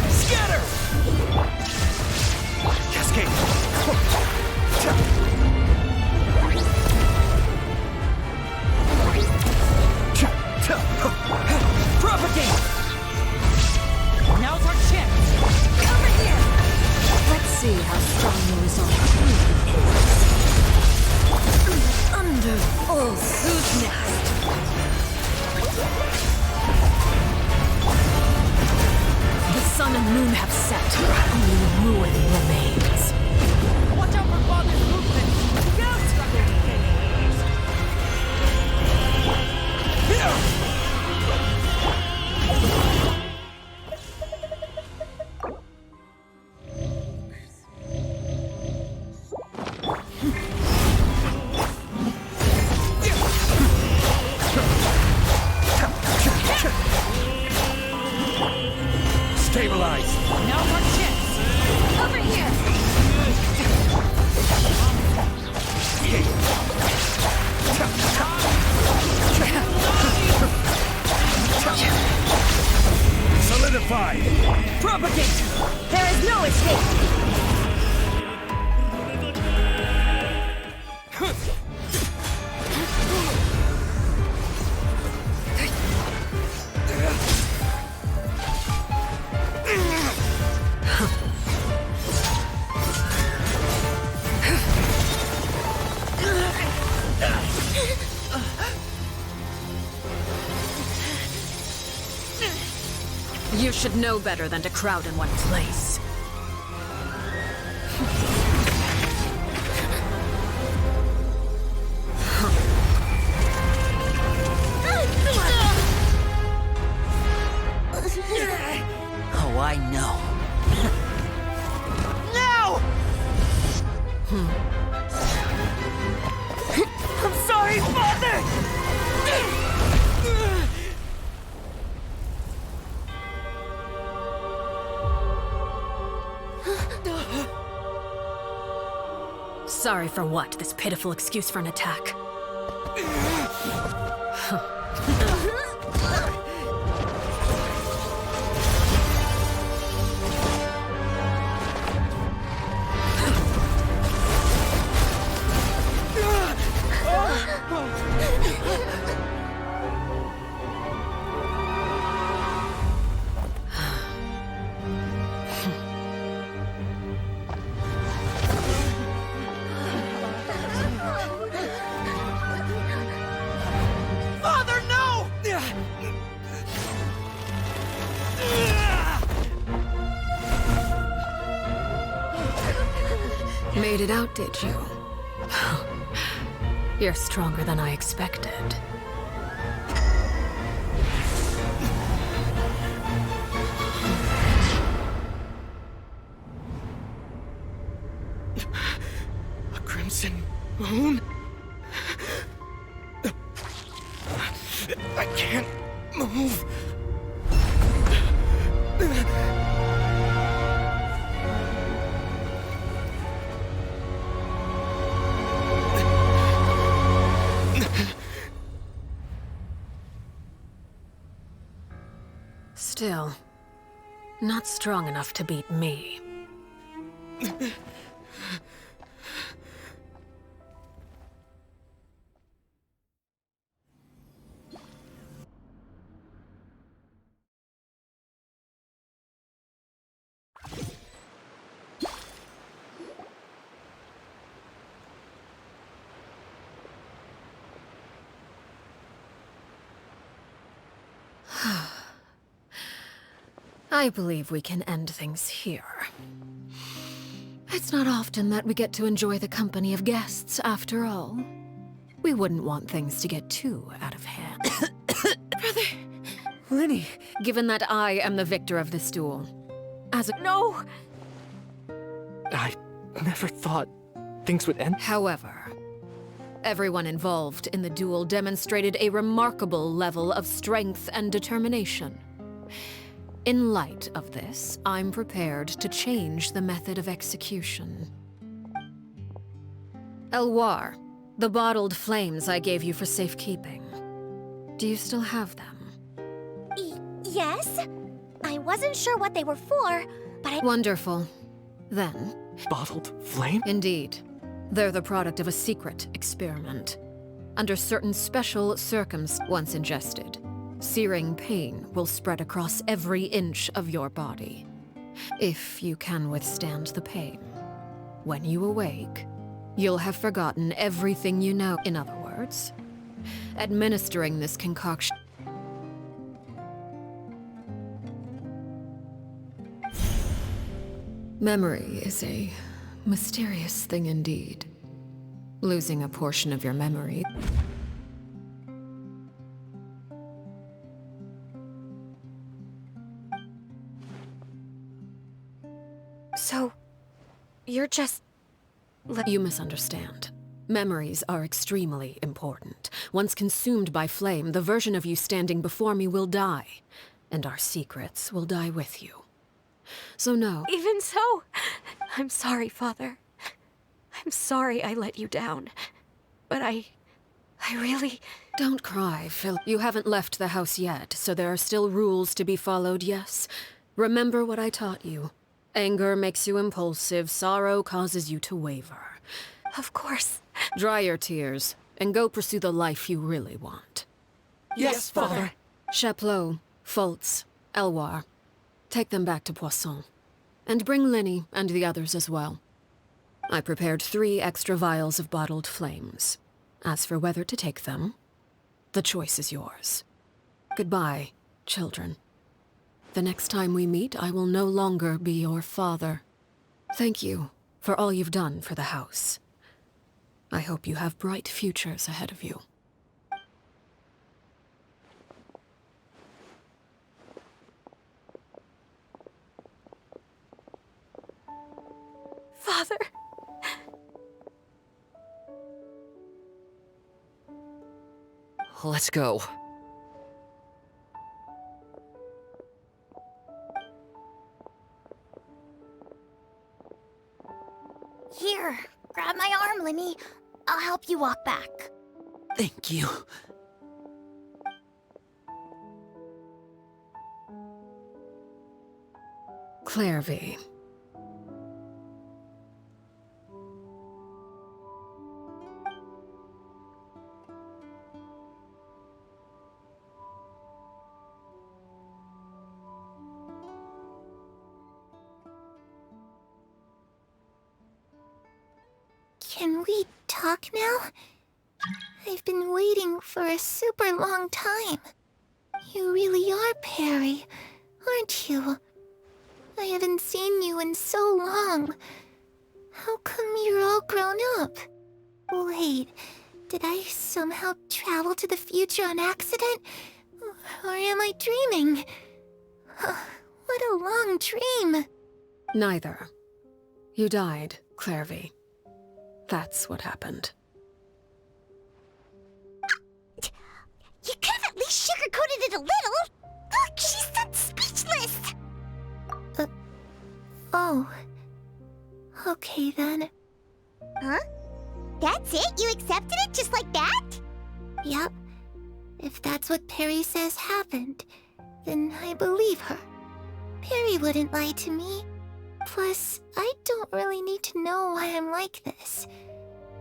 Scatter! Cascade! Propagate! Now's our chance! Over here! Let's see how strong your resolve really is. Under all who's next? The sun and moon have set. Only ruin remains. Watch out for Father's movement! Here! Stabilize! Now's our chance! should know better than to crowd in one place. Oh, I know. No! I'm sorry, Father! Sorry for what? This pitiful excuse for an attack. Father, no! Made it out, did you? You're stronger than I expected. A crimson moon? I can't move. Still, not strong enough to beat me. I believe we can end things here. It's not often that we get to enjoy the company of guests, after all. We wouldn't want things to get too out of hand. Brother! Lenny! Given that I am the victor of this duel, as a— No! I never thought things would end. However, everyone involved in the duel demonstrated a remarkable level of strength and determination. In light of this, I'm prepared to change the method of execution. Elwar, the bottled flames I gave you for safekeeping. Do you still have them? Yes? I wasn't sure what they were for, but I— Wonderful. Then, Bottled flame? indeed, they're the product of a secret experiment. Under certain special circumstances, once ingested, searing pain will spread across every inch of your body. If you can withstand the pain, when you awake, you'll have forgotten everything you know. In other words, administering this concoction. Memory is a mysterious thing indeed. Losing a portion of your memory. So, you're just... You misunderstand. Memories are extremely important. Once consumed by flame, the version of you standing before me will die, and our secrets will die with you. So no. Even so, I'm sorry, Father. I'm sorry I let you down. But I really... Don't cry, Phil. You haven't left the house yet, so there are still rules to be followed, yes? Remember what I taught you. Anger makes you impulsive, sorrow causes you to waver. Of course. Dry your tears, and go pursue the life you really want. Yes, Father. Chaplot, Fultz, Elwar, take them back to Poisson. And bring Lenny and the others as well. I prepared 3 extra vials of bottled flames. As for whether to take them, the choice is yours. Goodbye, children. The next time we meet, I will no longer be your father. Thank you for all you've done for the house. I hope you have bright futures ahead of you. Father. Let's go. Here, grab my arm, Linny. I'll help you walk back. Thank you. Clairvy. Can we talk now? I've been waiting for a super long time. You really are Perry, aren't you? I haven't seen you in so long. How come you're all grown up? Wait, did I somehow travel to the future on accident? Or am I dreaming? What a long dream. Neither. You died, Clairvy. That's what happened. You could have at least sugarcoated it a little. Look, she's that speechless. Oh. Okay then. Huh? That's it? You accepted it just like that? Yep. If that's what Perry says happened, then I believe her. Perry wouldn't lie to me. Plus, I don't really need to know why I'm like this.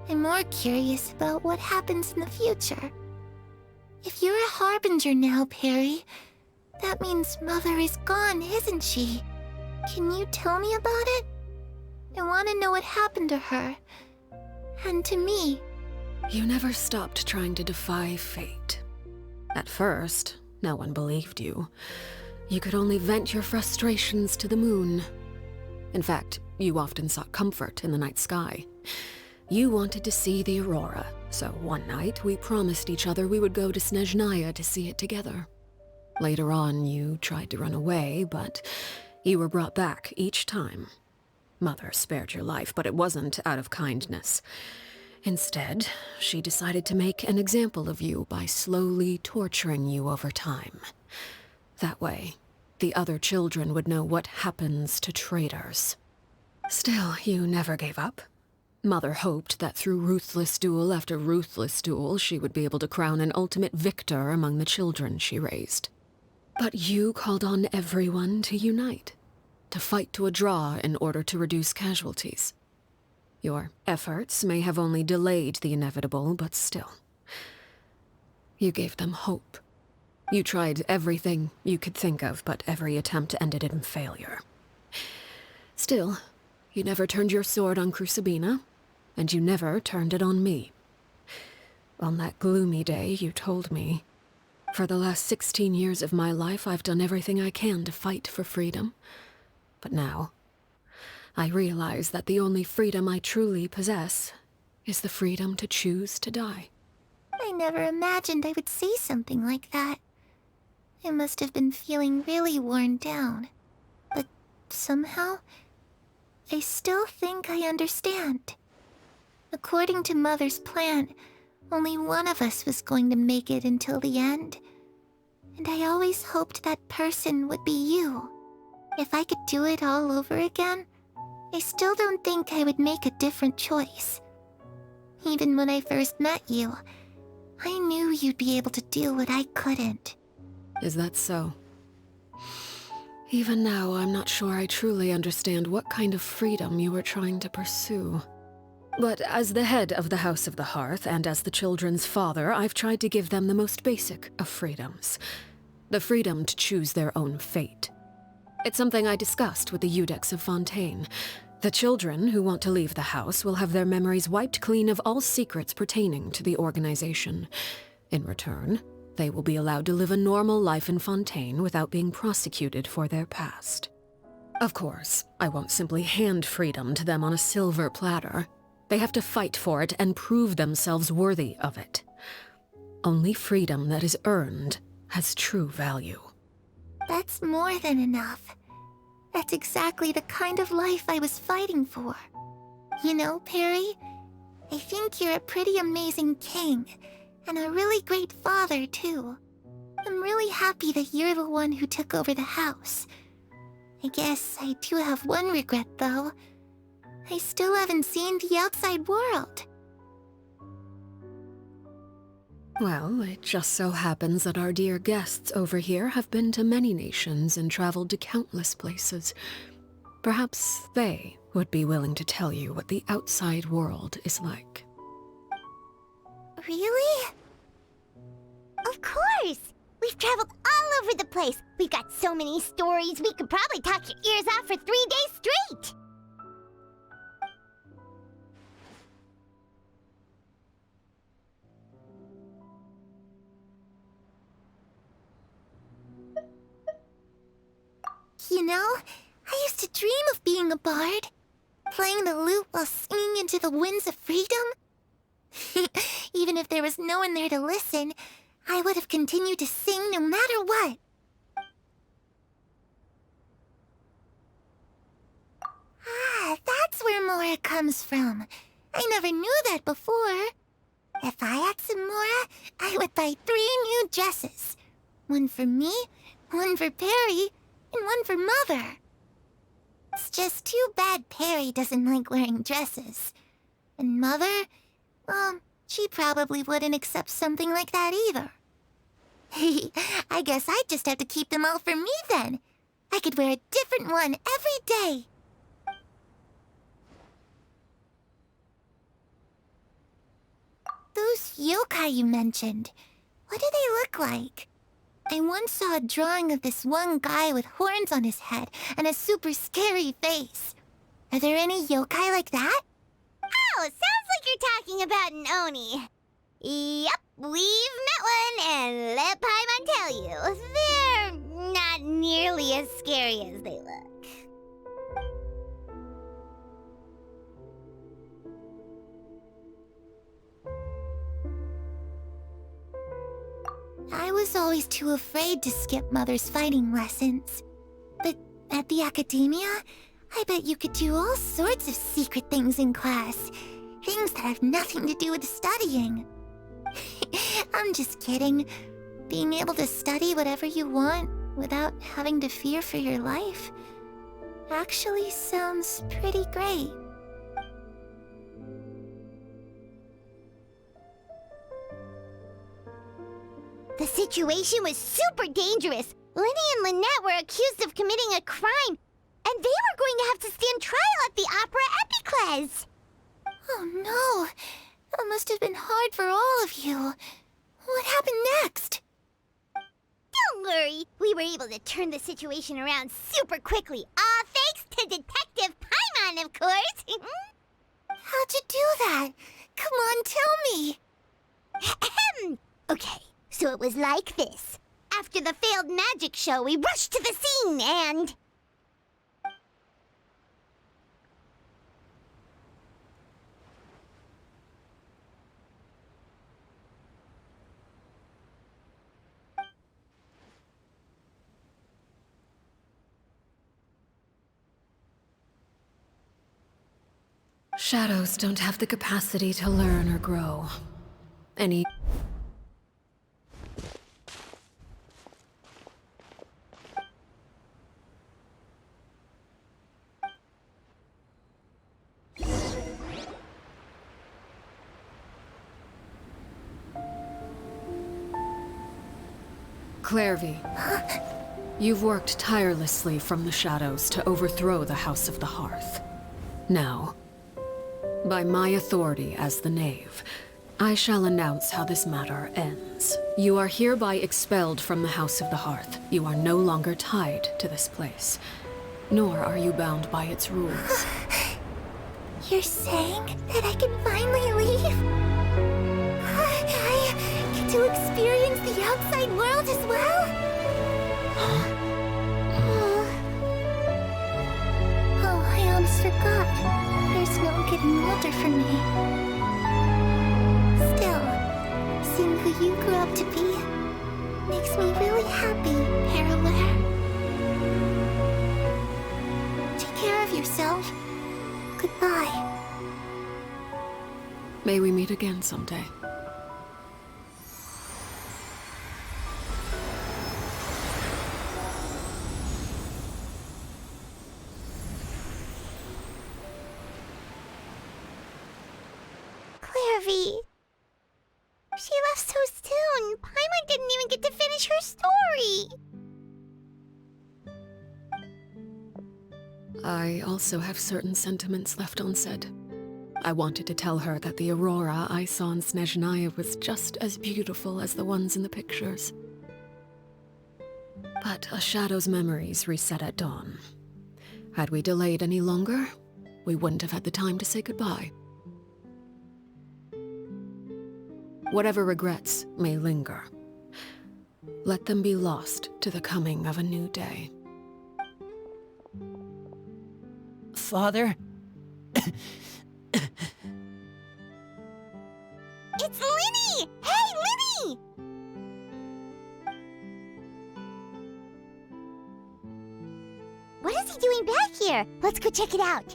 I'm more curious about what happens in the future. If you're a Harbinger now, Perry, that means Mother is gone, isn't she? Can you tell me about it? I want to know what happened to her. And to me. You never stopped trying to defy fate. At first, no one believed you. You could only vent your frustrations to the moon. In fact, you often sought comfort in the night sky. You wanted to see the aurora, so one night we promised each other we would go to Snezhnaya to see it together. Later on, you tried to run away, but you were brought back each time. Mother spared your life, but it wasn't out of kindness. Instead, she decided to make an example of you by slowly torturing you over time. That way, the other children would know what happens to traitors. Still, you never gave up. Mother hoped that through ruthless duel after ruthless duel, she would be able to crown an ultimate victor among the children she raised. But you called on everyone to unite, to fight to a draw in order to reduce casualties. Your efforts may have only delayed the inevitable, but still. You gave them hope. You tried everything you could think of, but every attempt ended in failure. Still, you never turned your sword on Crucibina, and you never turned it on me. On that gloomy day, you told me, "For the last 16 years of my life, I've done everything I can to fight for freedom. But now, I realize that the only freedom I truly possess is the freedom to choose to die." I never imagined I would say something like that. I must have been feeling really worn down. But somehow, I still think I understand. According to Mother's plan, only one of us was going to make it until the end. And I always hoped that person would be you. If I could do it all over again, I still don't think I would make a different choice. Even when I first met you, I knew you'd be able to do what I couldn't. Is that so? Even now, I'm not sure I truly understand what kind of freedom you were trying to pursue. But as the head of the House of the Hearth, and as the children's father, I've tried to give them the most basic of freedoms. The freedom to choose their own fate. It's something I discussed with the Eudex of Fontaine. The children who want to leave the house will have their memories wiped clean of all secrets pertaining to the organization. In return, they will be allowed to live a normal life in Fontaine without being prosecuted for their past. Of course, I won't simply hand freedom to them on a silver platter. They have to fight for it and prove themselves worthy of it. Only freedom that is earned has true value. That's more than enough. That's exactly the kind of life I was fighting for. You know, Perry, I think you're a pretty amazing king, and a really great father, too. I'm really happy that you're the one who took over the house. I guess I do have one regret, though. I still haven't seen the outside world. Well, it just so happens that our dear guests over here have been to many nations and traveled to countless places. Perhaps they would be willing to tell you what the outside world is like. Really? Of course! We've traveled all over the place. We've got so many stories, we could probably talk your ears off for 3 days straight! You know, I used to dream of being a bard. Playing the lute while singing into the winds of freedom. Even if there was no one there to listen, I would have continued to sing no matter what. Ah, that's where Mora comes from. I never knew that before. If I had some Mora, I would buy 3 new dresses. One for me, one for Perry, and one for Mother. It's just too bad Perry doesn't like wearing dresses. And Mother, well, she probably wouldn't accept something like that either. I guess I'd just have to keep them all for me then. I could wear a different one every day. Those yokai you mentioned, what do they look like? I once saw a drawing of this one guy with horns on his head and a super scary face. Are there any yokai like that? Oh, sounds like you're talking about an Oni. Yep, we've met one, and let Paimon tell you, they're not nearly as scary as they look. I was always too afraid to skip Mother's fighting lessons. But at the academia, I bet you could do all sorts of secret things in class. Things that have nothing to do with studying. I'm just kidding. Being able to study whatever you want without having to fear for your life actually sounds pretty great. The situation was super dangerous. Lenny and Lynette were accused of committing a crime, and they were going to have to stand trial at the Opera Epicles. Oh no! That must have been hard for all of you. What happened next? Don't worry, we were able to turn the situation around super quickly, all thanks to Detective Paimon, of course. How'd you do that? Come on, tell me. Okay, so it was like this. After the failed magic show, we rushed to the scene and... Shadows don't have the capacity to learn or grow. Any... Clairvy, you've worked tirelessly from the shadows to overthrow the House of the Hearth. Now, by my authority as the Knave, I shall announce how this matter ends. You are hereby expelled from the House of the Hearth. You are no longer tied to this place, nor are you bound by its rules. You're saying that I can finally leave? I get to experience the outside world as well? Oh, I almost forgot. There's no getting older for me. Still, seeing who you grew up to be makes me really happy, Parallel. Take care of yourself. Goodbye. May we meet again someday. Clairvy. She left so soon. Paimon didn't even get to finish her story. I also have certain sentiments left unsaid. I wanted to tell her that the aurora I saw in Snezhnaya was just as beautiful as the ones in the pictures. But a shadow's memories reset at dawn. Had we delayed any longer, we wouldn't have had the time to say goodbye. Whatever regrets may linger, let them be lost to the coming of a new day. Father? It's Linny! Hey, Linny! What is he doing back here? Let's go check it out.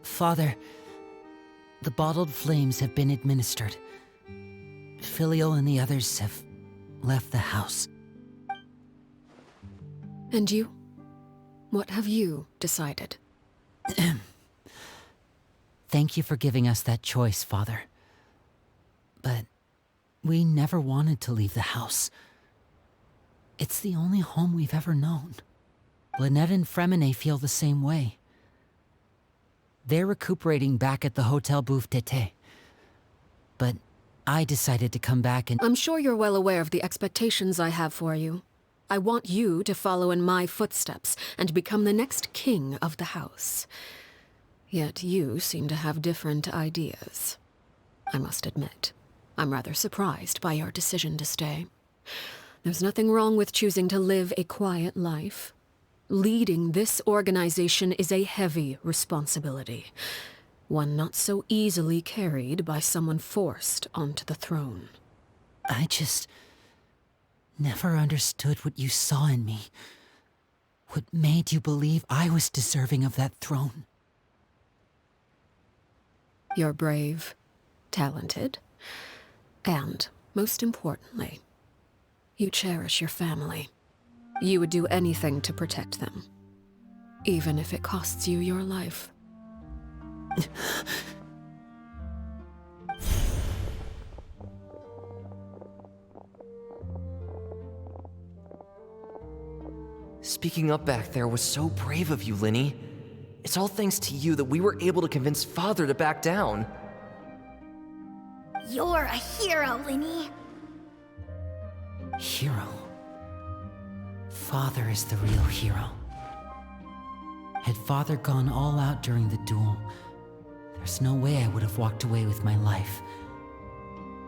Father, the bottled flames have been administered. Filial and the others have left the house. And you? What have you decided? Thank you for giving us that choice, Father. But we never wanted to leave the house. It's the only home we've ever known. Lynette and Fremine feel the same way. They're recuperating back at the Hotel Bouffe d'été. But I decided to come back and— I'm sure you're well aware of the expectations I have for you. I want you to follow in my footsteps and become the next king of the house. Yet you seem to have different ideas. I must admit, I'm rather surprised by your decision to stay. There's nothing wrong with choosing to live a quiet life. Leading this organization is a heavy responsibility, one not so easily carried by someone forced onto the throne. I just never understood what you saw in me. What made you believe I was deserving of that throne? You're brave, talented, and, most importantly, you cherish your family. You would do anything to protect them, even if it costs you your life. Speaking up back there was so brave of you, Linny. It's all thanks to you that we were able to convince Father to back down. You're a hero, Linny. Hero? Father is the real hero. Had Father gone all out during the duel, there's no way I would have walked away with my life.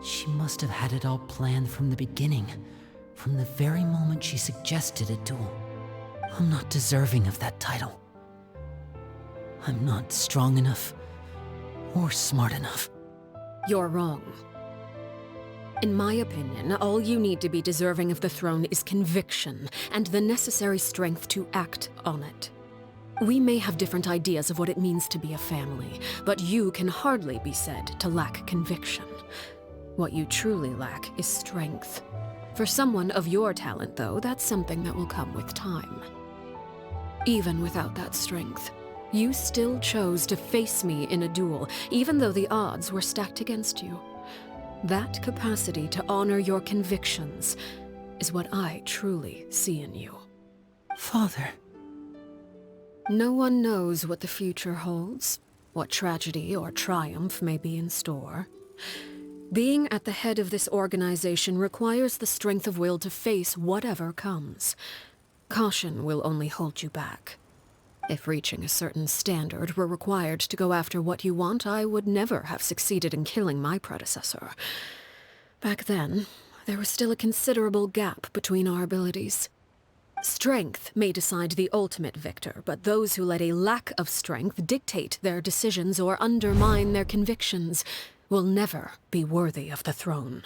She must have had it all planned from the beginning, from the very moment she suggested a duel. I'm not deserving of that title. I'm not strong enough or smart enough. You're wrong. In my opinion, all you need to be deserving of the throne is conviction and the necessary strength to act on it. We may have different ideas of what it means to be a family, but you can hardly be said to lack conviction. What you truly lack is strength. For someone of your talent, though, that's something that will come with time. Even without that strength, you still chose to face me in a duel, even though the odds were stacked against you. That capacity to honor your convictions is what I truly see in you. Father. No one knows what the future holds, what tragedy or triumph may be in store. Being at the head of this organization requires the strength of will to face whatever comes. Caution will only hold you back. If reaching a certain standard were required to go after what you want, I would never have succeeded in killing my predecessor. Back then, there was still a considerable gap between our abilities. Strength may decide the ultimate victor, but those who let a lack of strength dictate their decisions or undermine their convictions will never be worthy of the throne.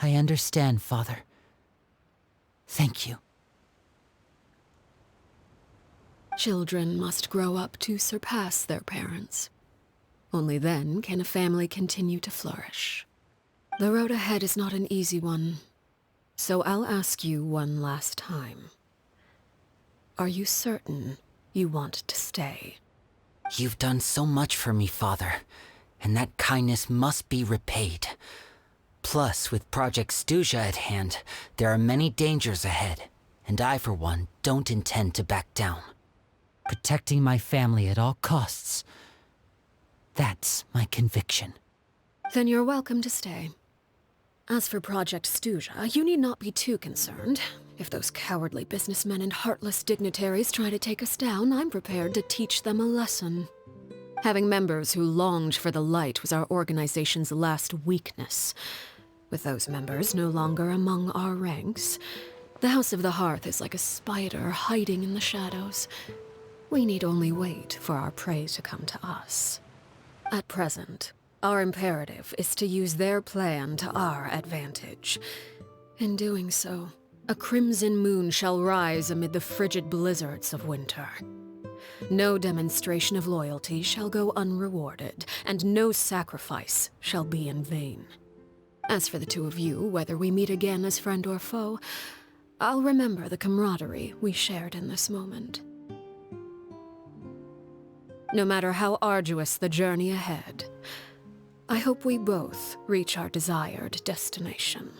I understand, Father. Thank you. Children must grow up to surpass their parents. Only then can a family continue to flourish. The road ahead is not an easy one, so I'll ask you one last time. Are you certain you want to stay? You've done so much for me, Father, and that kindness must be repaid. Plus, with Project Stuja at hand, there are many dangers ahead, and I, for one, don't intend to back down. Protecting my family at all costs. That's my conviction. Then you're welcome to stay. As for Project Stuja, you need not be too concerned. If those cowardly businessmen and heartless dignitaries try to take us down, I'm prepared to teach them a lesson. Having members who longed for the light was our organization's last weakness. With those members no longer among our ranks, the House of the Hearth is like a spider hiding in the shadows. We need only wait for our prey to come to us. At present, our imperative is to use their plan to our advantage. In doing so, a crimson moon shall rise amid the frigid blizzards of winter. No demonstration of loyalty shall go unrewarded, and no sacrifice shall be in vain. As for the two of you, whether we meet again as friend or foe, I'll remember the camaraderie we shared in this moment. No matter how arduous the journey ahead, I hope we both reach our desired destination.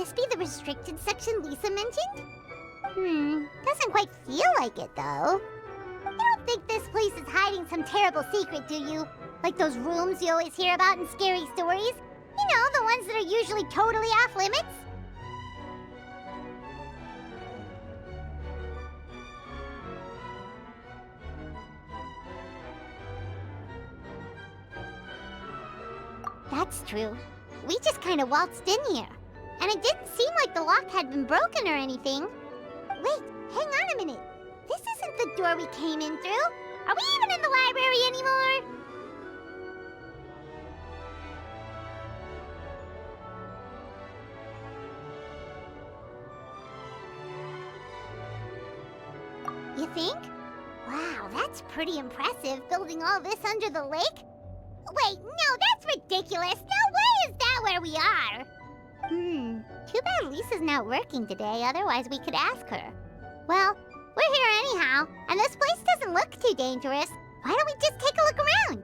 this be the restricted section Lisa mentioned? Doesn't quite feel like it, though. You don't think this place is hiding some terrible secret, do you? Like those rooms you always hear about in scary stories? You know, the ones that are usually totally off limits? That's true. We just kind of waltzed in here. And it didn't seem like the lock had been broken or anything. Wait, hang on a minute. This isn't the door we came in through. Are we even in the library anymore? You think? Wow, that's pretty impressive, building all this under the lake. Wait, no, that's ridiculous. No way is that where we are. Too bad Lisa's not working today, otherwise we could ask her. Well, we're here anyhow, and this place doesn't look too dangerous. Why don't we just take a look around?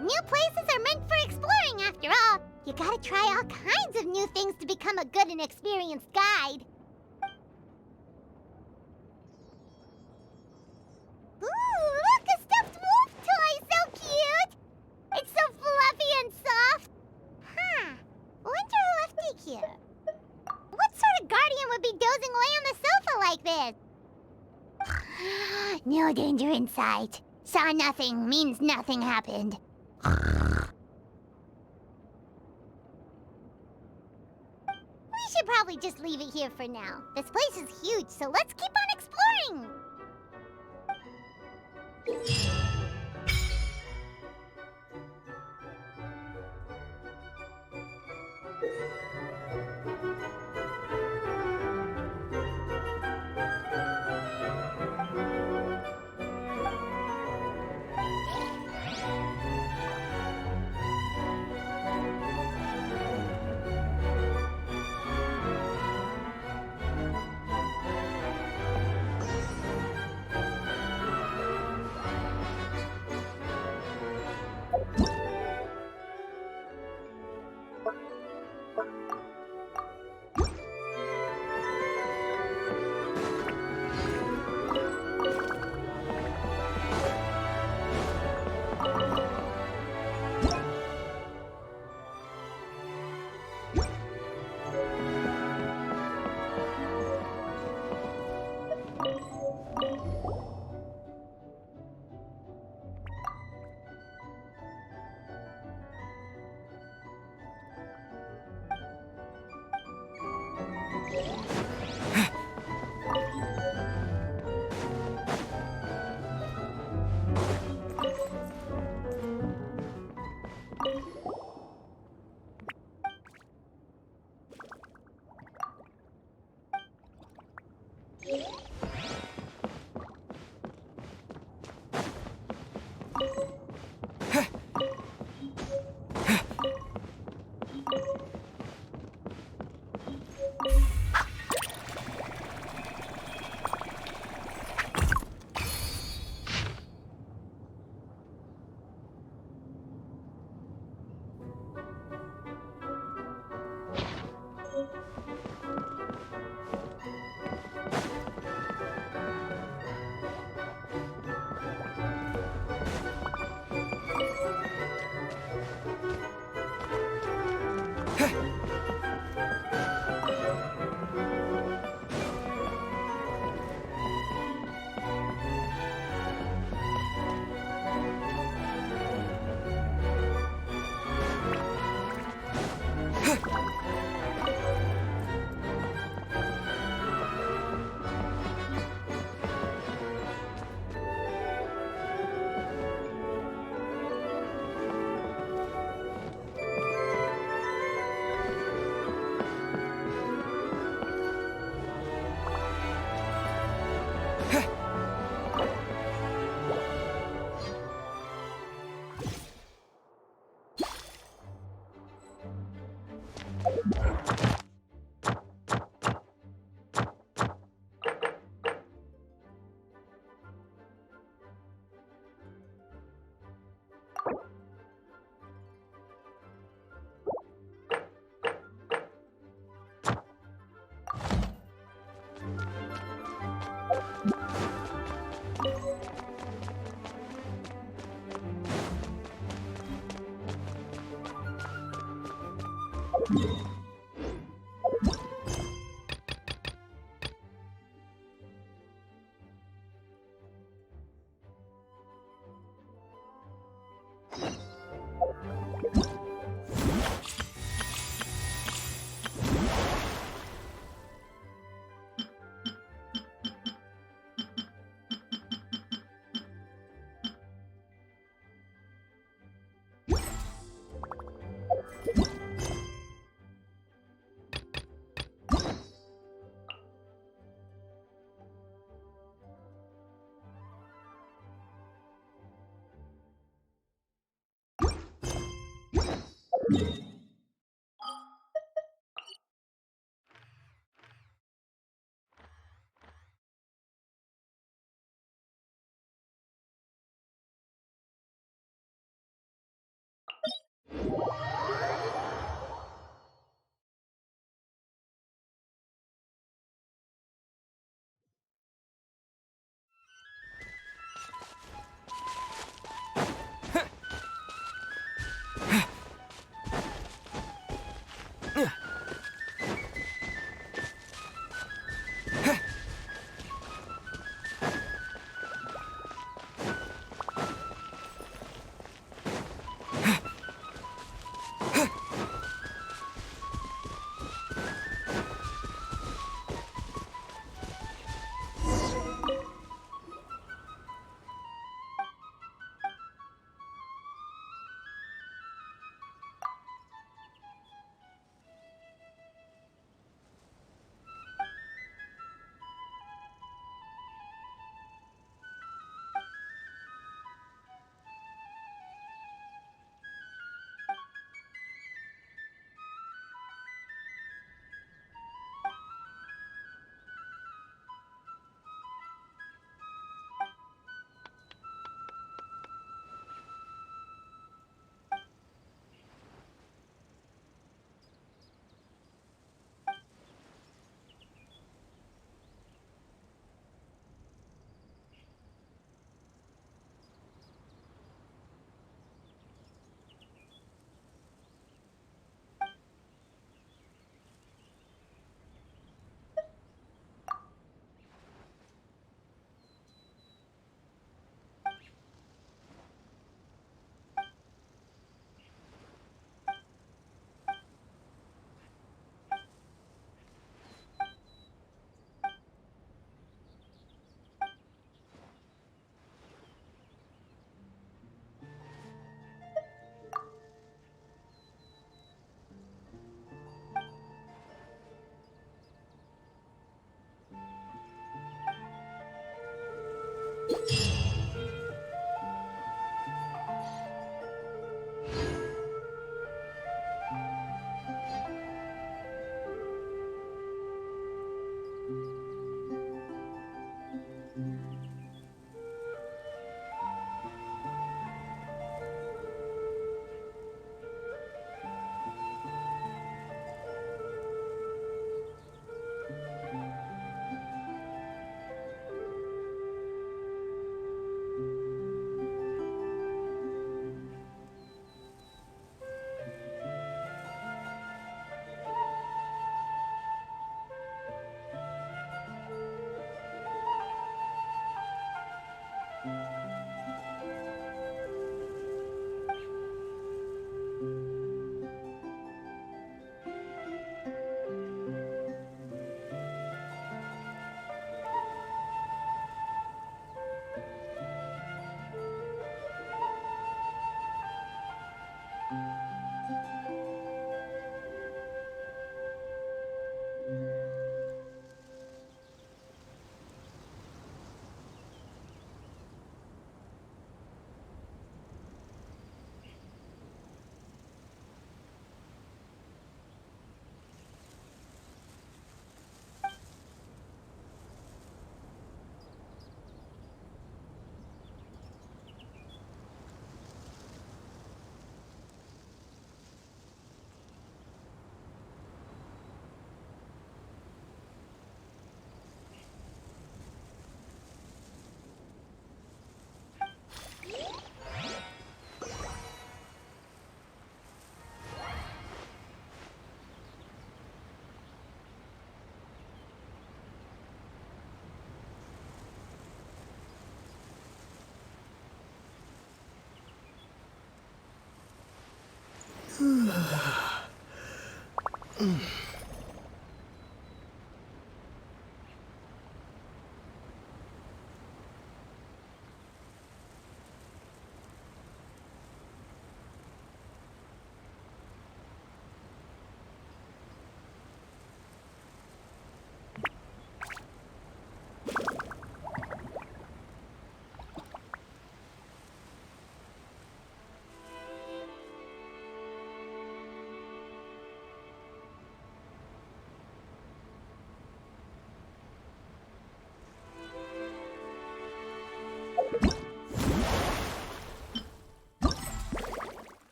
New places are meant for exploring, after all. You gotta try all kinds of new things to become a good and experienced guide. Ooh, look, a stuffed wolf toy! So cute! It's so fluffy and soft. Wonder who left it here. What sort of guardian would be dozing away on the sofa like this? No danger in sight. Saw nothing means nothing happened. We should probably just leave it here for now. This place is huge, so let's keep on exploring.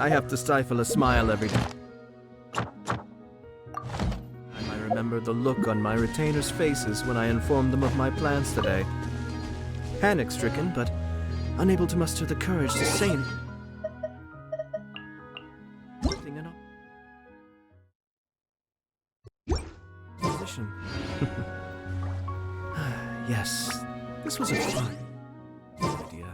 I have to stifle a smile every day. I remember the look on my retainers' faces when I informed them of my plans today. Panic-stricken, but unable to muster the courage to say anything at all. Position. Yes, this was a fun idea.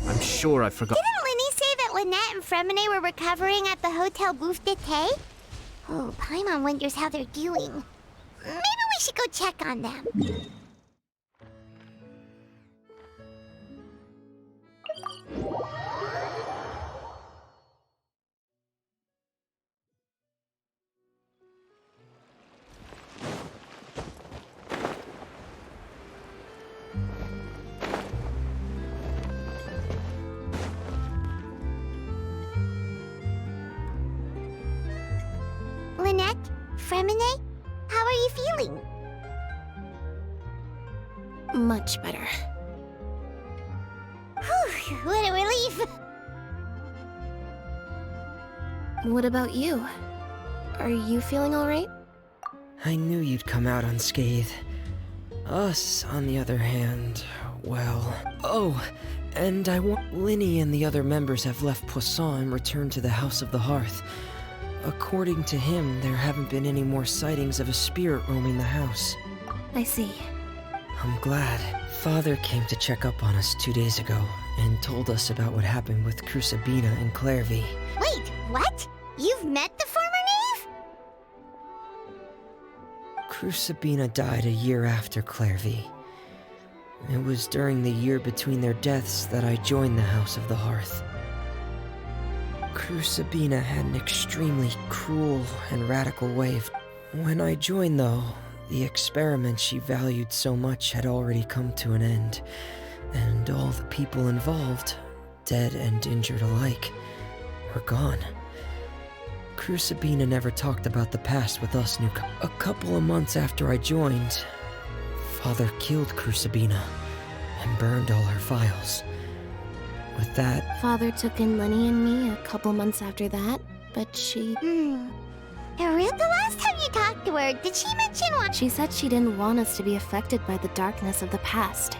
I'm sure I forgot. Didn't Linny say that Lynette and Fremine were recovering at the Hotel Bouffe d'été? Oh, Paimon wonders how they're doing. Maybe we should go check on them. Lynette? Fremine? How are you feeling? Much better. Whew, what a relief! What about you? Are you feeling alright? I knew you'd come out unscathed. Us, on the other hand, well... Oh, and I want... Linny and the other members have left Poisson and returned to the House of the Hearth. According to him, there haven't been any more sightings of a spirit roaming the house. I see. I'm glad. Father came to check up on us 2 days ago, and told us about what happened with Crucibina and Clairvy. Wait, what? You've met the former knave? Crucibina died a year after Clairvy. It was during the year between their deaths that I joined the House of the Hearth. Crucibina had an extremely cruel and radical way of... When I joined, though, the experiment she valued so much had already come to an end, and all the people involved, dead and injured alike, were gone. Crucibina never talked about the past with us newcomers. A couple of months after I joined, Father killed Crucibina and burned all her files. With that... Father took in Lenny and me a couple months after that, but she... The last time you talked to her, did she mention what? She said she didn't want us to be affected by the darkness of the past.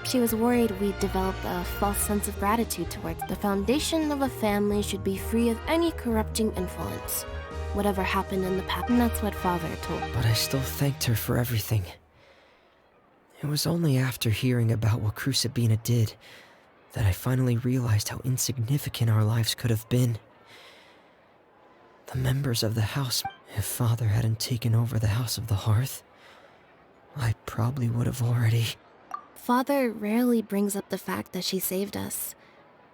She was worried we'd develop a false sense of gratitude towards the foundation of a family should be free of any corrupting influence. Whatever happened in the past, and that's what Father told me. But I still thanked her for everything. It was only after hearing about what Crucibina did that I finally realized how insignificant our lives could have been. The members of the house... If Father hadn't taken over the House of the Hearth, I probably would have already... Father rarely brings up the fact that she saved us.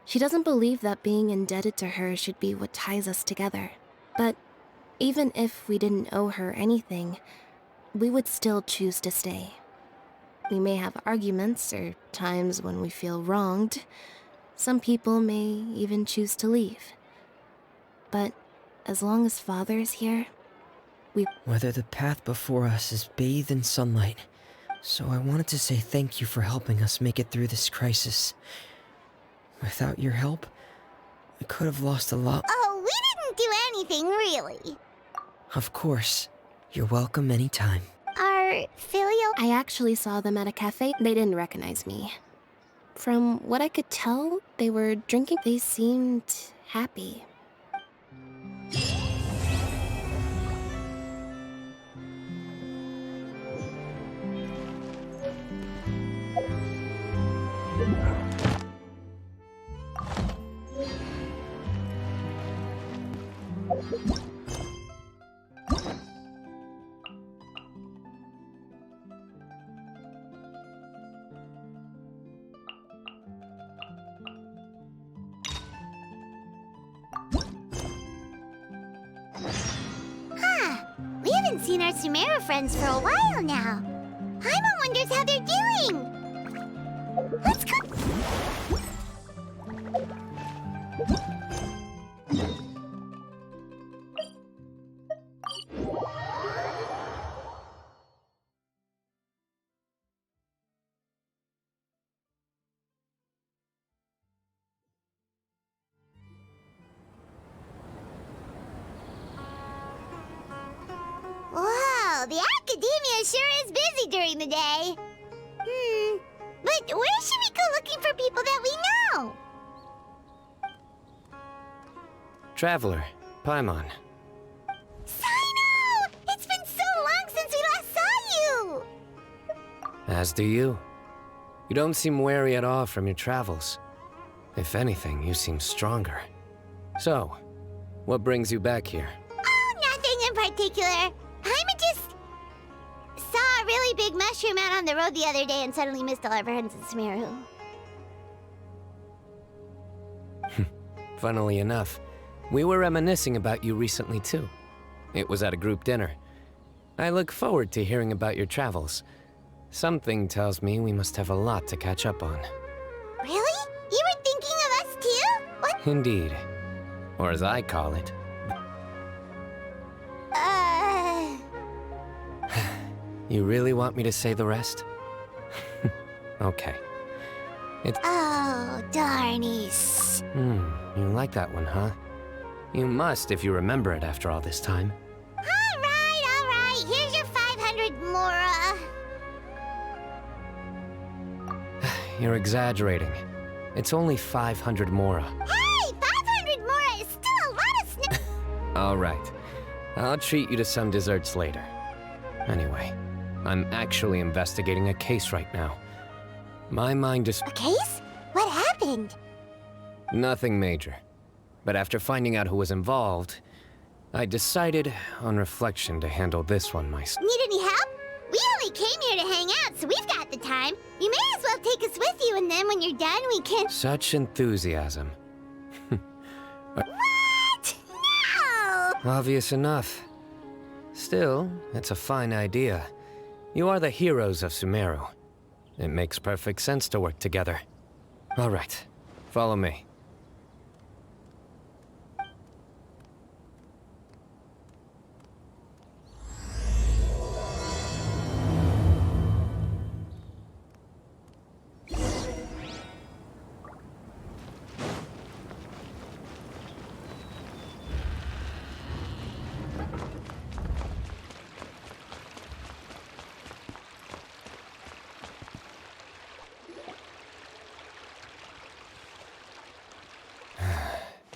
She doesn't believe that being indebted to her should be what ties us together. But even if we didn't owe her anything, we would still choose to stay. We may have arguments or times when we feel wronged. Some people may even choose to leave. But as long as Father is here, Whether the path before us is bathed in sunlight, so I wanted to say thank you for helping us make it through this crisis. Without your help, I could have lost a lot. Oh, we didn't do anything, really. Of course. You're welcome anytime. Our filial... I actually saw them at a cafe. They didn't recognize me. From what I could tell, they were drinking. They seemed happy. We haven't seen our Sumeru friends for a while now. Paimon wonders how they're doing. Let's go. Wow, the academia sure is busy during the day. But where should we go looking for people that we know? Traveler, Paimon. Cyno! It's been so long since we last saw you! As do you. You don't seem weary at all from your travels. If anything, you seem stronger. So, what brings you back here? Oh, nothing in particular. Paimon just saw a really big mushroom out on the road the other day and suddenly missed all our friends in Sumeru. Funnily enough, we were reminiscing about you recently too. It was at a group dinner. I look forward to hearing about your travels. Something tells me we must have a lot to catch up on. Really? You were thinking of us too? What? Indeed. Or as I call it. You really want me to say the rest? Okay. Oh, darnies. You like that one, huh? You must if you remember it after all this time. Alright. Here's your 500 Mora. You're exaggerating. It's only 500 Mora. Hey! 500 Mora is still a lot of All right. I'll treat you to some desserts later. Anyway, I'm actually investigating a case right now. My mind is... A case? What happened? Nothing major. But after finding out who was involved, I decided, on reflection, to handle this one myself. Need any help? We only came here to hang out, so we've got the time. You may as well take us with you, and then when you're done, we can... Such enthusiasm. What? No! Obvious enough. Still, it's a fine idea. You are the heroes of Sumeru. It makes perfect sense to work together. All right, follow me.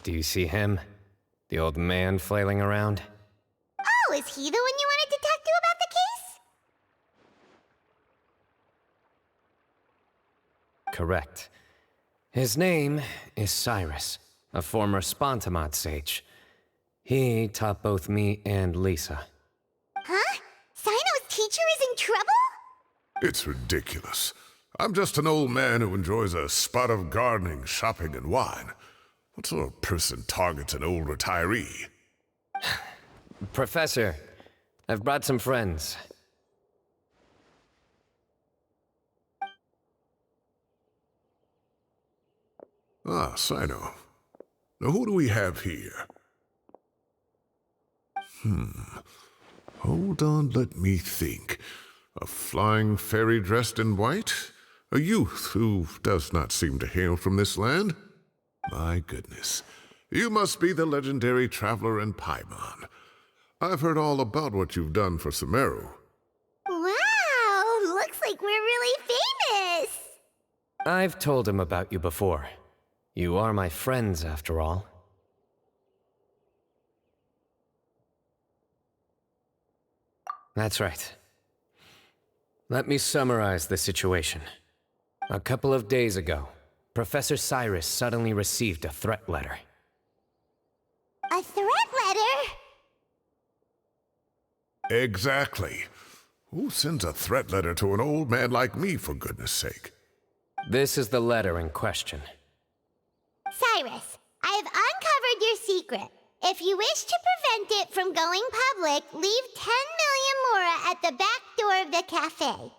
Do you see him? The old man flailing around? Oh, is he the one you wanted to talk to about the case? Correct. His name is Cyrus, a former Spontamod sage. He taught both me and Lisa. Huh? Cyno's teacher is in trouble? It's ridiculous. I'm just an old man who enjoys a spot of gardening, shopping, and wine. What sort of person targets an old retiree? Professor, I've brought some friends. Ah, Cyno. Now who do we have here? Hold on, let me think. A flying fairy dressed in white? A youth who does not seem to hail from this land? My goodness. You must be the legendary traveler in Paimon. I've heard all about what you've done for Sumeru. Wow, looks like we're really famous. I've told him about you before. You are my friends, after all. That's right. Let me summarize the situation. A couple of days ago, Professor Cyrus suddenly received a threat letter. A threat letter? Exactly. Who sends a threat letter to an old man like me, for goodness sake? This is the letter in question. Cyrus, I have uncovered your secret. If you wish to prevent it from going public, leave 10 million Mora at the back door of the cafe.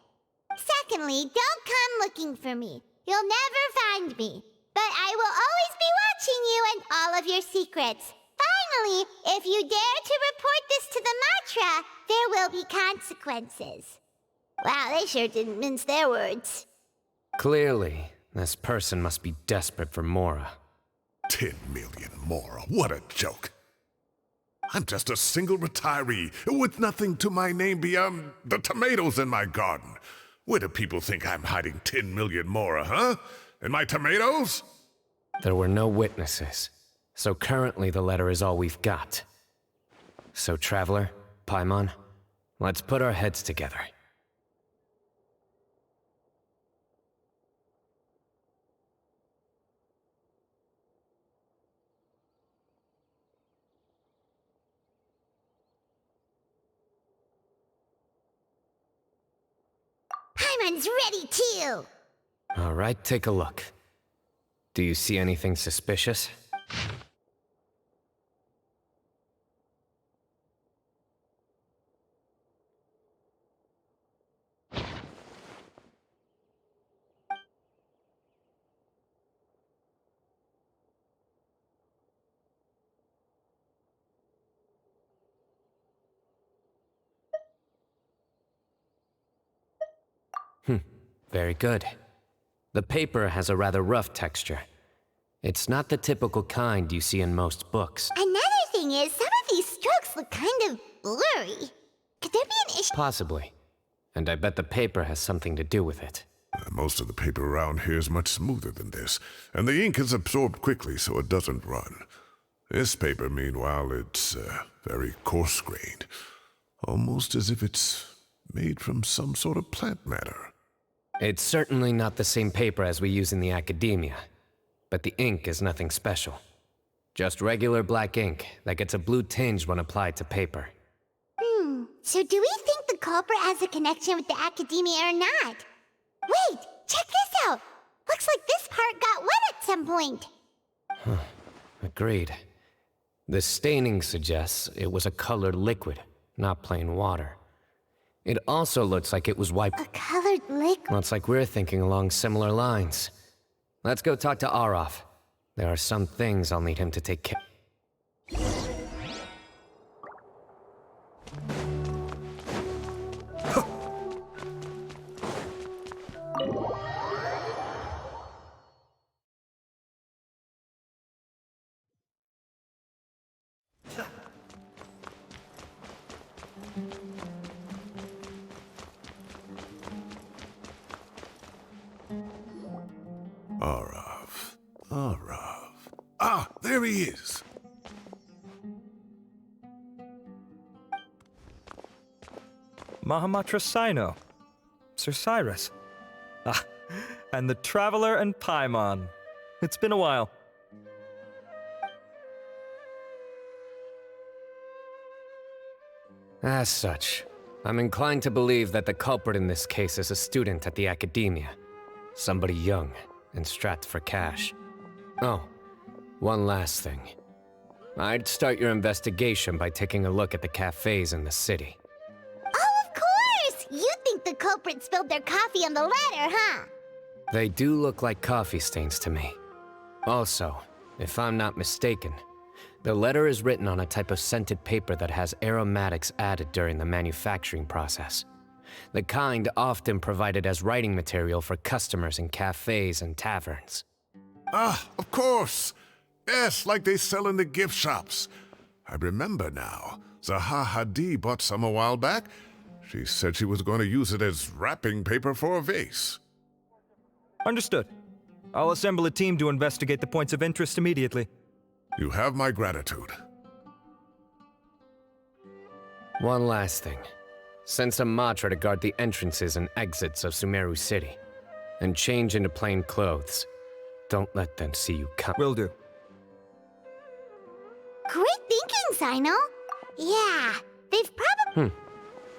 Secondly, don't come looking for me. You'll never find me. But I will always be watching you and all of your secrets. Finally, if you dare to report this to the Matra, there will be consequences. Wow, they sure didn't mince their words. Clearly, this person must be desperate for Mora. 10 million Mora, what a joke. I'm just a single retiree with nothing to my name beyond the tomatoes in my garden. Where do people think I'm hiding 10 million Mora, huh? In my tomatoes? There were no witnesses, so currently the letter is all we've got. So, Traveler, Paimon, let's put our heads together. Paimon's ready too! All right, take a look. Do you see anything suspicious? Very good. The paper has a rather rough texture. It's not the typical kind you see in most books. Another thing is, some of these strokes look kind of blurry. Could there be an issue? Possibly. And I bet the paper has something to do with it. Most of the paper around here is much smoother than this, and the ink is absorbed quickly so it doesn't run. This paper, meanwhile, it's very coarse-grained, almost as if it's made from some sort of plant matter. It's certainly not the same paper as we use in the academia, but the ink is nothing special. Just regular black ink that gets a blue tinge when applied to paper. So do we think the culprit has a connection with the academia or not? Wait, check this out! Looks like this part got wet at some point. Agreed. The staining suggests it was a colored liquid, not plain water. It also looks like it was wiped. A colored liquid? Looks like we're thinking along similar lines. Let's go talk to Araf. There are some things I'll need him to take care. Arav. Ah, there he is. Mahamatra Cyno. Sir Cyrus. Ah, and the Traveler and Paimon. It's been a while. As such, I'm inclined to believe that the culprit in this case is a student at the academia. Somebody young and strapped for cash. Oh, one last thing. I'd start your investigation by taking a look at the cafes in the city. Oh, of course! You think the culprit spilled their coffee on the ladder, huh? They do look like coffee stains to me. Also, if I'm not mistaken, the letter is written on a type of scented paper that has aromatics added during the manufacturing process. The kind often provided as writing material for customers in cafes and taverns. Ah, of course. Yes, like they sell in the gift shops. I remember now. Zaha Hadi bought some a while back. She said she was going to use it as wrapping paper for a vase. Understood. I'll assemble a team to investigate the points of interest immediately. You have my gratitude. One last thing. Send some Matra to guard the entrances and exits of Sumeru City. And change into plain clothes. Don't let them see you come. Will do. Great thinking, Cyno. Yeah, they've probably...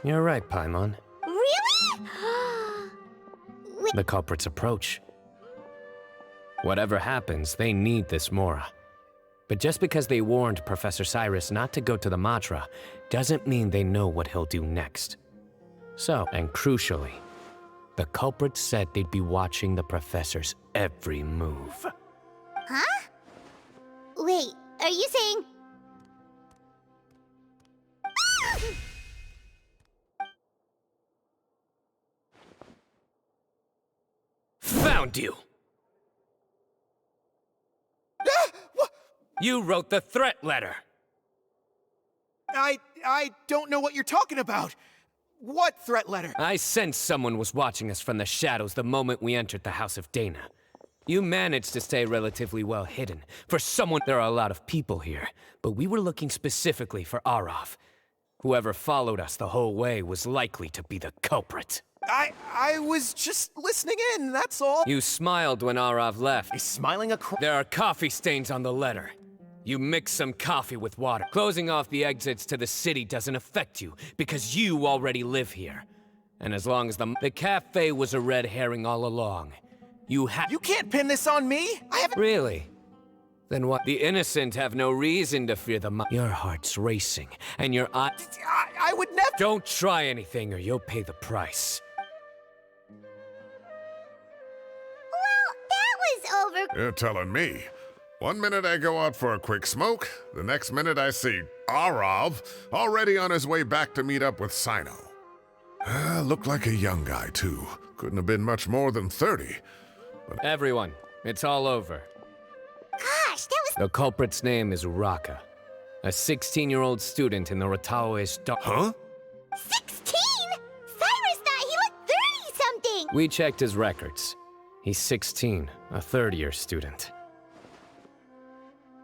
You're right, Paimon. Really? The culprits approach. Whatever happens, they need this Mora. But just because they warned Professor Cyrus not to go to the Matra, doesn't mean they know what he'll do next. So, and crucially, the culprits said they'd be watching the Professor's every move. Huh? Wait, are you saying... Found you! You wrote the threat letter! I don't know what you're talking about. What threat letter? I sensed someone was watching us from the shadows the moment we entered the House of Dana. You managed to stay relatively well hidden. For someone, there are a lot of people here, but we were looking specifically for Araf. Whoever followed us the whole way was likely to be the culprit. I was just listening in, that's all. You smiled when Araf left. Is smiling a There are coffee stains on the letter. You mix some coffee with water. Closing off the exits to the city doesn't affect you, because you already live here. And as long as the cafe was a red herring all along, you can't pin this on me! I haven't— Really? Then what? The innocent have no reason to fear the Your heart's racing, and your eye— I would never— Don't try anything or you'll pay the price. Well, that was over... You're telling me. 1 minute I go out for a quick smoke, the next minute I see Arav already on his way back to meet up with Cyno. Looked like a young guy, too. Couldn't have been much more than 30. But Everyone, it's all over. Gosh, that was... The culprit's name is Uraka. A 16-year-old student in the Rataoish Huh? 16? Cyrus thought he looked 30-something! We checked his records. He's 16, a third-year student.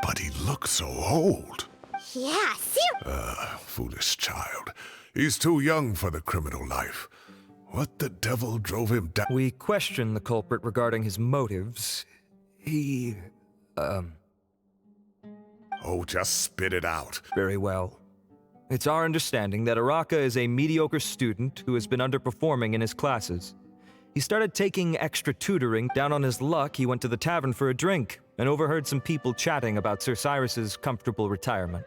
But he looks so old. Yeah, seriously. Foolish child. He's too young for the criminal life. What the devil drove him down? We questioned the culprit regarding his motives. He, Oh, just spit it out. Very well. It's our understanding that Araka is a mediocre student who has been underperforming in his classes. He started taking extra tutoring. Down on his luck, he went to the tavern for a drink and overheard some people chatting about Sir Cyrus's comfortable retirement.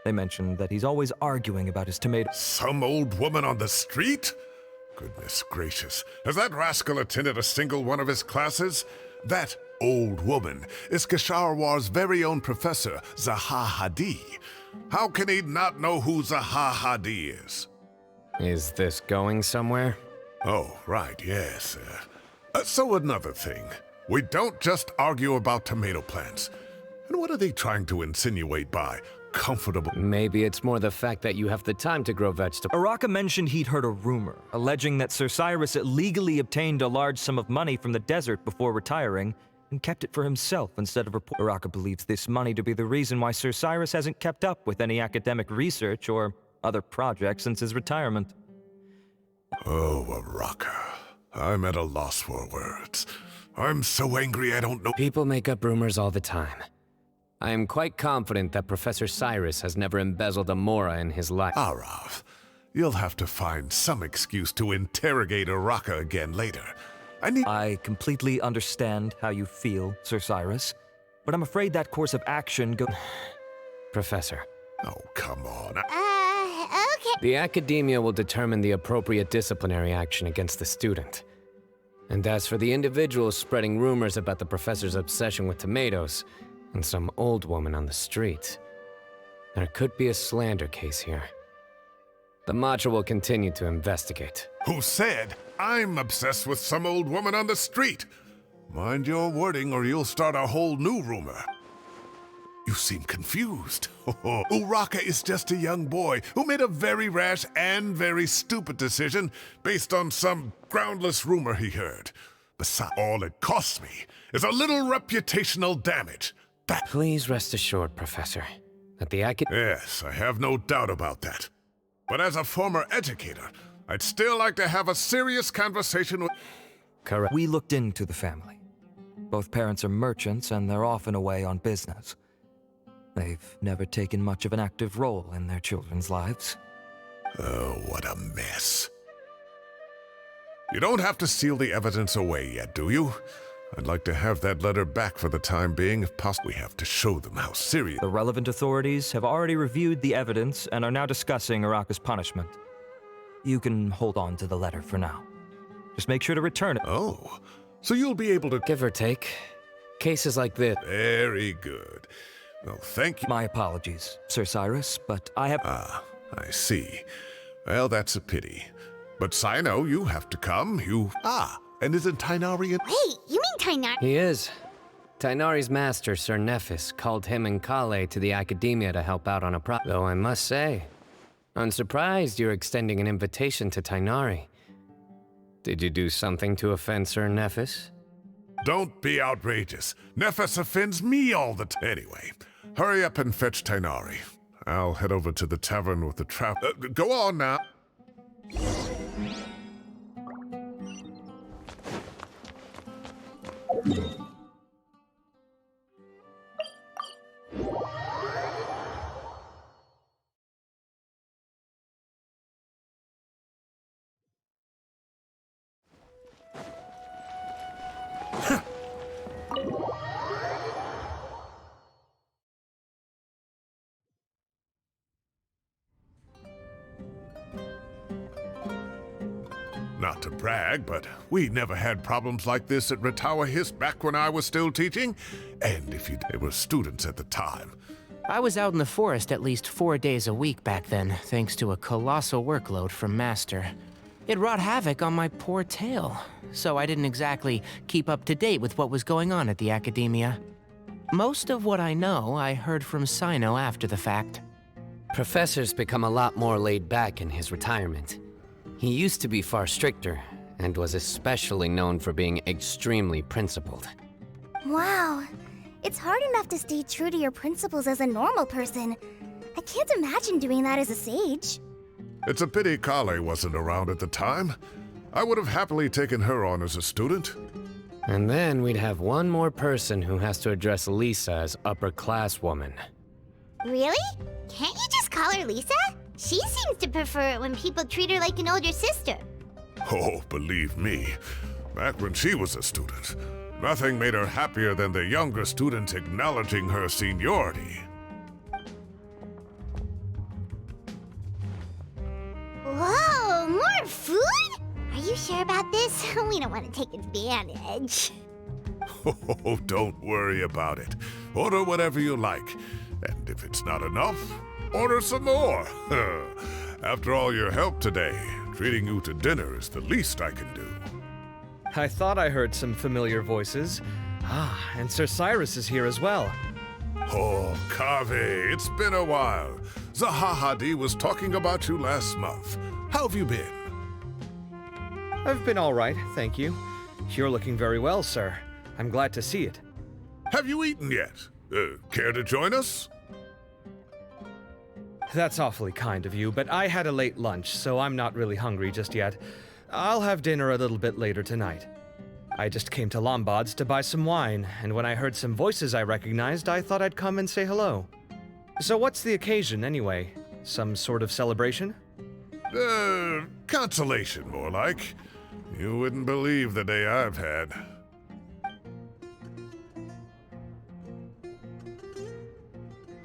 They mentioned that he's always arguing about his tomato. Some old woman on the street? Goodness gracious. Has that rascal attended a single one of his classes? That old woman is Kasharwar's very own professor, Zaha Hadi. How can he not know who Zaha Hadi is? Is this going somewhere? Oh, right, yes. So another thing. We don't just argue about tomato plants. And what are they trying to insinuate by comfortable? Maybe it's more the fact that you have the time to grow vegetables. Araka mentioned he'd heard a rumor, alleging that Sir Cyrus illegally obtained a large sum of money from the desert before retiring, and kept it for himself instead of Araka believes this money to be the reason why Sir Cyrus hasn't kept up with any academic research or other projects since his retirement. Oh, Araka. I'm at a loss for words. I'm so angry I don't know. People make up rumors all the time. I am quite confident that Professor Cyrus has never embezzled a mora in his life. Arav, you'll have to find some excuse to interrogate Araka again later. I completely understand how you feel, Sir Cyrus, but I'm afraid that course of action Professor. Oh, come on. Okay. The Academia will determine the appropriate disciplinary action against the student. And as for the individuals spreading rumors about the professor's obsession with tomatoes and some old woman on the street, there could be a slander case here. The Matra will continue to investigate. Who said I'm obsessed with some old woman on the street? Mind your wording or you'll start a whole new rumor. You seem confused. Uraka is just a young boy who made a very rash and very stupid decision based on some groundless rumor he heard. Besides, all it costs me is a little reputational damage. Please rest assured, Professor, that the Yes, I have no doubt about that. But as a former educator, I'd still like to have a serious conversation with... Correct. We looked into the family. Both parents are merchants and they're often away on business. They've never taken much of an active role in their children's lives. Oh, what a mess. You don't have to seal the evidence away yet, do you? I'd like to have that letter back for the time being if possible. We have to show them how serious... The relevant authorities have already reviewed the evidence and are now discussing Araka's punishment. You can hold on to the letter for now. Just make sure to return it. Oh, so you'll be able to... Give or take. Cases like this... Very good. Well, thank you. My apologies, Sir Cyrus, but I have... Ah, I see. Well, that's a pity. But Cyno, you have to come. And isn't Tainari in... Wait, you mean Tainari? He is. Tainari's master, Sir Nephis, called him and Kale to the Academia to help out on a Though I must say, I'm surprised you're extending an invitation to Tainari. Did you do something to offend Sir Nephis? Don't be outrageous. Nephis offends me all the time. Anyway, hurry up and fetch Tainari. I'll head over to the tavern with the trap. Go on now. Not to brag, but we never had problems like this at Ratawa Hiss back when I was still teaching. And if they were students at the time. I was out in the forest at least 4 days a week back then, thanks to a colossal workload from Master. It wrought havoc on my poor tail, so I didn't exactly keep up to date with what was going on at the Academia. Most of what I know, I heard from Cyno after the fact. Professor's become a lot more laid back in his retirement. He used to be far stricter, and was especially known for being extremely principled. Wow. It's hard enough to stay true to your principles as a normal person. I can't imagine doing that as a sage. It's a pity Kale wasn't around at the time. I would have happily taken her on as a student. And then we'd have one more person who has to address Lisa as upper-class woman. Really? Can't you just call her Lisa? She seems to prefer it when people treat her like an older sister. Oh, believe me, back when she was a student, nothing made her happier than the younger students acknowledging her seniority. Whoa, more food? Are you sure about this? We don't want to take advantage. Oh, don't worry about it. Order whatever you like. And if it's not enough, order some more. After all your help today, treating you to dinner is the least I can do. I thought I heard some familiar voices. Ah, and Sir Cyrus is here as well. Oh, Kaveh, it's been a while. Zahahadi was talking about you last month. How have you been? I've been all right, thank you. You're looking very well, sir. I'm glad to see it. Have you eaten yet? Care to join us? That's awfully kind of you, but I had a late lunch, so I'm not really hungry just yet. I'll have dinner a little bit later tonight. I just came to Lombard's to buy some wine, and when I heard some voices I recognized, I thought I'd come and say hello. So what's the occasion, anyway? Some sort of celebration? Consolation, more like. You wouldn't believe the day I've had.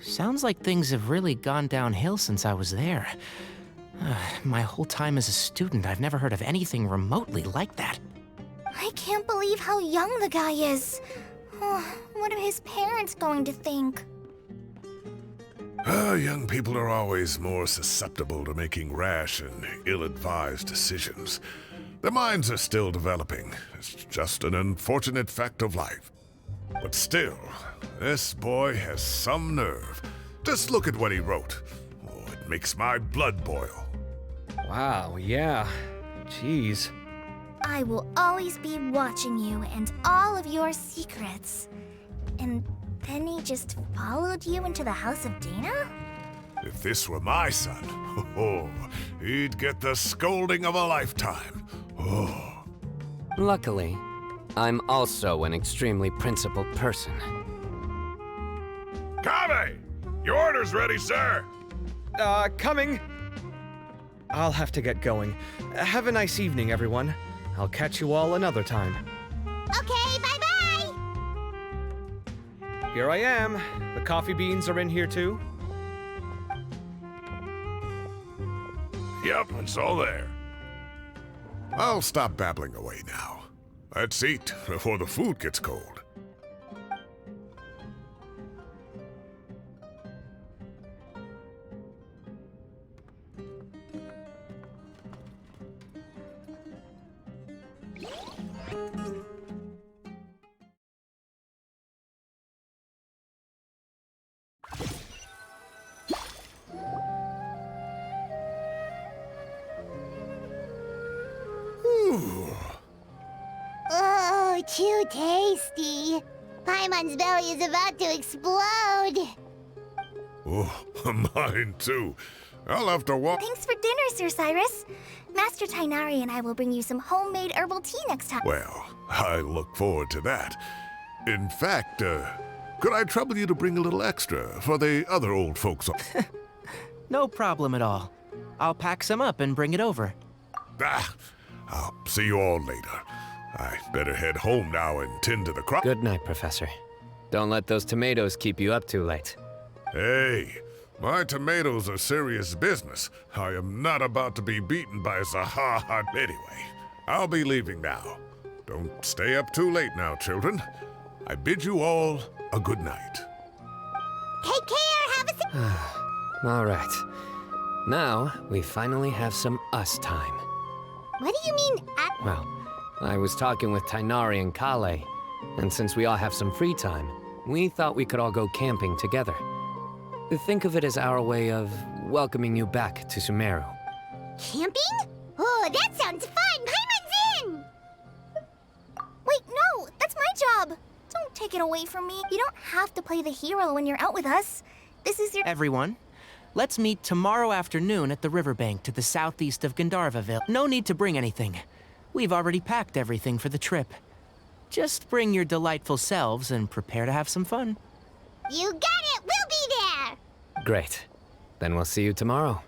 Sounds like things have really gone downhill since I was there. My whole time as a student, I've never heard of anything remotely like that. I can't believe how young the guy is. Oh, what are his parents going to think? Young people are always more susceptible to making rash and ill-advised decisions. Their minds are still developing. It's just an unfortunate fact of life. But still, this boy has some nerve. Just look at what he wrote. Oh, it makes my blood boil. Wow, yeah. Jeez. I will always be watching you and all of your secrets. And then he just followed you into the house of Dana? If this were my son, he'd get the scolding of a lifetime. Oh. Luckily, I'm also an extremely principled person. Kaveh! Your order's ready, sir! Coming! I'll have to get going. Have a nice evening, everyone. I'll catch you all another time. Okay, bye-bye! Here I am. The coffee beans are in here too. Yep, it's all there. I'll stop babbling away now. Let's eat before the food gets cold. Oh, too tasty. Paimon's belly is about to explode. Oh, mine too. I'll have to walk. Thanks for dinner, Sir Cyrus. Master Tainari and I will bring you some homemade herbal tea next time. Well, I look forward to that. In fact, could I trouble you to bring a little extra for the other old folks? No problem at all. I'll pack some up and bring it over. I'll see you all later. I better head home now and tend to the crop. Good night, Professor. Don't let those tomatoes keep you up too late. Hey, my tomatoes are serious business. I am not about to be beaten by Zaha. Anyway, I'll be leaving now. Don't stay up too late now, children. I bid you all a good night. Take care, have a All right. Now, we finally have some us time. What do you mean, Well, I was talking with Tainari and Kale, and since we all have some free time, We thought we could all go camping together. Think of it as our way of welcoming you back to Sumeru. Camping? Oh, that sounds fun! Paimon's in! Wait, no! That's my job! Don't take it away from me. You don't have to play the hero when you're out with us. This is your— Everyone, let's meet tomorrow afternoon at the riverbank to the southeast of Gandharvaville. No need to bring anything. We've already packed everything for the trip. Just bring your delightful selves and prepare to have some fun. You got it! We'll be there! Great. Then we'll see you tomorrow.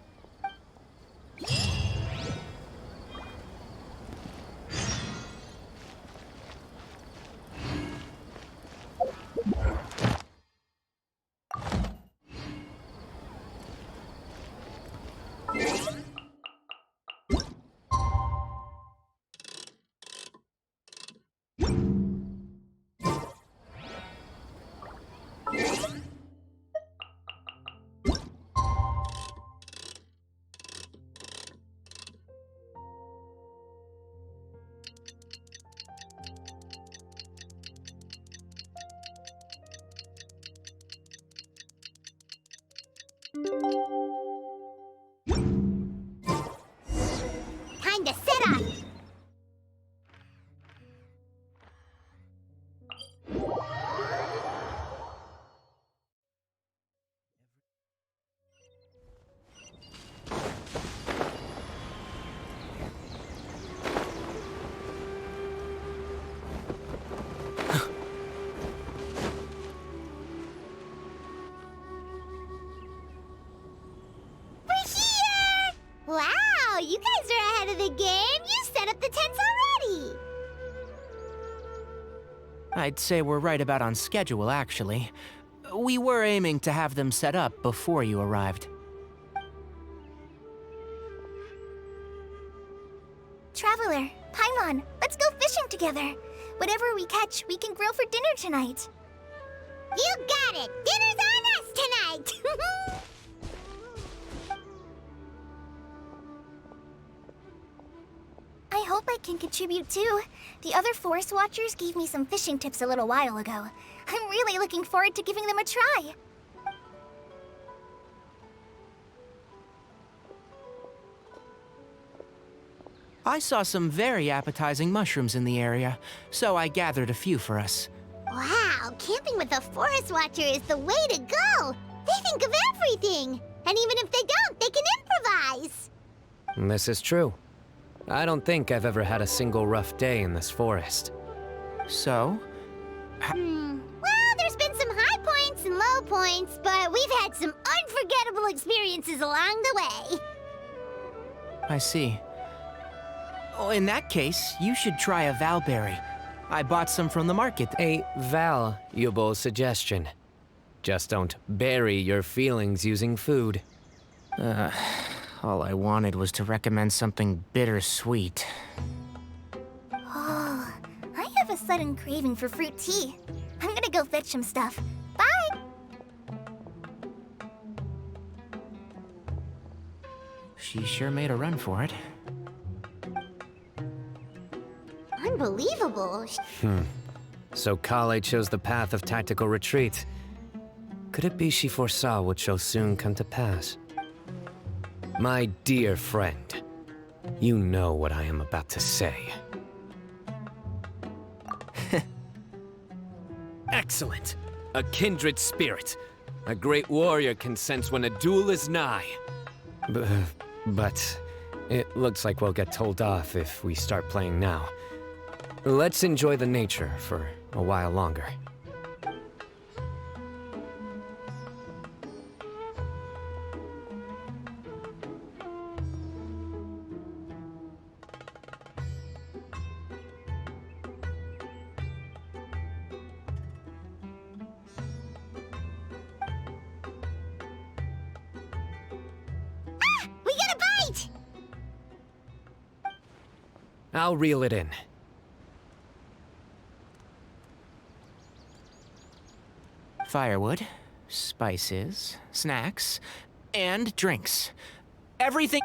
Time to set up! Wow, you guys are ahead of the game. You set up the tents already. I'd say we're right about on schedule, actually. We were aiming to have them set up before you arrived. Traveler, Paimon, let's go fishing together. Whatever we catch, we can grill for dinner tonight. You got it! Dinner's on us tonight! I hope I can contribute too. The other Forest Watchers gave me some fishing tips a little while ago. I'm really looking forward to giving them a try. I saw some very appetizing mushrooms in the area, so I gathered a few for us. Wow, camping with a Forest Watcher is the way to go! They think of everything! And even if they don't, they can improvise! This is true. I don't think I've ever had a single rough day in this forest. So? Well, there's been some high points and low points, but we've had some unforgettable experiences along the way. I see. Oh, in that case, you should try a valberry. I bought some from the market. A valuable suggestion. Just don't bury your feelings using food. All I wanted was to recommend something bittersweet. Oh, I have a sudden craving for fruit tea. I'm gonna go fetch some stuff. Bye! She sure made a run for it. Unbelievable. So Kale chose the path of tactical retreat. Could it be she foresaw what shall soon come to pass? My dear friend, you know what I am about to say. Excellent! A kindred spirit. A great warrior can sense when a duel is nigh. But it looks like we'll get told off if we start playing now. Let's enjoy the nature for a while longer. We got a bite! I'll reel it in. Firewood, spices, snacks, and drinks. Everything...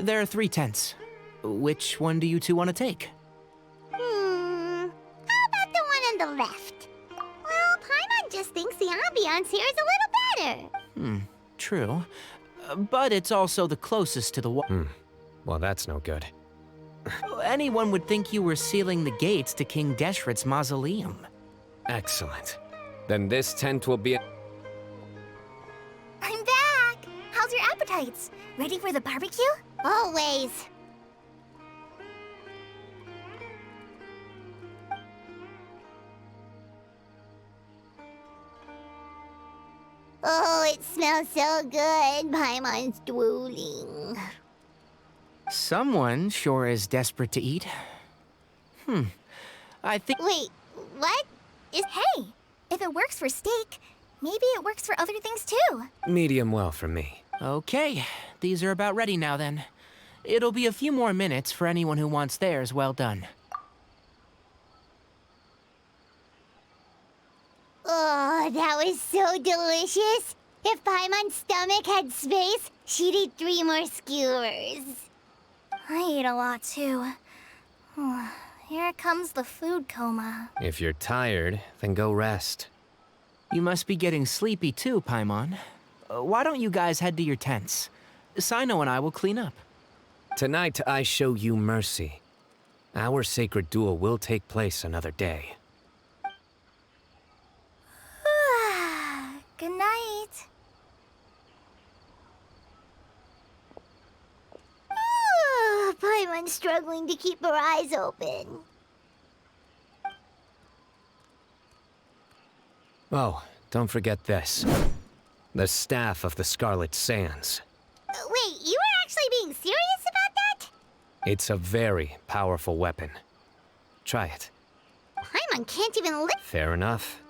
There are 3 tents. Which one do you two want to take? How about the one on the left? Well, Paimon just thinks the ambiance here is a little better. True. But it's also the closest to the wall. Well, that's no good. Anyone would think you were sealing the gates to King Deshret's mausoleum. Excellent. Then this tent will be... I'm back! How's your appetites? Ready for the barbecue? Always. Oh, it smells so good. Paimon's drooling. Someone sure is desperate to eat. I think... Wait, what? Hey, if it works for steak, maybe it works for other things too. Medium well for me. Okay, these are about ready now then. It'll be a few more minutes for anyone who wants theirs well done. Oh, that was so delicious. If Paimon's stomach had space, she'd eat 3 more skewers. I ate a lot too. Here comes the food coma. If you're tired, then go rest. You must be getting sleepy too, Paimon. Why don't you guys head to your tents? Cyno and I will clean up. Tonight, I show you mercy. Our sacred duel will take place another day. Good night. Paimon's struggling to keep her eyes open. Oh, don't forget this. The Staff of the Scarlet Sands. Wait, you were actually being serious about that? It's a very powerful weapon. Try it. Paimon can't even lift. Fair enough.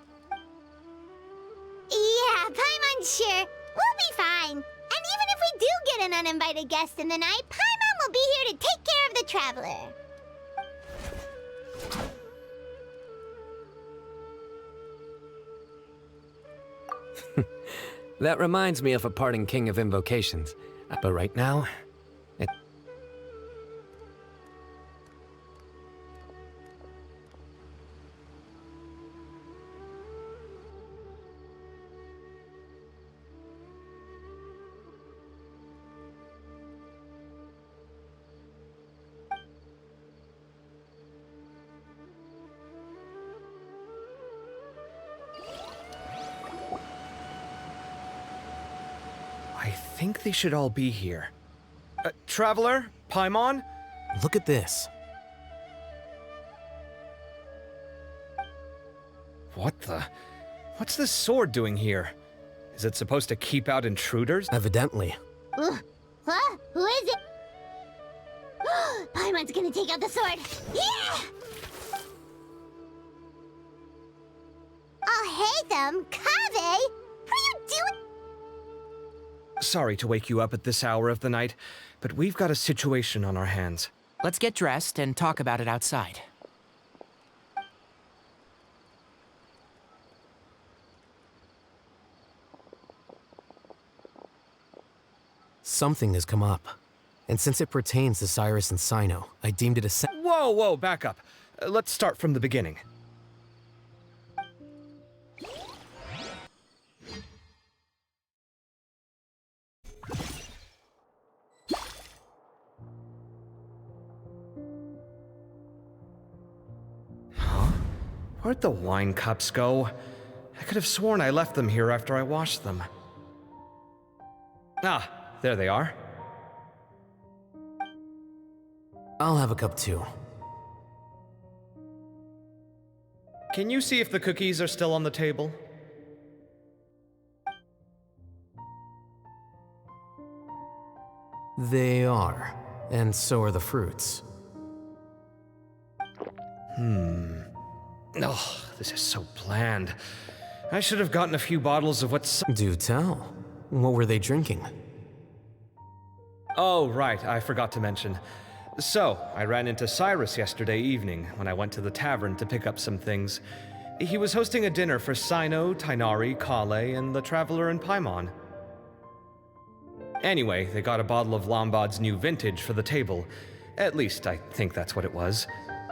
Yeah, Paimon's sure. We'll be fine. And even if we do get an uninvited guest in the night, Paimon will be here to take care of the traveler. That reminds me of a parting king of invocations. But right now, I think they should all be here. Traveler? Paimon? Look at this. What the? What's this sword doing here? Is it supposed to keep out intruders? Evidently. Huh? Who is it? Paimon's gonna take out the sword. Yeah! Oh, hey them, Kave! What are you doing? Sorry to wake you up at this hour of the night, but we've got a situation on our hands. Let's get dressed and talk about it outside. Something has come up. And since it pertains to Cyrus and Cyno, I deemed it a... Whoa, back up. Let's start from the beginning. Where'd the wine cups go? I could have sworn I left them here after I washed them. Ah, there they are. I'll have a cup too. Can you see if the cookies are still on the table? They are. And so are the fruits. Oh, this is so bland. I should have gotten a few bottles of what's... Do tell. What were they drinking? Oh, right, I forgot to mention. So, I ran into Cyrus yesterday evening when I went to the tavern to pick up some things. He was hosting a dinner for Cyno, Tighnari, Kale, and the Traveler and Paimon. Anyway, they got a bottle of Lombard's new vintage for the table. At least, I think that's what it was.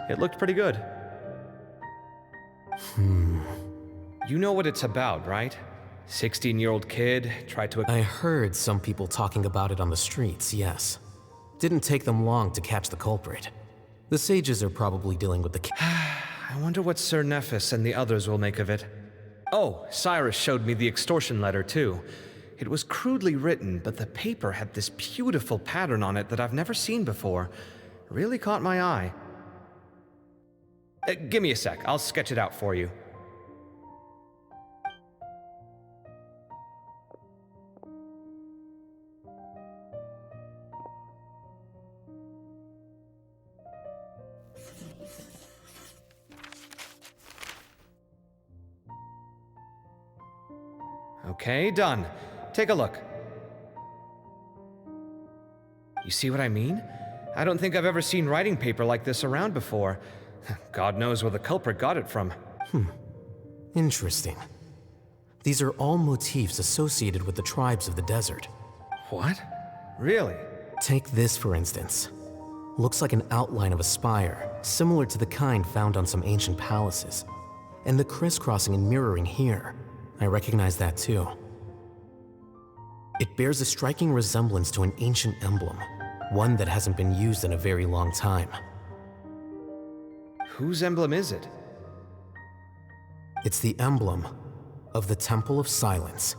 It looked pretty good. You know what it's about, right? 16-year-old kid tried to... I heard some people talking about it on the streets, yes. Didn't take them long to catch the culprit. The sages are probably dealing with the... I wonder what Sir Nephis and the others will make of it. Oh, Cyrus showed me the extortion letter, too. It was crudely written, but the paper had this beautiful pattern on it that I've never seen before. Really caught my eye. Give me a sec, I'll sketch it out for you. Okay, done. Take a look. You see what I mean? I don't think I've ever seen writing paper like this around before. God knows where the culprit got it from. Interesting. These are all motifs associated with the tribes of the desert. What? Really? Take this, for instance. Looks like an outline of a spire, similar to the kind found on some ancient palaces. And the crisscrossing and mirroring here, I recognize that too. It bears a striking resemblance to an ancient emblem, one that hasn't been used in a very long time. Whose emblem is it? It's the emblem of the Temple of Silence.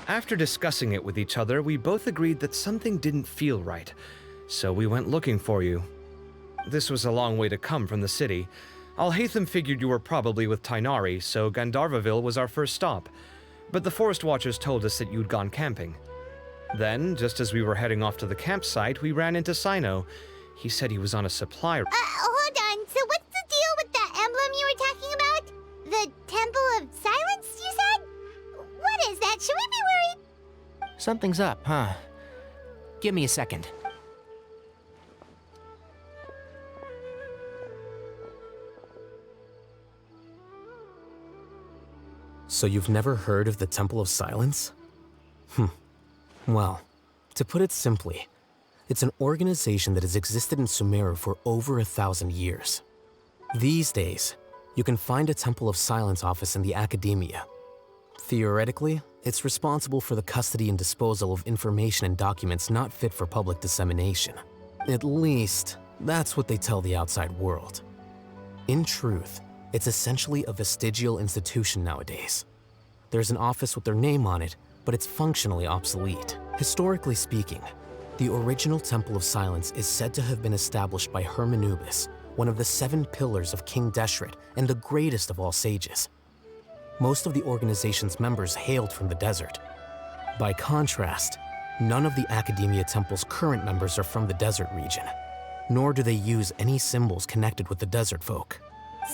After discussing it with each other, we both agreed that something didn't feel right, so we went looking for you. This was a long way to come from the city. Alhaitham figured you were probably with Tighnari, so Gandharvaville was our first stop. But the Forest Watchers told us that you'd gone camping. Then, just as we were heading off to the campsite, we ran into Cyno. He said he was on a supply... Hold on. So what's the deal with that emblem you were talking about? The Temple of Silence, you said? What is that? Should we be worried? Something's up, huh? Give me a second. So you've never heard of the Temple of Silence? Well, to put it simply, it's an organization that has existed in Sumeru for over 1,000 years. These days, you can find a Temple of Silence office in the academia. Theoretically, it's responsible for the custody and disposal of information and documents not fit for public dissemination. At least, that's what they tell the outside world. In truth, it's essentially a vestigial institution nowadays. There's an office with their name on it, but it's functionally obsolete. Historically speaking, the original Temple of Silence is said to have been established by Hermanubis, one of the 7 pillars of King Deshret and the greatest of all sages. Most of the organization's members hailed from the desert. By contrast, none of the Academia Temple's current members are from the desert region, nor do they use any symbols connected with the desert folk.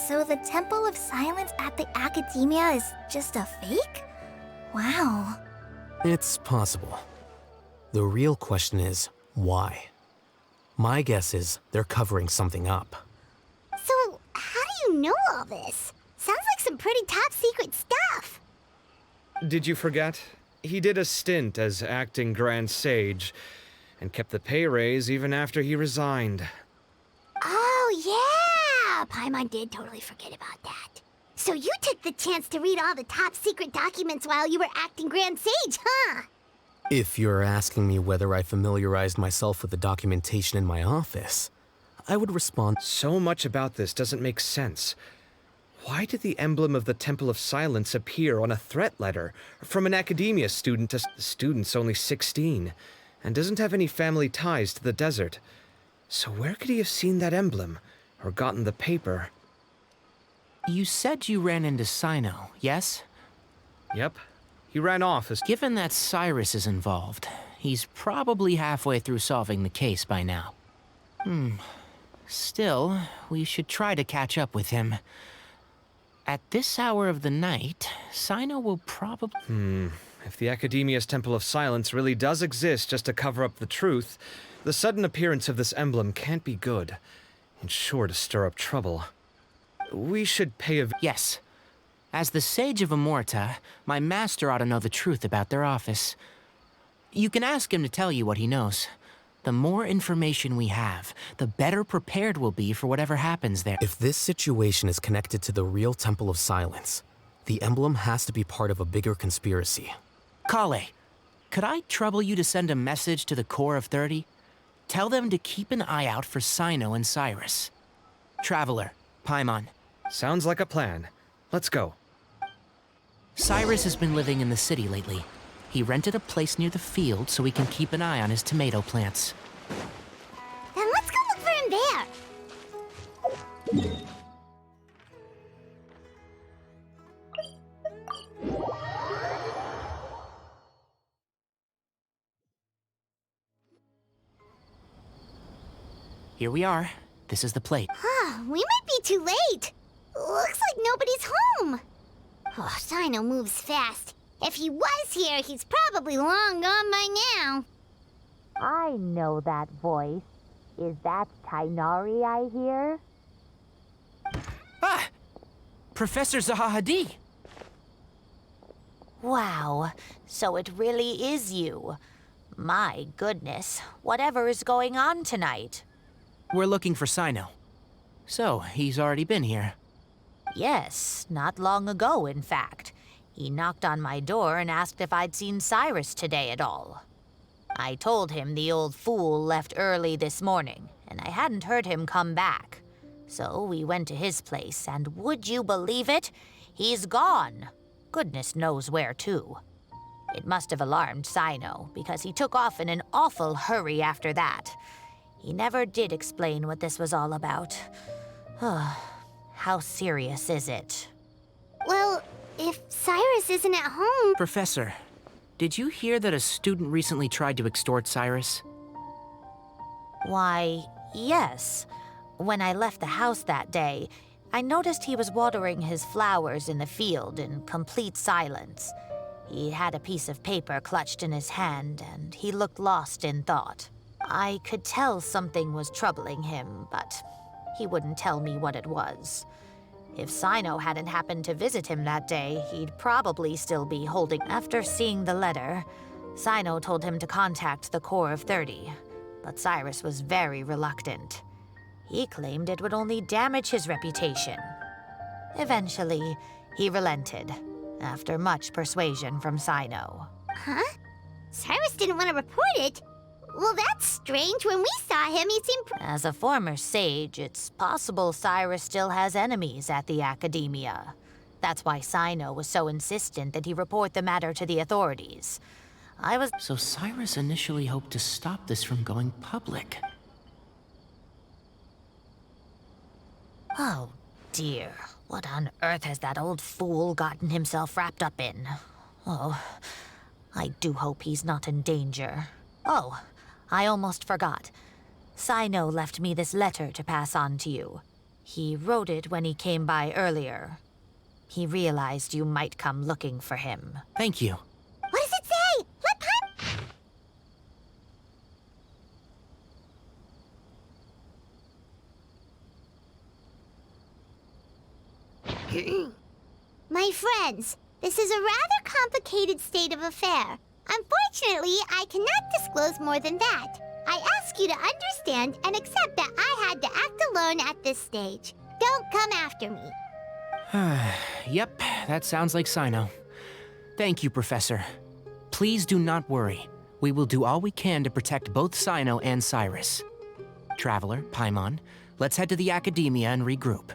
So the Temple of Silence at the Academia is just a fake? Wow. It's possible. The real question is, why? My guess is they're covering something up. So, how do you know all this? Sounds like some pretty top secret stuff. Did you forget? He did a stint as acting Grand Sage, and kept the pay raise even after he resigned. Oh, yeah! Paimon did totally forget about that. So you took the chance to read all the top secret documents while you were acting Grand Sage, huh? If you're asking me whether I familiarized myself with the documentation in my office, I would respond... So much about this doesn't make sense. Why did the emblem of the Temple of Silence appear on a threat letter from an academia student to... The student's only 16, and doesn't have any family ties to the desert. So where could he have seen that emblem, or gotten the paper? You said you ran into Cyno, yes? Yep. He ran off as... Given that Cyrus is involved, he's probably halfway through solving the case by now. Still, we should try to catch up with him. At this hour of the night, Cyno will probably... If the Academia's Temple of Silence really does exist just to cover up the truth, the sudden appearance of this emblem can't be good. It's sure to stir up trouble. We should pay a... Yes. As the Sage of Amorta, my master ought to know the truth about their office. You can ask him to tell you what he knows. The more information we have, the better prepared we'll be for whatever happens there. If this situation is connected to the real Temple of Silence, the emblem has to be part of a bigger conspiracy. Kale, could I trouble you to send a message to the Core of 30? Tell them to keep an eye out for Cyno and Cyrus. Traveler, Paimon. Sounds like a plan. Let's go. Cyrus has been living in the city lately. He rented a place near the field so he can keep an eye on his tomato plants. Then let's go look for him there. Here we are. This is the plate. We might be too late. Looks like nobody's home. Oh, Cyno moves fast. If he was here, he's probably long gone by now. I know that voice. Is that Tainari I hear? Ah! Professor Zahahadi! Wow, so it really is you. My goodness, whatever is going on tonight? We're looking for Cyno. So, he's already been here. Yes, not long ago, in fact. He knocked on my door and asked if I'd seen Cyrus today at all. I told him the old fool left early this morning, and I hadn't heard him come back. So we went to his place, and would you believe it? He's gone. Goodness knows where to. It must have alarmed Cyno, because he took off in an awful hurry after that. He never did explain what this was all about. How serious is it? Well, if Cyrus isn't at home... Professor, did you hear that a student recently tried to extort Cyrus? Why, yes. When I left the house that day, I noticed he was watering his flowers in the field in complete silence. He had a piece of paper clutched in his hand, and he looked lost in thought. I could tell something was troubling him, but he wouldn't tell me what it was. If Cyno hadn't happened to visit him that day, he'd probably still be holding... After seeing the letter, Cyno told him to contact the Core of 30, but Cyrus was very reluctant. He claimed it would only damage his reputation. Eventually, he relented, after much persuasion from Cyno. Huh? Cyrus didn't want to report it? Well, that's strange. When we saw him, he seemed... As a former sage, it's possible Cyrus still has enemies at the Academia. That's why Cyno was so insistent that he report the matter to the authorities. So Cyrus initially hoped to stop this from going public. Oh, dear. What on earth has that old fool gotten himself wrapped up in? Oh, I do hope he's not in danger. Oh, I almost forgot. Cyno left me this letter to pass on to you. He wrote it when he came by earlier. He realized you might come looking for him. Thank you. What does it say? My friends, this is a rather complicated state of affair. Unfortunately, I cannot disclose more than that. I ask you to understand and accept that I had to act alone at this stage. Don't come after me. Yep, that sounds like Cyno. Thank you, Professor. Please do not worry. We will do all we can to protect both Cyno and Cyrus. Traveler, Paimon, let's head to the Academia and regroup.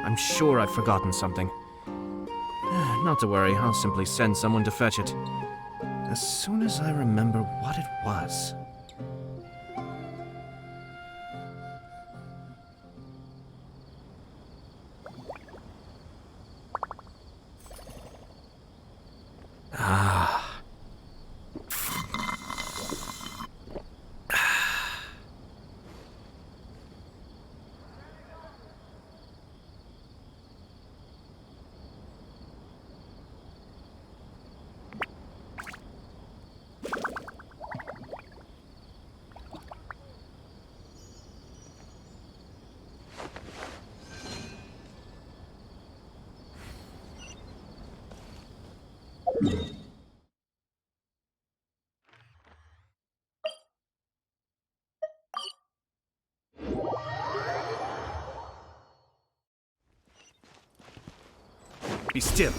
I'm sure I've forgotten something. Not to worry, I'll simply send someone to fetch it. As soon as I remember what it was. Ah. Be still.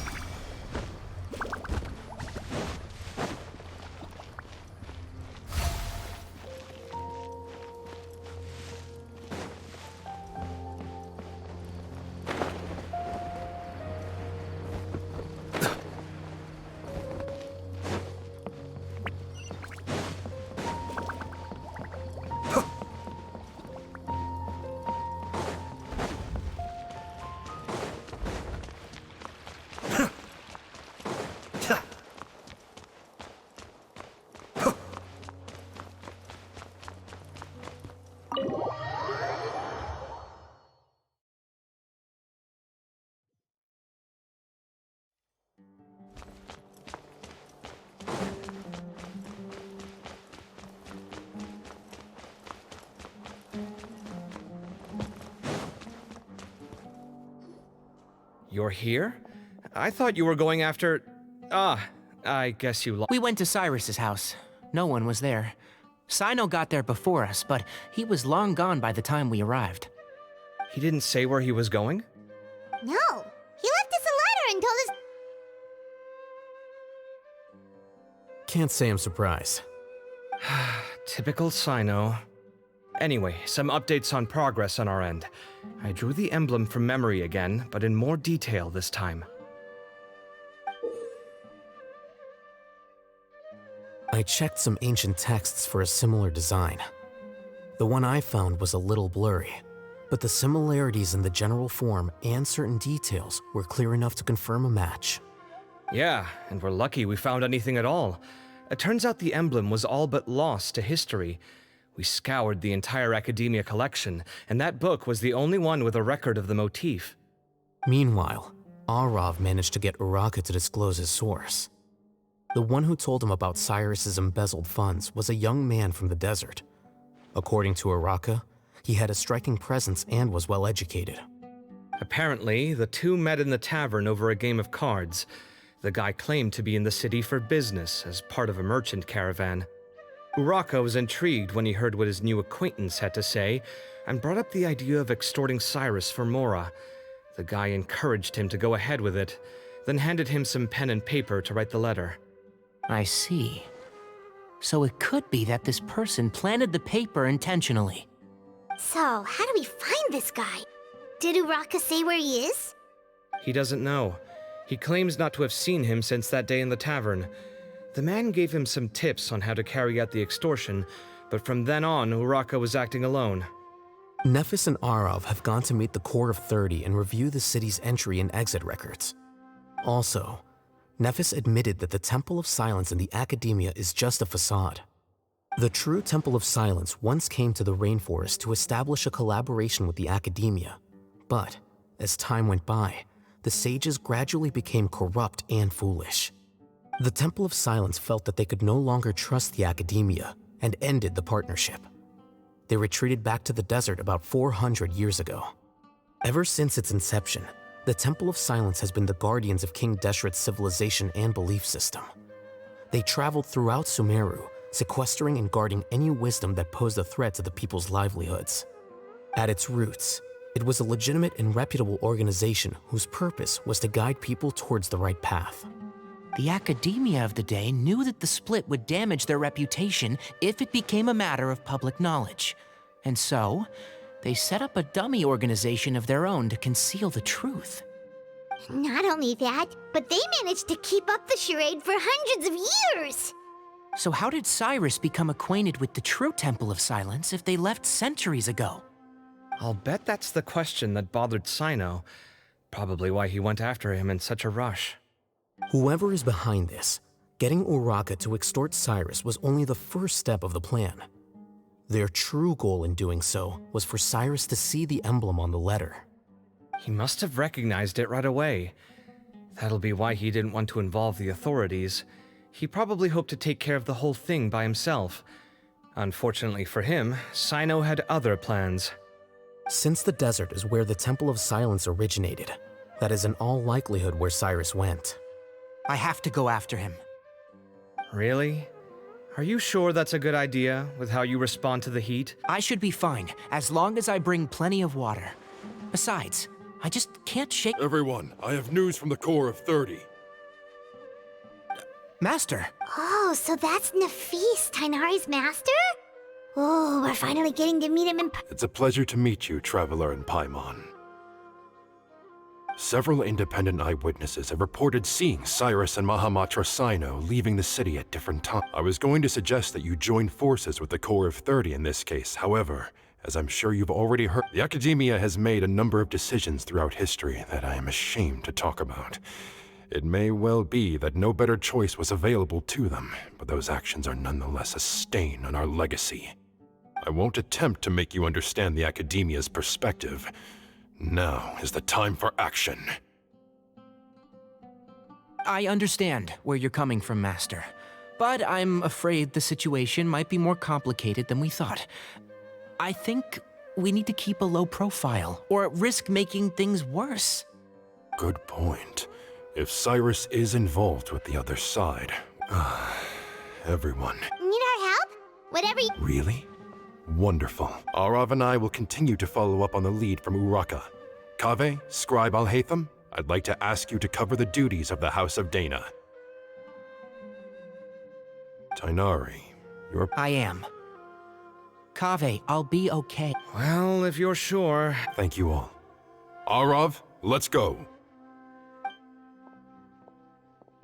You're here? I thought you were going after... I guess you We went to Cyrus's house. No one was there. Cyno got there before us, but he was long gone by the time we arrived. He didn't say where he was going? No, he left us a letter and told us... Can't say I'm surprised. Typical Cyno. Anyway, some updates on progress on our end. I drew the emblem from memory again, but in more detail this time. I checked some ancient texts for a similar design. The one I found was a little blurry, but the similarities in the general form and certain details were clear enough to confirm a match. Yeah, and we're lucky we found anything at all. It turns out the emblem was all but lost to history. We scoured the entire Academia collection, and that book was the only one with a record of the motif. Meanwhile, Arav managed to get Uraka to disclose his source. The one who told him about Cyrus's embezzled funds was a young man from the desert. According to Uraka, he had a striking presence and was well educated. Apparently, the two met in the tavern over a game of cards. The guy claimed to be in the city for business as part of a merchant caravan. Uraka was intrigued when he heard what his new acquaintance had to say and brought up the idea of extorting Cyrus for Mora. The guy encouraged him to go ahead with it, then handed him some pen and paper to write the letter. I see. So it could be that this person planted the paper intentionally. So, how do we find this guy? Did Uraka say where he is? He doesn't know. He claims not to have seen him since that day in the tavern. The man gave him some tips on how to carry out the extortion, but from then on, Uraka was acting alone. Nephis and Arav have gone to meet the Court of 30 and review the city's entry and exit records. Also, Nephis admitted that the Temple of Silence in the Academia is just a facade. The true Temple of Silence once came to the rainforest to establish a collaboration with the Academia, but as time went by, the sages gradually became corrupt and foolish. The Temple of Silence felt that they could no longer trust the Academia and ended the partnership. They retreated back to the desert about 400 years ago. Ever since its inception, the Temple of Silence has been the guardians of King Deshret's civilization and belief system. They traveled throughout Sumeru, sequestering and guarding any wisdom that posed a threat to the people's livelihoods. At its roots, it was a legitimate and reputable organization whose purpose was to guide people towards the right path. The Academia of the day knew that the split would damage their reputation if it became a matter of public knowledge. And so, They set up a dummy organization of their own to conceal the truth. Not only that, but they managed to keep up the charade for hundreds of years! So how did Cyrus become acquainted with the true Temple of Silence if they left centuries ago? I'll bet that's the question that bothered Cyno. Probably why he went after him in such a rush. Whoever is behind this, getting Uraka to extort Cyrus was only the first step of the plan. Their true goal in doing so was for Cyrus to see the emblem on the letter. He must have recognized it right away. That'll be why he didn't want to involve the authorities. He probably hoped to take care of the whole thing by himself. Unfortunately for him, Cyno had other plans. Since the desert is where the Temple of Silence originated, that is in all likelihood where Cyrus went. I have to go after him. Really? Are you sure that's a good idea, with how you respond to the heat? I should be fine, as long as I bring plenty of water. Besides, I just can't shake— Everyone, I have news from the Corps of 30. Master! Oh, so that's Nafis, Tighnari's master? Oh, we're finally getting to meet him in— It's a pleasure to meet you, Traveler in Paimon. Several independent eyewitnesses have reported seeing Cyrus and Mahamatra Cyno leaving the city at different times. I was going to suggest that you join forces with the Corps of 30 in this case. However, as I'm sure you've already heard, the Academia has made a number of decisions throughout history that I am ashamed to talk about. It may well be that no better choice was available to them, but those actions are nonetheless a stain on our legacy. I won't attempt to make you understand the Academia's perspective. Now is the time for action. I understand where you're coming from, Master. But I'm afraid the situation might be more complicated than we thought. I think we need to keep a low profile, or risk making things worse. Good point. If Cyrus is involved with the other side, everyone. Need our help? Whatever you— Really? Wonderful. Arav and I will continue to follow up on the lead from Uraka. Kaveh, Scribe Al-Haytham, I'd like to ask you to cover the duties of the House of Dana. Tighnari, you're— I am. Kaveh, I'll be okay. Well, if you're sure. Thank you all. Arav, let's go.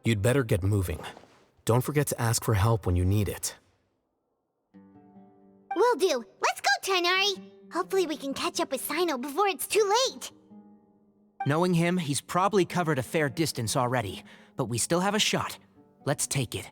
You'd better get moving. Don't forget to ask for help when you need it. Will do. Let's go, Tighnari. Hopefully we can catch up with Cyno before it's too late. Knowing him, he's probably covered a fair distance already, but we still have a shot. Let's take it.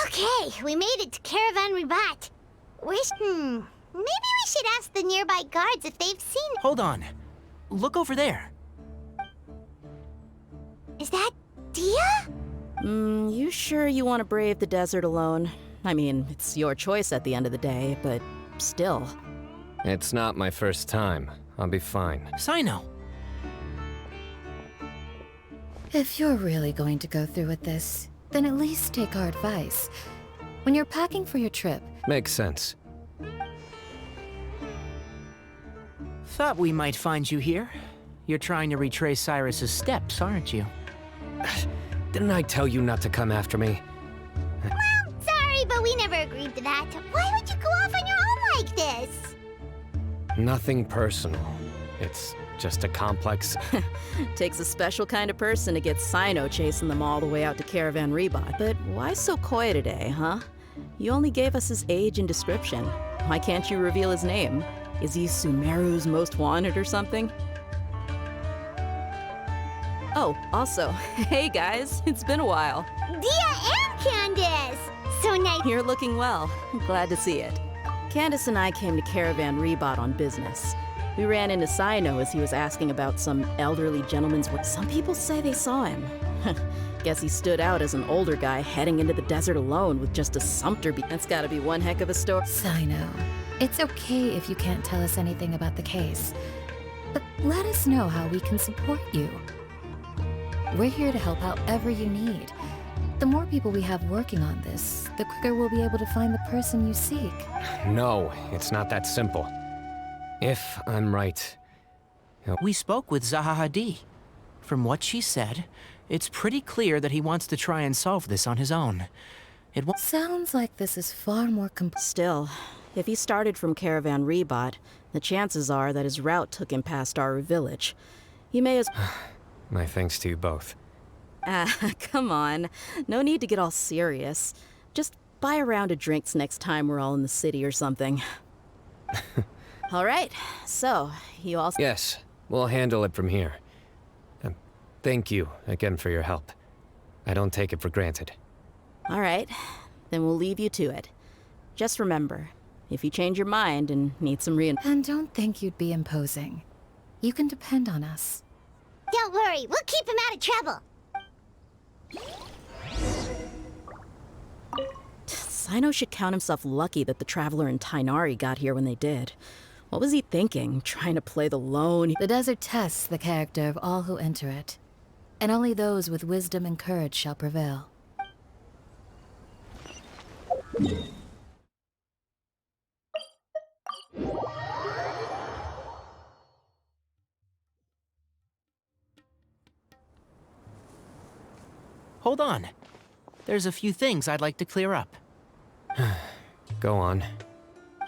Okay, we made it to Caravan Ribat. Maybe we should ask the nearby guards if they've seen— Hold on. Look over there. Is that Dia? You sure you want to brave the desert alone? I mean, it's your choice at the end of the day, but still. It's not my first time. I'll be fine. Cyno! If you're really going to go through with this, then at least take our advice. When you're packing for your trip— Makes sense. Thought we might find you here. You're trying to retrace Cyrus's steps, aren't you? Didn't I tell you not to come after me? Well, sorry, but we never agreed to that. Why would you go off on your own like this? Nothing personal. It's just a complex— Takes a special kind of person to get Cyno chasing them all the way out to Caravan Ribat. But why so coy today, huh? You only gave us his age and description. Why can't you reveal his name? Is he Sumeru's most wanted or something? Oh, also, hey guys, it's been a while. Dia and Candace! So nice— You're looking well. Glad to see it. Candace and I came to Caravan Ribat on business. We ran into Cyno as he was asking about some elderly gentleman's work. Some people say they saw him. Guess he stood out as an older guy heading into the desert alone with just a sumpter. That's gotta be one heck of a story. Cyno, it's okay if you can't tell us anything about the case, but let us know how we can support you. We're here to help however you need. The more people we have working on this, the quicker we'll be able to find the person you seek. No, it's not that simple. If I'm right... We spoke with Zaha Hadid. From what she said, it's pretty clear that he wants to try and solve this on his own. It sounds like this is far more Still, if he started from Caravan Rebot, the chances are that his route took him past our village. He may as... My thanks to you both. Come on. No need to get all serious. Just buy a round of drinks next time we're all in the city or something. All right, so, you all... Yes, we'll handle it from here. Thank you again for your help. I don't take it for granted. All right, then we'll leave you to it. Just remember, if you change your mind and need some And don't think you'd be imposing. You can depend on us. Don't worry, we'll keep him out of trouble. Cyno should count himself lucky that the Traveler and Tainari got here when they did. What was he thinking, trying to play the lone? The desert tests the character of all who enter it, and only those with wisdom and courage shall prevail. Hold on. There's a few things I'd like to clear up. Go on.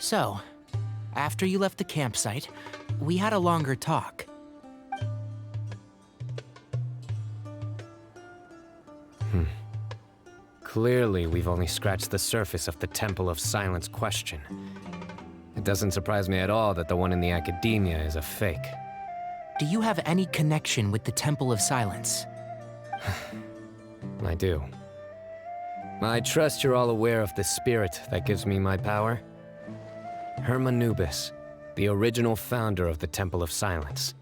So, after you left the campsite, we had a longer talk. Clearly, we've only scratched the surface of the Temple of Silence question. It doesn't surprise me at all that the one in the Academia is a fake. Do you have any connection with the Temple of Silence? I do. I trust you're all aware of the spirit that gives me my power. Hermanubis, the original founder of the Temple of Silence.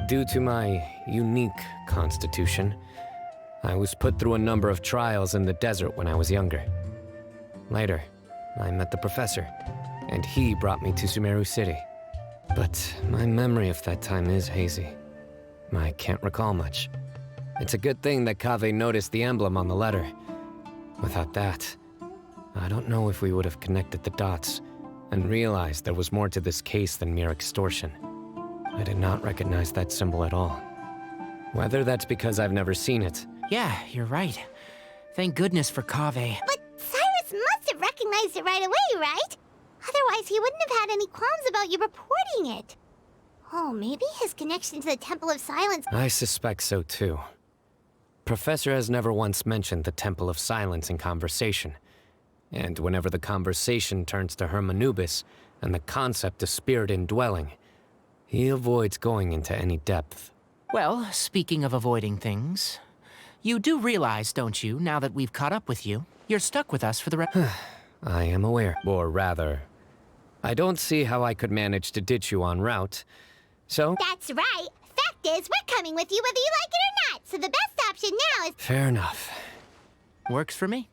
Due to my unique constitution, I was put through a number of trials in the desert when I was younger. Later, I met the professor, and he brought me to Sumeru City. But my memory of that time is hazy. I can't recall much. It's a good thing that Kaveh noticed the emblem on the letter. Without that, I don't know if we would have connected the dots and realized there was more to this case than mere extortion. I did not recognize that symbol at all. Whether that's because I've never seen it. Yeah, you're right. Thank goodness for Kaveh. But Cyrus must have recognized it right away, right? Otherwise, he wouldn't have had any qualms about you reporting it. Oh, maybe his connection to the Temple of Silence... I suspect so too. Professor has never once mentioned the Temple of Silence in conversation. And whenever the conversation turns to Hermanubis and the concept of spirit indwelling, he avoids going into any depth. Well, speaking of avoiding things, you do realize, don't you, now that we've caught up with you, you're stuck with us for the rest... I am aware. Or rather, I don't see how I could manage to ditch you en route, so... That's right. Fact is, we're coming with you whether you like it or not, so the best option now is... Fair enough. Works for me.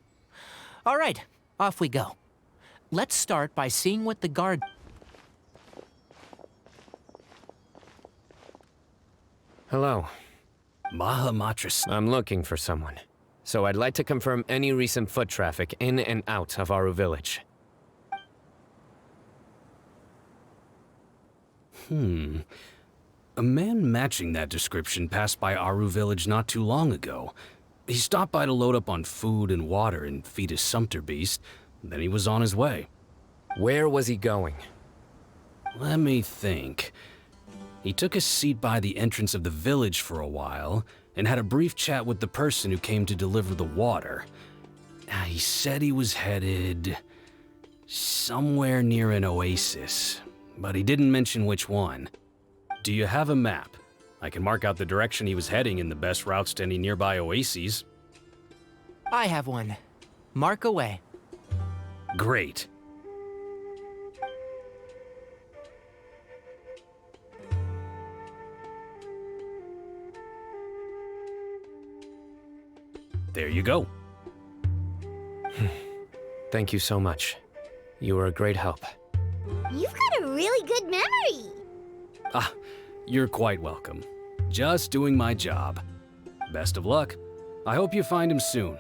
All right, off we go. Let's start by seeing what the guard... Hello. Mahamatra. I'm looking for someone. So I'd like to confirm any recent foot traffic in and out of Aru Village. A man matching that description passed by Aru Village not too long ago. He stopped by to load up on food and water and feed his sumpter beast, then he was on his way. Where was he going? Let me think. He took a seat by the entrance of the village for a while, and had a brief chat with the person who came to deliver the water. He said he was headed somewhere near an oasis, but he didn't mention which one. Do you have a map? I can mark out the direction he was heading and the best routes to any nearby oases. I have one. Mark away. Great. There you go. Thank you so much. You were a great help. You've got a really good memory. You're quite welcome. Just doing my job. Best of luck. I hope you find him soon.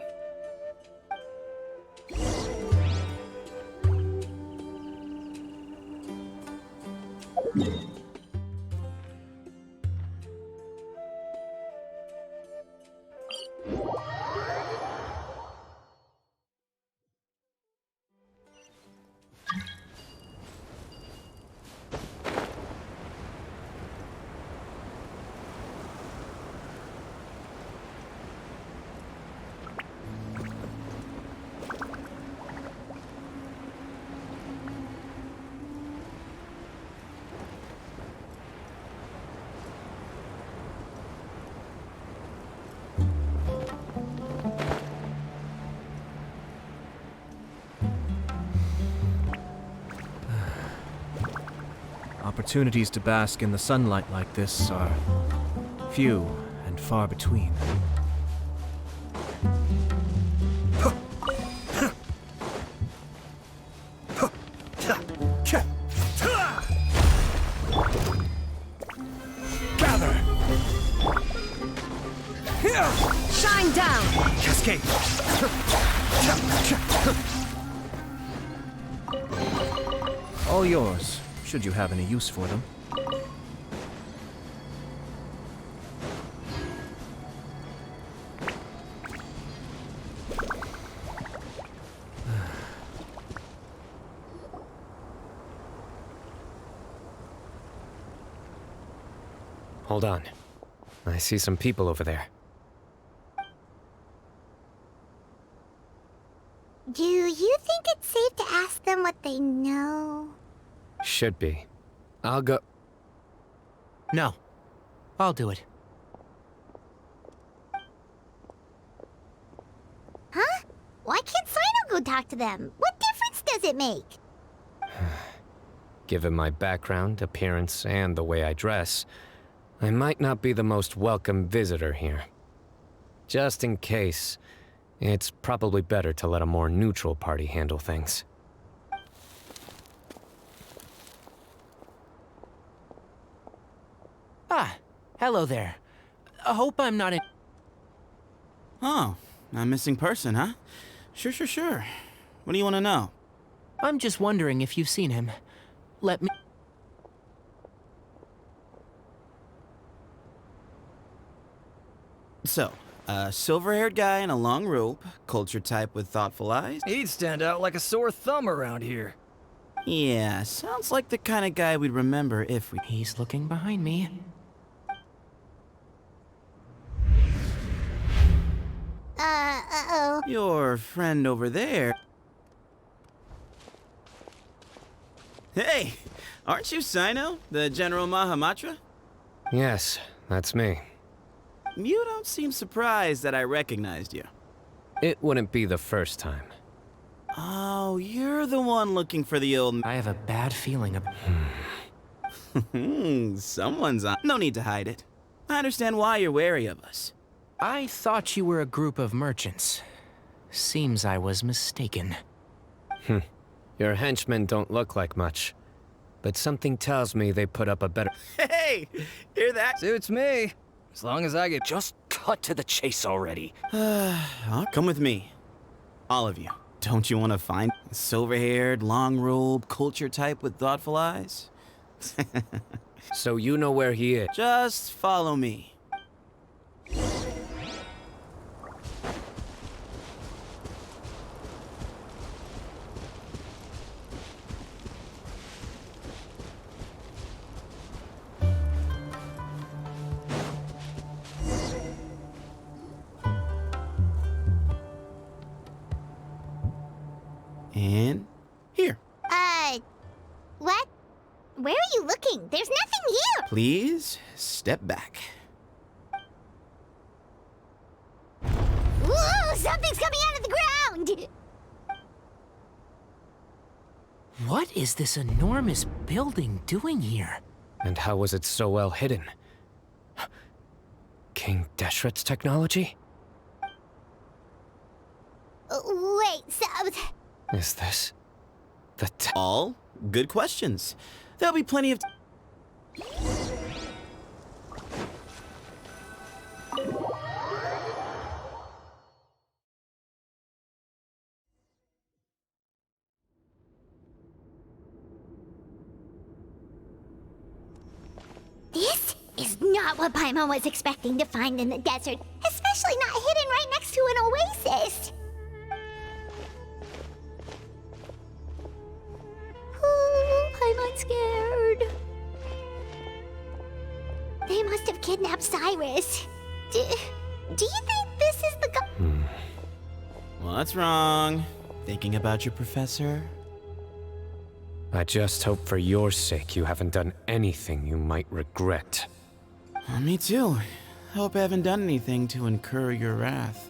Opportunities to bask in the sunlight like this are few and far between. Gather! Shine down! Cascade! All yours, should you have any use for them. Hold on. I see some people over there. Do you think it's safe to ask them what they know? Should be. I'll go. No. I'll do it. Huh? Why can't Cyno go talk to them? What difference does it make? Given my background, appearance, and the way I dress, I might not be the most welcome visitor here. Just in case, it's probably better to let a more neutral party handle things. Ah, hello there. I hope I'm not in... Oh, a missing person, huh? Sure. What do you want to know? I'm just wondering if you've seen him. Let me... So, a silver-haired guy in a long robe, culture type with thoughtful eyes. He'd stand out like a sore thumb around here. Yeah, sounds like the kind of guy we'd remember if we... He's looking behind me. Uh-oh. Your friend over there... Hey! Aren't you Cyno, the General Mahamatra? Yes, that's me. You don't seem surprised that I recognized you. It wouldn't be the first time. Oh, you're the one looking for the old... I have a bad feeling about... Someone's on... No need to hide it. I understand why you're wary of us. I thought you were a group of merchants. Seems I was mistaken. Your henchmen don't look like much, but something tells me they put up a better... Hey! Hear that? Suits me. As long as I get... Just cut to the chase already. Come with me. All of you. Don't you want to find a silver-haired, long-robe, culture type with thoughtful eyes? So you know where he is? Just follow me. And here. What? Where are you looking? There's nothing here! Please, step back. Whoa! Something's coming out of the ground! What is this enormous building doing here? And how was it so well hidden? King Deshret's technology? Wait, so... Is this... the All good questions. There'll be plenty of... not what Paimon was expecting to find in the desert, especially not hidden right next to an oasis. Oh, Paimon's scared. They must have kidnapped Cyrus. Do you think this is the What's wrong? Thinking about your professor? I just hope for your sake you haven't done anything you might regret. Me too. Hope I haven't done anything to incur your wrath.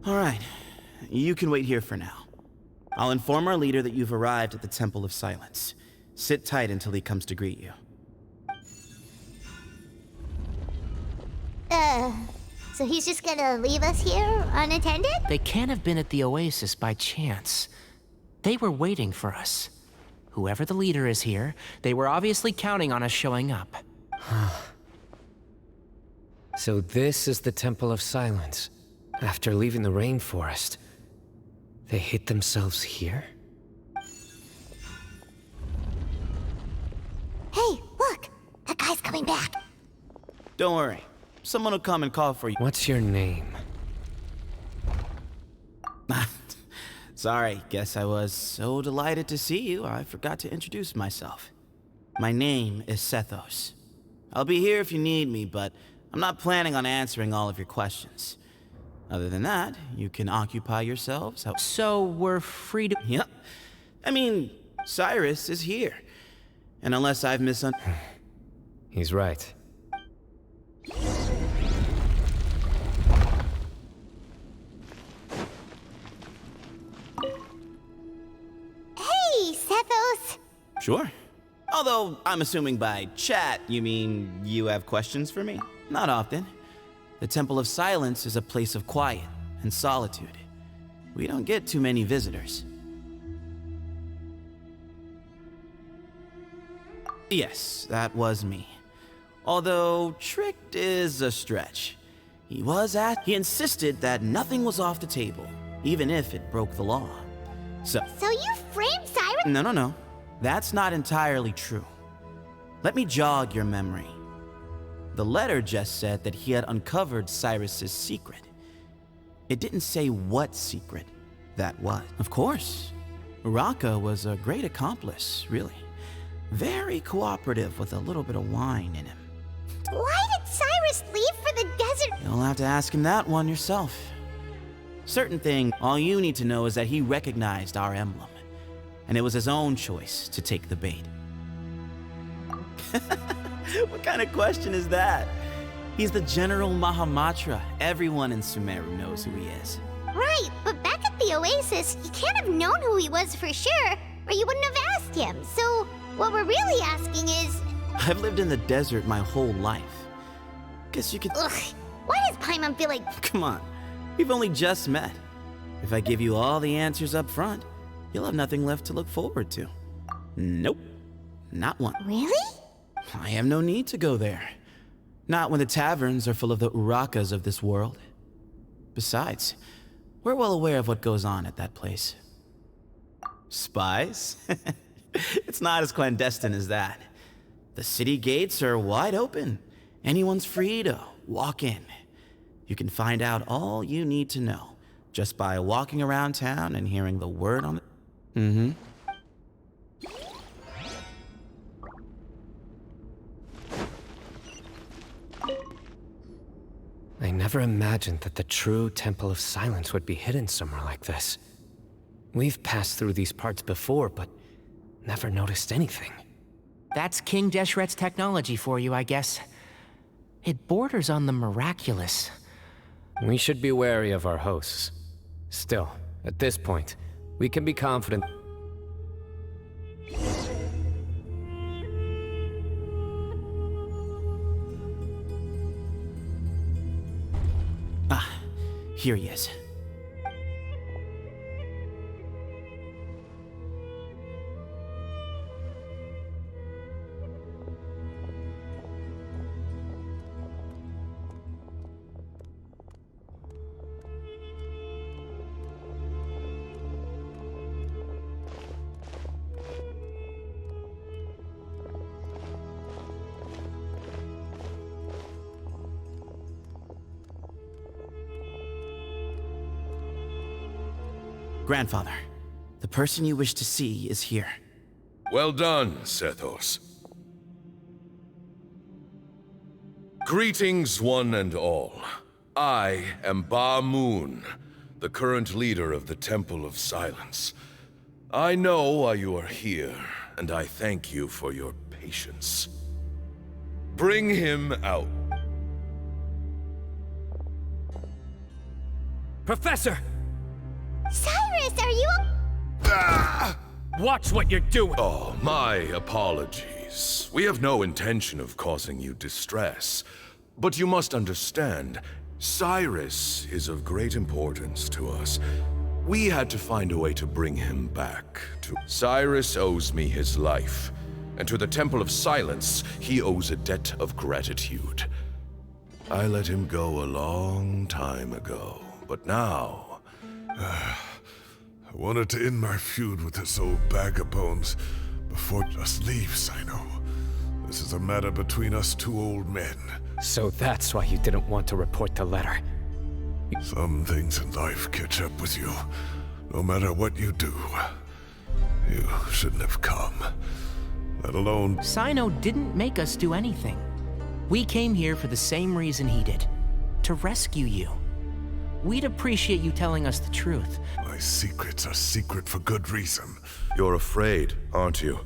Alright, you can wait here for now. I'll inform our leader that you've arrived at the Temple of Silence. Sit tight until he comes to greet you. So he's just gonna leave us here unattended? They can't have been at the oasis by chance. They were waiting for us. Whoever the leader is here, they were obviously counting on us showing up. So this is the Temple of Silence. After leaving the rainforest, they hid themselves here? Hey, look! That guy's coming back. Don't worry. Someone will come and call for you. What's your name? Sorry, guess I was so delighted to see you, I forgot to introduce myself. My name is Sethos. I'll be here if you need me, but I'm not planning on answering all of your questions. Other than that, you can occupy yourselves. So we're free to... Yep. I mean, Cyrus is here. And unless I've misunderstood... He's right. Hey, Sethos! Sure. Although, I'm assuming by chat, you mean you have questions for me? Not often. The Temple of Silence is a place of quiet and solitude. We don't get too many visitors. Yes, that was me. Although, tricked is a stretch. He insisted that nothing was off the table, even if it broke the law. So you framed Cyrus? No. That's not entirely true. Let me jog your memory. The letter just said that he had uncovered Cyrus's secret. It didn't say what secret that was. Of course, Uraka was a great accomplice, really. Very cooperative with a little bit of wine in him. Why did Cyrus leave for the desert? You'll have to ask him that one yourself. Certain thing, all you need to know is that he recognized our emblem, and it was his own choice to take the bait. What kind of question is that? He's the General Mahamatra. Everyone in Sumeru knows who he is. Right, but back at the oasis, you can't have known who he was for sure, or you wouldn't have asked him. So, what we're really asking is... I've lived in the desert my whole life. Guess you could... Ugh, why does Paimon feel like... Come on, we've only just met. If I give you all the answers up front, you'll have nothing left to look forward to. Nope, not one. Really? I have no need to go there. Not when the taverns are full of the Urakas of this world. Besides, we're well aware of what goes on at that place. Spies? It's not as clandestine as that. The city gates are wide open. Anyone's free to walk in. You can find out all you need to know just by walking around town and hearing the word on the... Mm-hmm. never imagined that the true Temple of Silence would be hidden somewhere like this. We've passed through these parts before, but never noticed anything. That's King Deshret's technology for you, I guess. It borders on the miraculous. We should be wary of our hosts. Still, at this point, we can be confident. Ah, here he is. Grandfather, the person you wish to see is here. Well done, Sethos. Greetings, one and all. I am Ba Moon, the current leader of the Temple of Silence. I know why you are here, and I thank you for your patience. Bring him out. Professor! Cyrus, are you... Watch what you're doing! Oh, my apologies. We have no intention of causing you distress. But you must understand, Cyrus is of great importance to us. We had to find a way to bring him back. Cyrus owes me his life, and to the Temple of Silence, he owes a debt of gratitude. I let him go a long time ago, but now... I wanted to end my feud with this old bag of bones before just leave, Cyno. This is a matter between us two old men. So that's why you didn't want to report the letter. Some things in life catch up with you, no matter what you do. You shouldn't have come, let alone... Cyno didn't make us do anything. We came here for the same reason he did, to rescue you. We'd appreciate you telling us the truth. My secrets are secret for good reason. You're afraid, aren't you?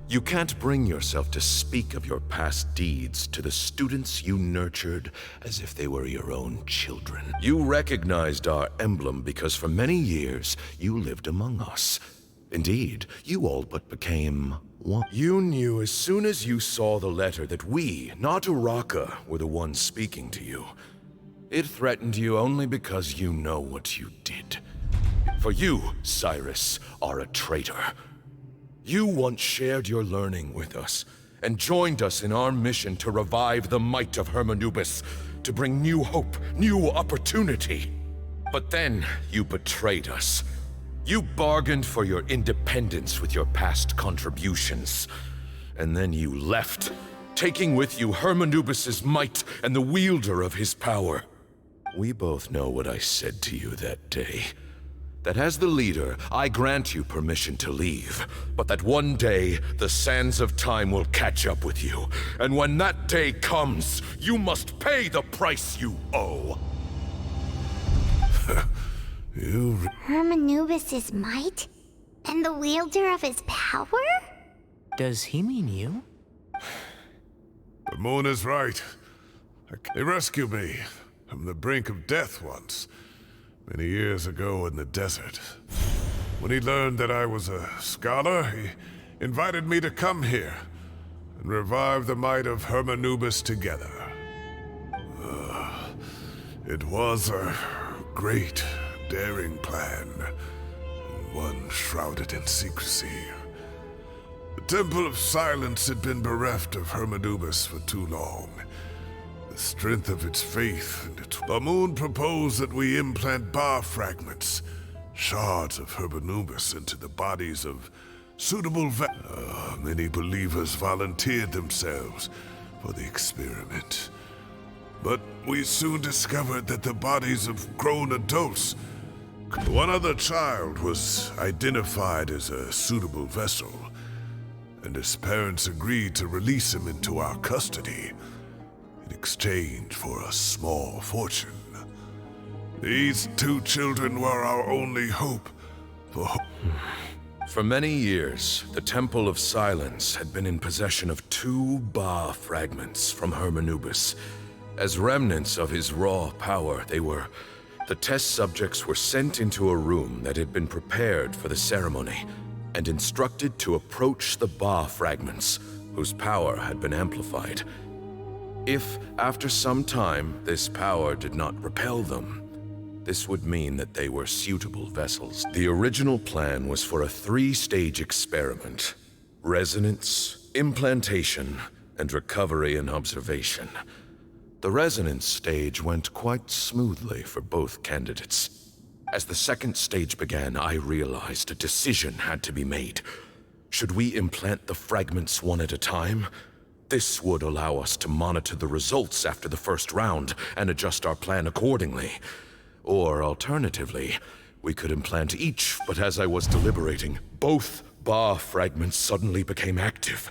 You can't bring yourself to speak of your past deeds to the students you nurtured as if they were your own children. You recognized our emblem because for many years you lived among us. Indeed, you all but became one. You knew as soon as you saw the letter that we, not Uraka, were the ones speaking to you. It threatened you only because you know what you did. For you, Cyrus, are a traitor. You once shared your learning with us, and joined us in our mission to revive the might of Hermanubis, to bring new hope, new opportunity. But then you betrayed us. You bargained for your independence with your past contributions. And then you left, taking with you Hermanubis' might and the wielder of his power. We both know what I said to you that day. That as the leader, I grant you permission to leave, but that one day, the sands of time will catch up with you. And when that day comes, you must pay the price you owe. Hermanubis' might? And the wielder of his power? Does he mean you? The moon is right. He rescued me from the brink of death once, many years ago in the desert. When he learned that I was a scholar, he invited me to come here and revive the might of Hermanubis together. It was a great, daring plan, and one shrouded in secrecy. The Temple of Silence had been bereft of Hermanubis for too long. The strength of its faith and its... Bamoon proposed that we implant bar fragments, shards of Hermanubis, into the bodies of suitable many believers volunteered themselves for the experiment. But we soon discovered that the bodies of grown adults... One other child was identified as a suitable vessel, and his parents agreed to release him into our custody. in exchange for a small fortune. These two children were our only hope For many years, the Temple of Silence had been in possession of 2 Ba fragments from Hermanubis. As remnants of his raw power, the test subjects were sent into a room that had been prepared for the ceremony and instructed to approach the Ba fragments, whose power had been amplified. If, after some time, this power did not repel them, this would mean that they were suitable vessels. The original plan was for a 3-stage experiment: resonance, implantation, and recovery and observation. The resonance stage went quite smoothly for both candidates. As the 2nd stage began, I realized a decision had to be made. Should we implant the fragments one at a time? This would allow us to monitor the results after the first round and adjust our plan accordingly. Or alternatively, we could implant each, but as I was deliberating, both Ba fragments suddenly became active.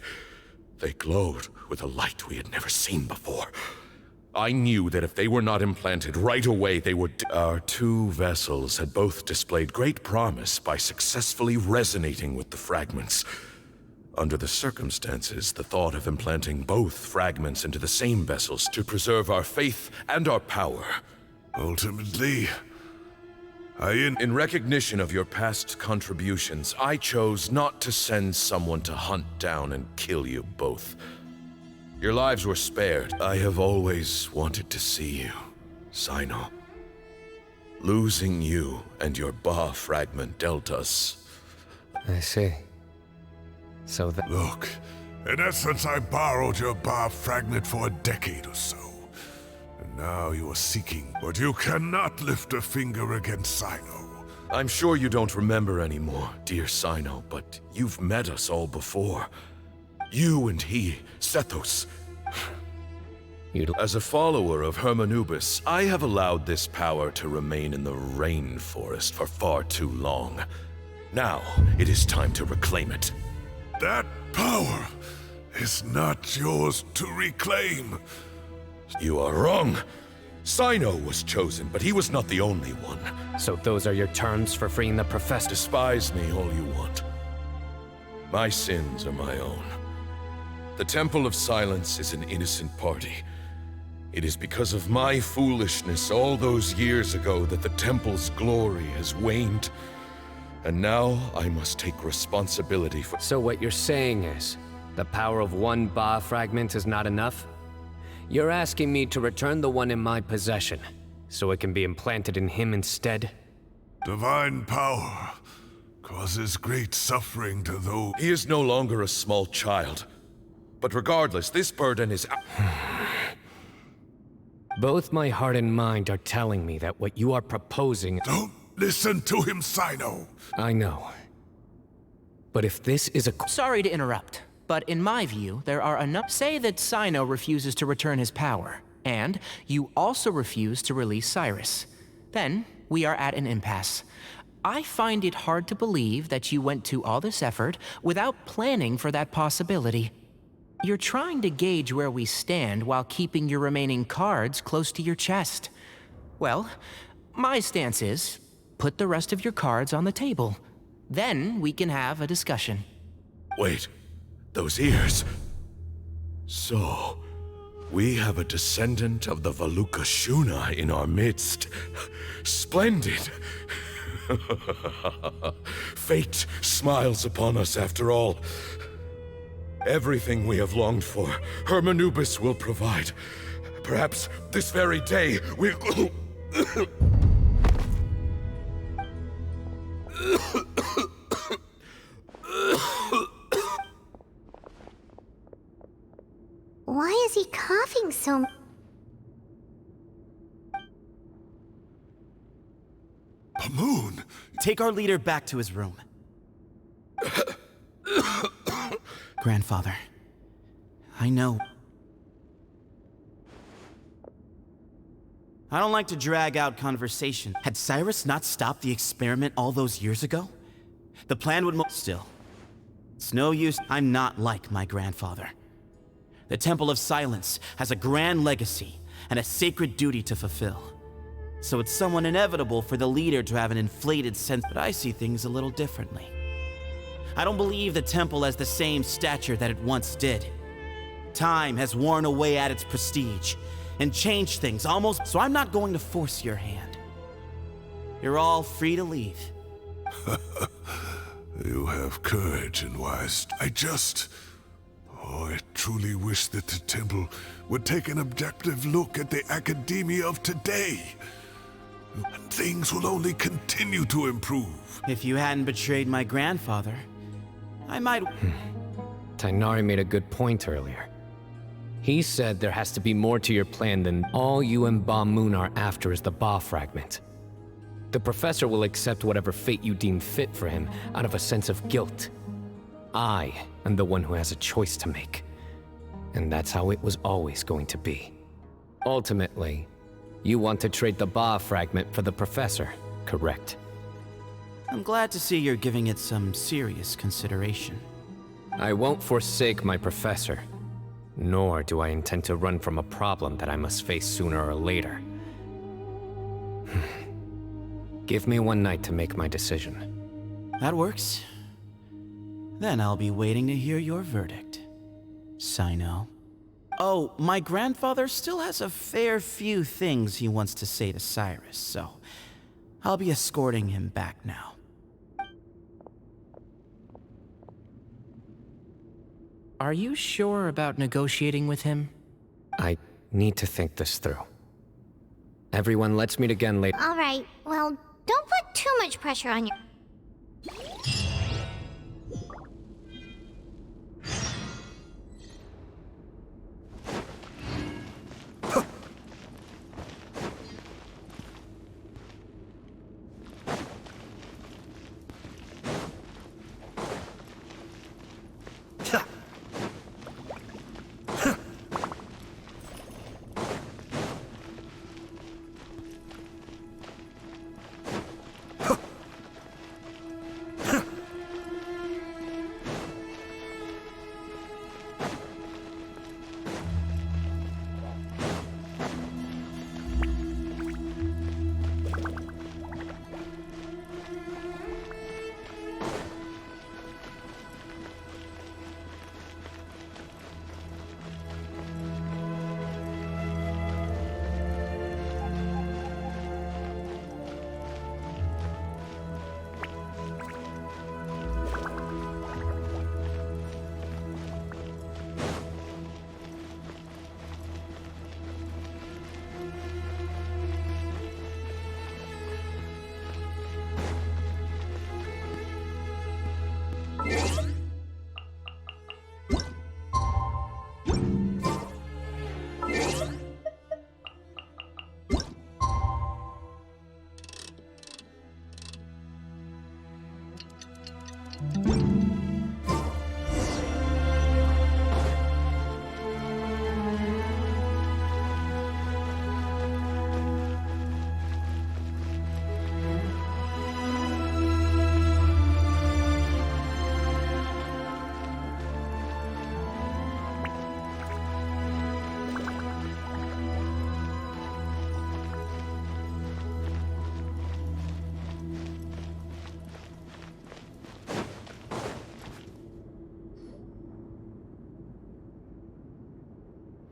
They glowed with a light we had never seen before. I knew that if they were not implanted right away, they would... Our 2 vessels had both displayed great promise by successfully resonating with the fragments. Under the circumstances, the thought of implanting both fragments into the same vessels to preserve our faith and our power. Ultimately, In recognition of your past contributions, I chose not to send someone to hunt down and kill you both. Your lives were spared. I have always wanted to see you, Cyno. Losing you and your Ba fragment dealt us. I see. So that... Look, in essence, I borrowed your Ba fragment for a decade or so. And now you are seeking, but you cannot lift a finger against Cyno. I'm sure you don't remember anymore, dear Cyno, but you've met us all before. You and he, Sethos. As a follower of Hermanubis, I have allowed this power to remain in the rainforest for far too long. Now, it is time to reclaim it. That power is not yours to reclaim. You are wrong. Cyno was chosen, but he was not the only one. So those are your terms for freeing the professor? Despise me all you want. My sins are my own. The Temple of Silence is an innocent party. It is because of my foolishness all those years ago that the Temple's glory has waned. And now I must take responsibility for... So what you're saying is, the power of 1 Ba fragment is not enough? You're asking me to return the one in my possession, so it can be implanted in him instead? Divine power causes great suffering to those... He is no longer a small child. But regardless, this burden is... Both my heart and mind are telling me that what you are proposing... Don't listen to him, Cyno! I know. But if this is a... Sorry to interrupt, but in my view, there are enough... Say that Cyno refuses to return his power, and you also refuse to release Cyrus. Then, we are at an impasse. I find it hard to believe that you went to all this effort without planning for that possibility. You're trying to gauge where we stand while keeping your remaining cards close to your chest. Well, my stance is, put the rest of your cards on the table. Then we can have a discussion. Wait, those ears... So, we have a descendant of the Valukashuna in our midst. Splendid! Fate smiles upon us after all. Everything we have longed for, Hermanubis will provide. Perhaps this very day we'll... Why is he coughing so... Pamoon! Take our leader back to his room. Grandfather, I know. I don't like to drag out conversation. Had Cyrus not stopped the experiment all those years ago, the plan would Still, it's no use. I'm not like my grandfather. The Temple of Silence has a grand legacy and a sacred duty to fulfill. So it's somewhat inevitable for the leader to have an inflated sense, but I see things a little differently. I don't believe the temple has the same stature that it once did. Time has worn away at its prestige and changed things almost, so I'm not going to force your hand. You're all free to leave. You have courage and wise. I truly wish that the temple would take an objective look at the academia of today. And things will only continue to improve. If you hadn't betrayed my grandfather, I might... Tighnari made a good point earlier. He said there has to be more to your plan than all you and Ba Moon are after is the Ba fragment. The professor will accept whatever fate you deem fit for him out of a sense of guilt. I am the one who has a choice to make. And that's how it was always going to be. Ultimately, you want to trade the Ba fragment for the professor, correct? I'm glad to see you're giving it some serious consideration. I won't forsake my professor, nor do I intend to run from a problem that I must face sooner or later. Give me one night to make my decision. That works. Then I'll be waiting to hear your verdict, Cyno. Oh, my grandfather still has a fair few things he wants to say to Cyrus, so I'll be escorting him back now. Are you sure about negotiating with him? I need to think this through. Everyone, let's meet again later. All right, well, don't put too much pressure on your...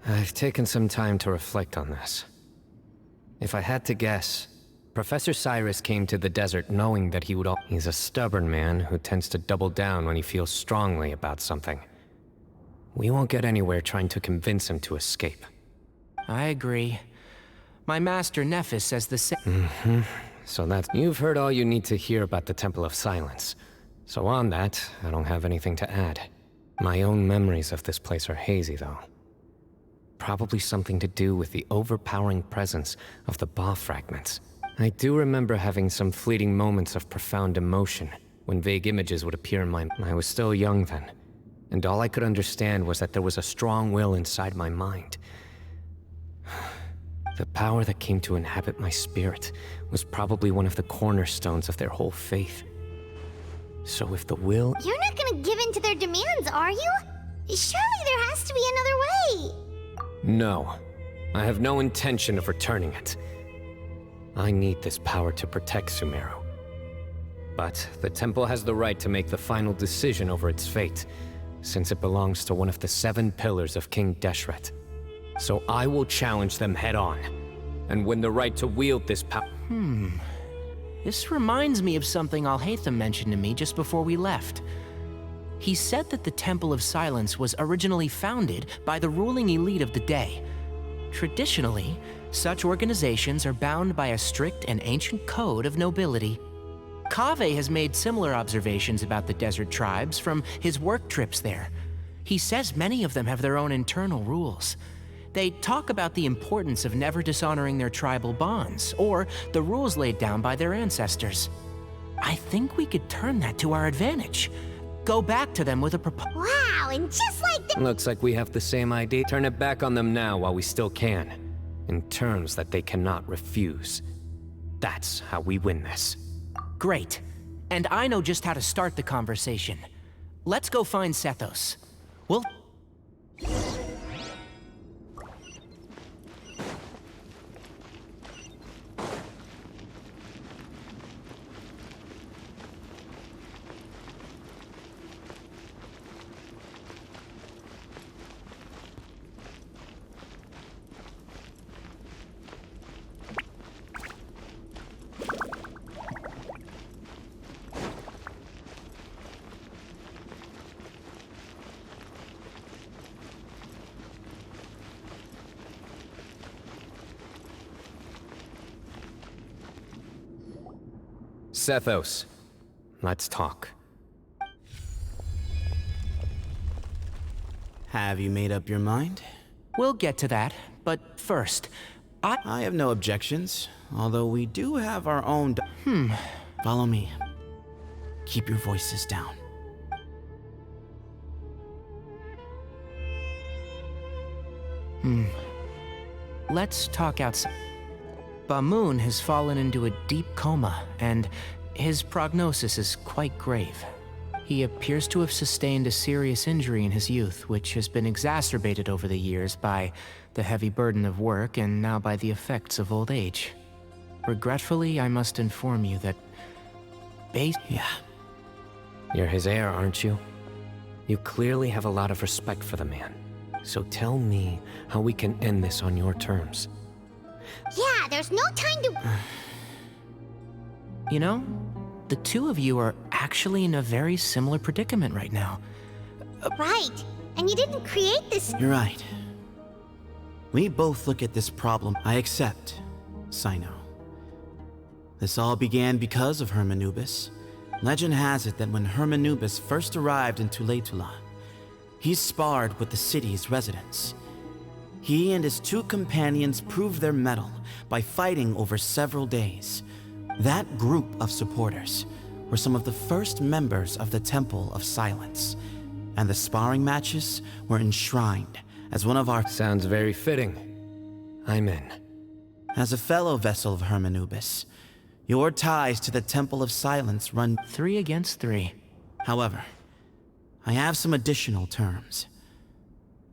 I've taken some time to reflect on this. If I had to guess, Professor Cyrus came to the desert knowing that he would He's a stubborn man who tends to double down when he feels strongly about something. We won't get anywhere trying to convince him to escape. I agree. My master Nephis says the same. So that's... You've heard all you need to hear about the Temple of Silence. So on that, I don't have anything to add. My own memories of this place are hazy, though. Probably something to do with the overpowering presence of the Ba fragments. I do remember having some fleeting moments of profound emotion when vague images would appear in my... I was still young then, and all I could understand was that there was a strong will inside my mind. The power that came to inhabit my spirit was probably one of the cornerstones of their whole faith. So if the will... You're not gonna give in to their demands, are you? Surely there has to be another way! No. I have no intention of returning it. I need this power to protect Sumeru. But the temple has the right to make the final decision over its fate, since it belongs to one of the 7 pillars of King Deshret. So I will challenge them head-on, and win the right to wield this power. This reminds me of something Alhaitham mentioned to me just before we left. He said that the Temple of Silence was originally founded by the ruling elite of the day. Traditionally, such organizations are bound by a strict and ancient code of nobility. Kaveh has made similar observations about the desert tribes from his work trips there. He says many of them have their own internal rules. They talk about the importance of never dishonoring their tribal bonds, or the rules laid down by their ancestors. I think we could turn that to our advantage. Go back to them with a proposal. Wow, and just like the— Looks like we have the same idea. Turn it back on them now while we still can, in terms that they cannot refuse. That's how we win this. Great. And I know just how to start the conversation. Let's go find Sethos. We'll... Sethos, let's talk. Have you made up your mind? We'll get to that, but first, I have no objections, although we do have our own... Follow me. Keep your voices down. Let's talk outside. Bamoon has fallen into a deep coma, and his prognosis is quite grave. He appears to have sustained a serious injury in his youth, which has been exacerbated over the years by the heavy burden of work and now by the effects of old age. Regretfully, I must inform you that Yeah. You're his heir, aren't you? You clearly have a lot of respect for the man. So tell me how we can end this on your terms. Yeah, there's no time to— You know, the two of you are actually in a very similar predicament right now. Right, and you didn't create this— You're right. We both look at this problem. I accept, Cyno. This all began because of Hermanubis. Legend has it that when Hermanubis first arrived in Tuletula, he sparred with the city's residents. He and his 2 companions proved their mettle by fighting over several days. That group of supporters were some of the first members of the Temple of Silence, and the sparring matches were enshrined as one of our— Sounds very fitting. I'm in. As a fellow vessel of Hermanubis, your ties to the Temple of Silence run 3 against 3. However, I have some additional terms.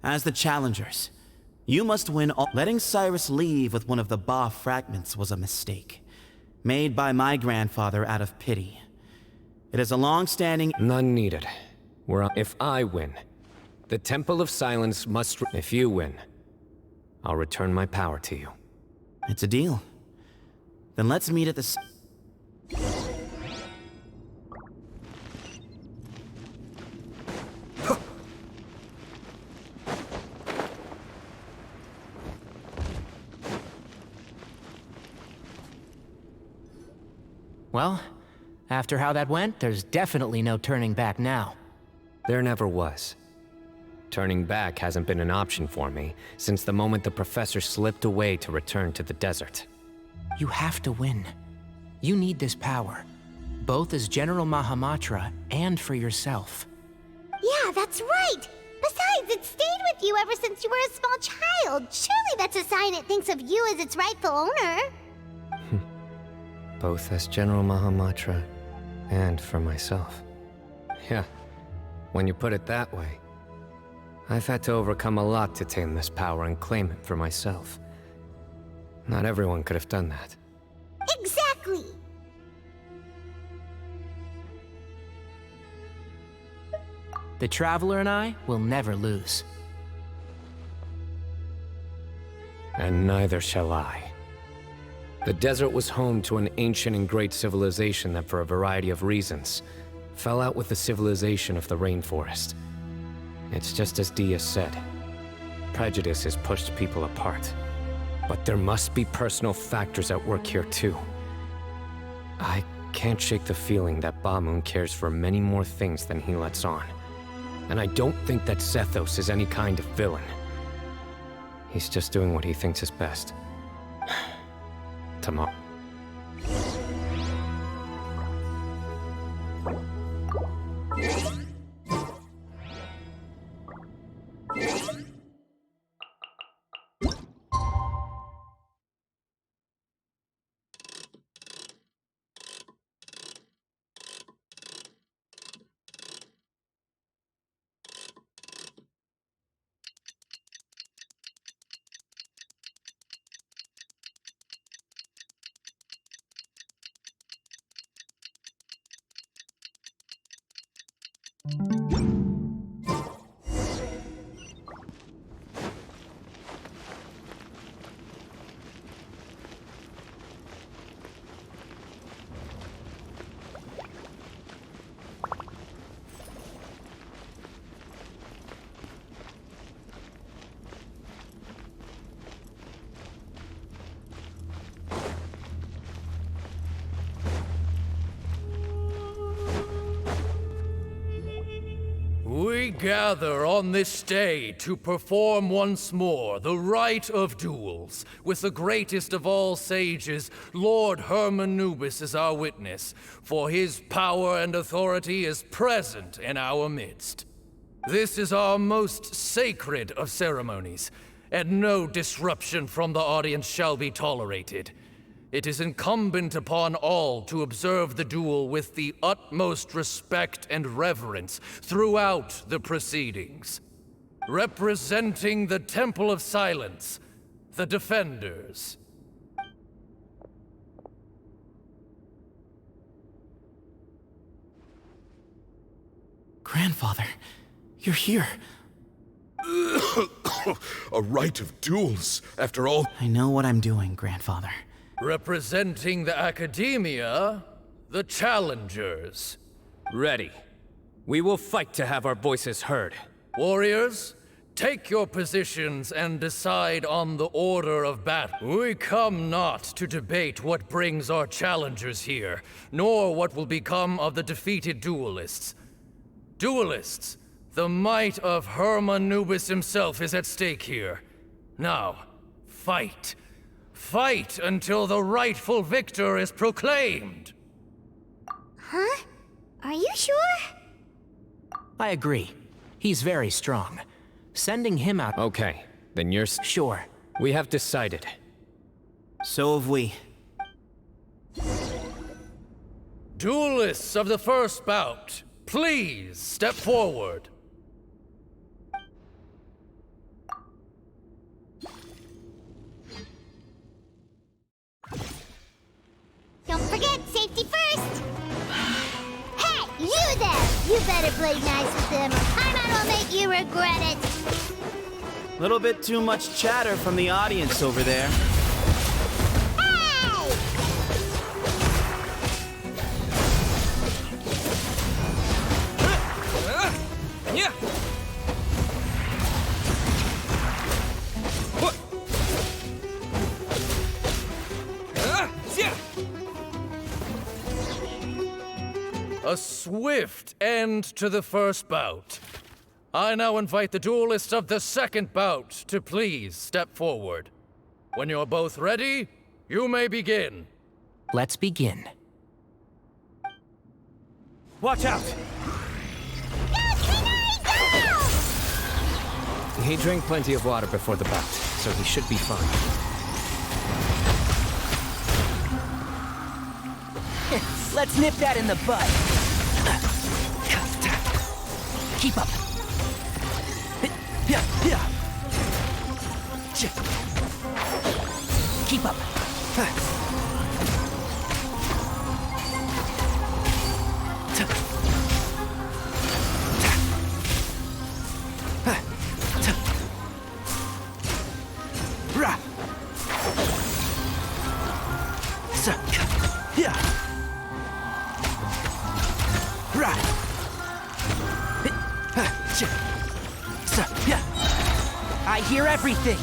As the challengers, you must win all— Letting Cyrus leave with one of the Ba fragments was a mistake, made by my grandfather out of pity. It is a long-standing— None needed. If I win, the Temple of Silence must— If you win, I'll return my power to you. It's a deal. Then let's meet at the— Well, after how that went, there's definitely no turning back now. There never was. Turning back hasn't been an option for me since the moment the professor slipped away to return to the desert. You have to win. You need this power, both as General Mahamatra and for yourself. Yeah, that's right! Besides, it stayed with you ever since you were a small child. Surely that's a sign it thinks of you as its rightful owner. Both as General Mahamatra and for myself. Yeah, when you put it that way. I've had to overcome a lot to tame this power and claim it for myself. Not everyone could have done that. Exactly! The Traveler and I will never lose. And neither shall I. The desert was home to an ancient and great civilization that, for a variety of reasons, fell out with the civilization of the rainforest. It's just as Dia said. Prejudice has pushed people apart. But there must be personal factors at work here too. I can't shake the feeling that Bamoon cares for many more things than he lets on. And I don't think that Zethos is any kind of villain. He's just doing what he thinks is best. Tomorrow. We gather on this day to perform once more the rite of duels, with the greatest of all sages, Lord Hermanubis, as our witness, for his power and authority is present in our midst. This is our most sacred of ceremonies, and no disruption from the audience shall be tolerated. It is incumbent upon all to observe the duel with the utmost respect and reverence throughout the proceedings. Representing the Temple of Silence, the Defenders. Grandfather, you're here. A rite of duels, after all. I know what I'm doing, Grandfather. Representing the Academia, the Challengers. Ready. We will fight to have our voices heard. Warriors, take your positions and decide on the order of battle. We come not to debate what brings our challengers here, nor what will become of the defeated duelists. Duelists, the might of Hermanubis himself is at stake here. Now, fight. Fight until the rightful victor is proclaimed! Huh? Are you sure? I agree. He's very strong. Sending him out... Okay, then you're... Sure. We have decided. So have we. Duelists of the first bout, please step forward. Don't forget, safety first! Hey, you there! You better play nice with them, or Paimon will make you regret it! Little bit too much chatter from the audience over there. Hey! Yeah! A swift end to the first bout. I now invite the duelists of the second bout to please step forward. When you're both ready, you may begin. Let's begin. Watch out! He drank plenty of water before the bout, so he should be fine. Let's nip that in the bud. Keep up. Keep up. I hear everything.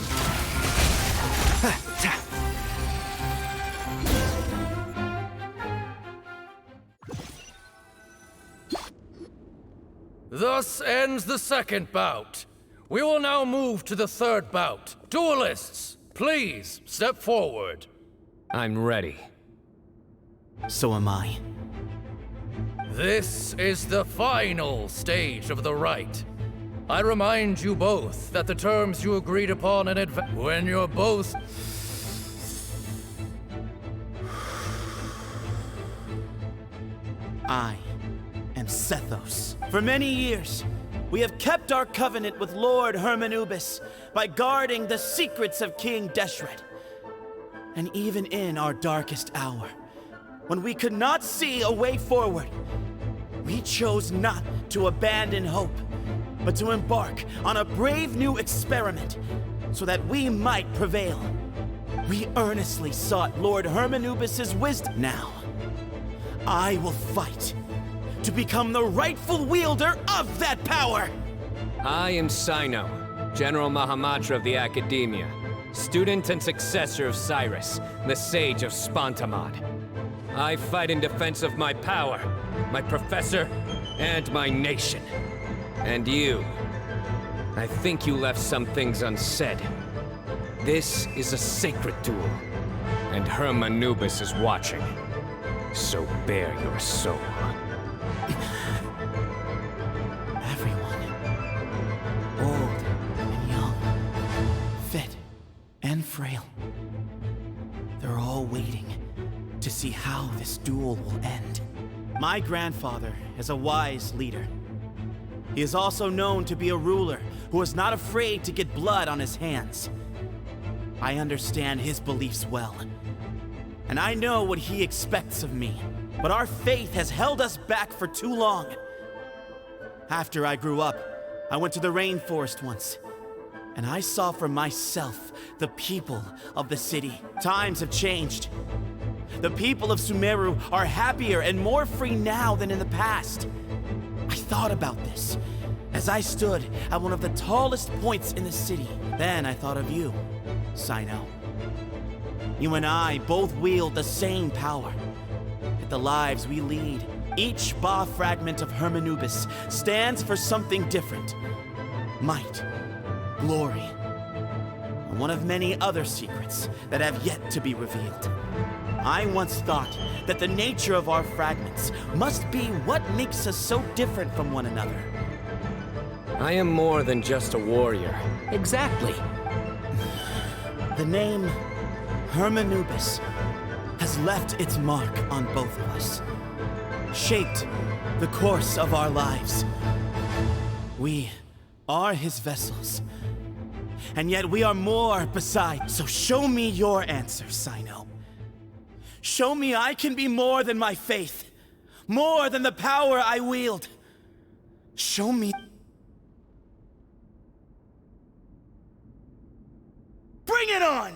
Thus ends the second bout. We will now move to the third bout. Duelists, please step forward. I'm ready. So am I. This is the final stage of the rite. I remind you both that the terms you agreed upon in advance, when you're both... I am Sethos. For many years, we have kept our covenant with Lord Hermanubis by guarding the secrets of King Deshret. And even in our darkest hour, when we could not see a way forward, we chose not to abandon hope, but to embark on a brave new experiment so that we might prevail. We earnestly sought Lord Hermanubis' wisdom. Now, I will fight to become the rightful wielder of that power! I am Cyno, General Mahamatra of the Academia, student and successor of Cyrus, the Sage of Spantamad. I fight in defense of my power, my professor, and my nation. And you, I think you left some things unsaid. This is a sacred duel, and Hermanubis is watching. So bare your soul. Everyone, old and young, fit and frail, they're all waiting to see how this duel will end. My grandfather is a wise leader. He is also known to be a ruler who is not afraid to get blood on his hands. I understand his beliefs well, and I know what he expects of me, but our faith has held us back for too long. After I grew up, I went to the rainforest once, and I saw for myself the people of the city. Times have changed. The people of Sumeru are happier and more free now than in the past. I thought about this as I stood at one of the tallest points in the city. Then I thought of you, Cyno. You and I both wield the same power. Yet the lives we lead, each Ba fragment of Hermanubis stands for something different. Might, glory, and one of many other secrets that have yet to be revealed. I once thought that the nature of our fragments must be what makes us so different from one another. I am more than just a warrior. Exactly. The name Hermanubis has left its mark on both of us, shaped the course of our lives. We are his vessels, and yet we are more besides. So show me your answer, Cyno. Show me I can be more than my faith, more than the power I wield. Show me. Bring it on!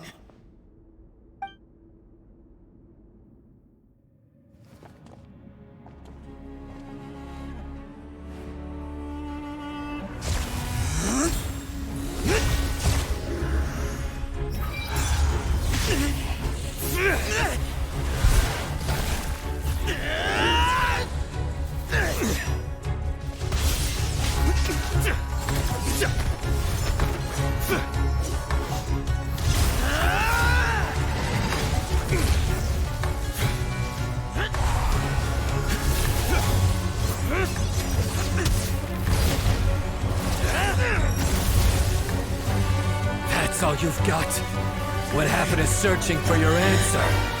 That's all you've got? What happened to searching for your answer?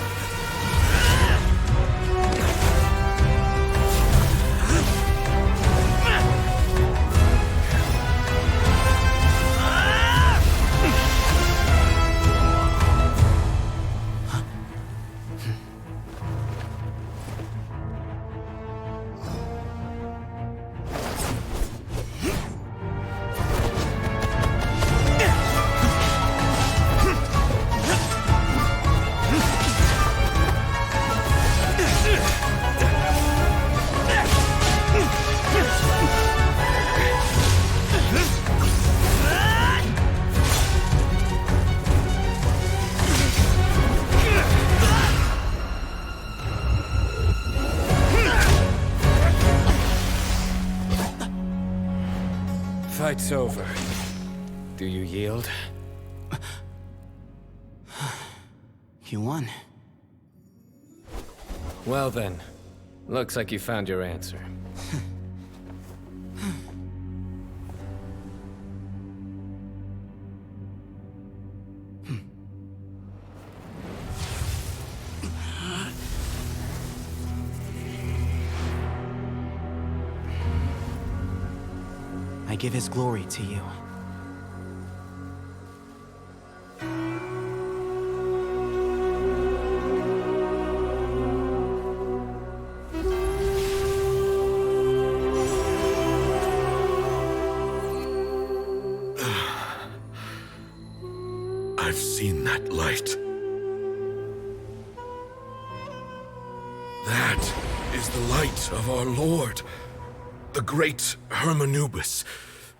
fight's over. Do you yield? You won. Well then, looks like you found your answer. I give his glory to you. I've seen that light. That is the light of our Lord, the great Hermanubis,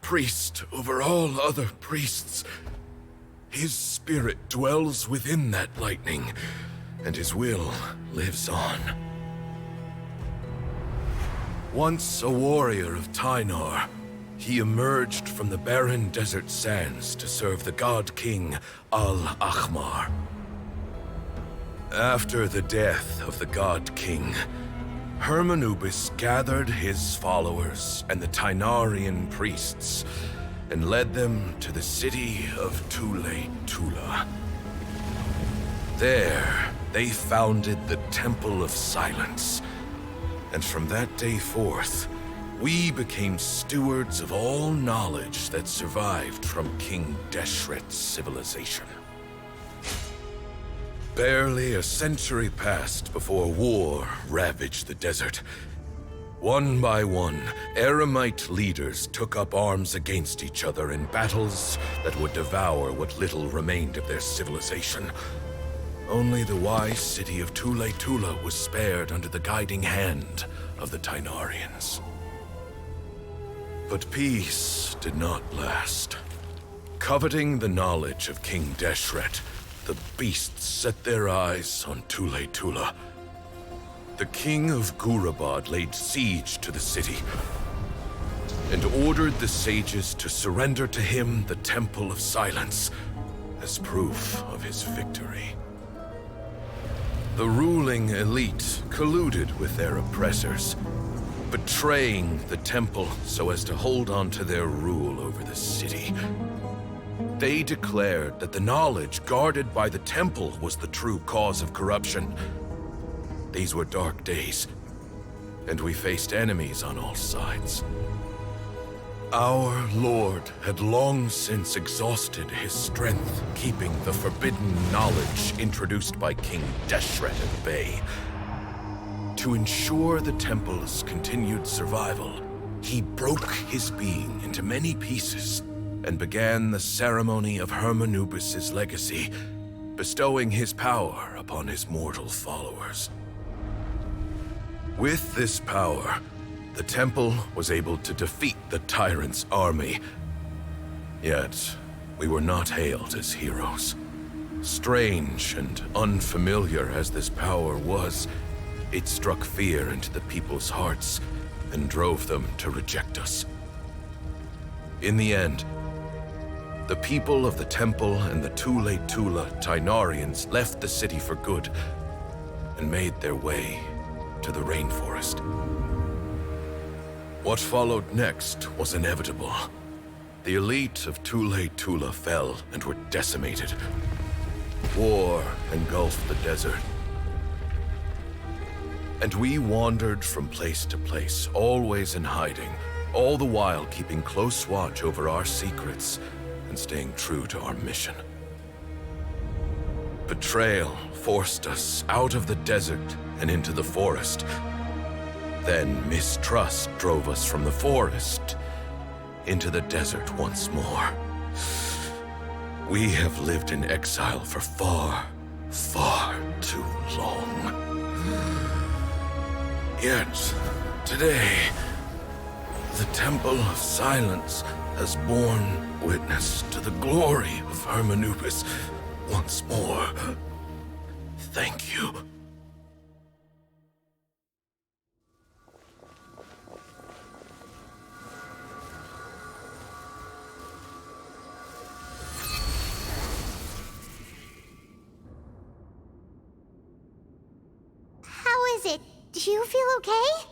priest over all other priests. His spirit dwells within that lightning, and his will lives on. Once a warrior of Tynar, he emerged from the barren desert sands to serve the god king Al-Ahmar. After the death of the god king, Hermanubis gathered his followers and the Tynarian priests and led them to the city of Tule-Tula. There, they founded the Temple of Silence, and from that day forth, we became stewards of all knowledge that survived from King Deshret's civilization. Barely a century passed before war ravaged the desert. One by one, Eremite leaders took up arms against each other in battles that would devour what little remained of their civilization. Only the wise city of Tule-Tula was spared under the guiding hand of the Tynarians. But peace did not last. Coveting the knowledge of King Deshret, the beasts set their eyes on Tule-Tula. The king of Gurabad laid siege to the city and ordered the sages to surrender to him the Temple of Silence as proof of his victory. The ruling elite colluded with their oppressors, betraying the temple so as to hold on to their rule over the city. They declared that the knowledge guarded by the temple was the true cause of corruption. These were dark days, and we faced enemies on all sides. Our Lord had long since exhausted his strength, keeping the forbidden knowledge introduced by King Deshret at bay. To ensure the temple's continued survival, he broke his being into many pieces and began the ceremony of Hermanubis' legacy, bestowing his power upon his mortal followers. With this power, the temple was able to defeat the tyrant's army. Yet, we were not hailed as heroes. Strange and unfamiliar as this power was, it struck fear into the people's hearts and drove them to reject us. In the end, the people of the temple and the Tule-Tula Tynarians left the city for good and made their way to the rainforest. What followed next was inevitable. The elite of Tule-Tula fell and were decimated. War engulfed the desert. And we wandered from place to place, always in hiding, all the while keeping close watch over our secrets and staying true to our mission. Betrayal forced us out of the desert and into the forest. Then mistrust drove us from the forest into the desert once more. We have lived in exile for far, far too long. Yet, today, the Temple of Silence has borne witness to the glory of Hermanubis once more. Thank you. is it? Do you feel okay?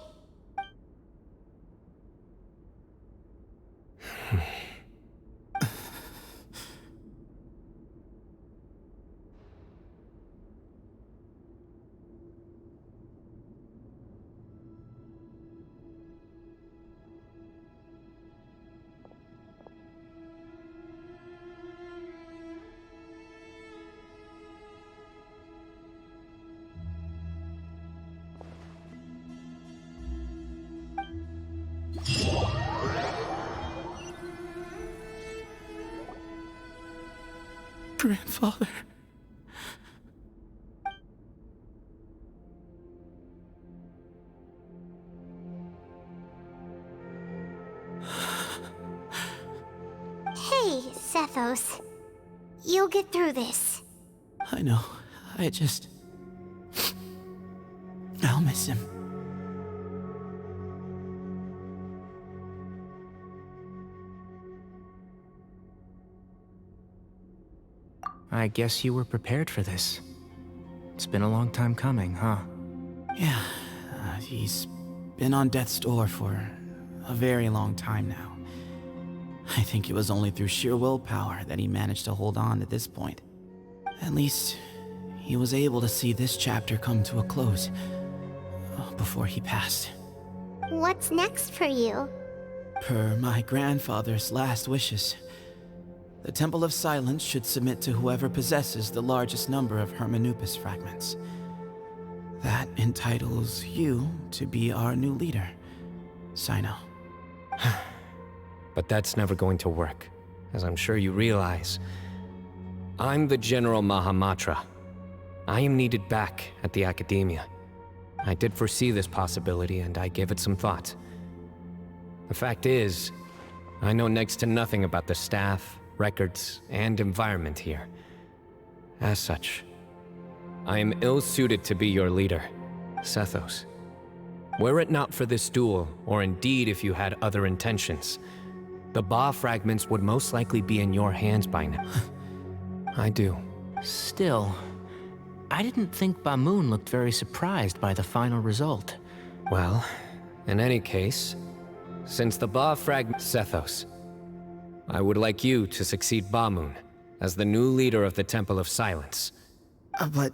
Grandfather. Hey, Sethos. You'll get through this. I know. I'll miss him. I guess you were prepared for this. It's been a long time coming, huh? Yeah, he's been on death's door for a very long time now. I think it was only through sheer willpower that he managed to hold on to this point. At least, he was able to see this chapter come to a close before he passed. What's next for you? Per my grandfather's last wishes, the Temple of Silence should submit to whoever possesses the largest number of Hermanupis fragments. That entitles you to be our new leader, Cyno. But that's never going to work, as I'm sure you realize. I'm the General Mahamatra. I am needed back at the Academia. I did foresee this possibility, and I gave it some thought. The fact is, I know next to nothing about the staff, records, and environment here. As such, I am ill-suited to be your leader, Sethos. Were it not for this duel, or indeed if you had other intentions, the Ba fragments would most likely be in your hands by now. I do. Still, I didn't think Bamoon looked very surprised by the final result. Well, in any case, since the Ba fragment Sethos, I would like you to succeed Bamoon as the new leader of the Temple of Silence. But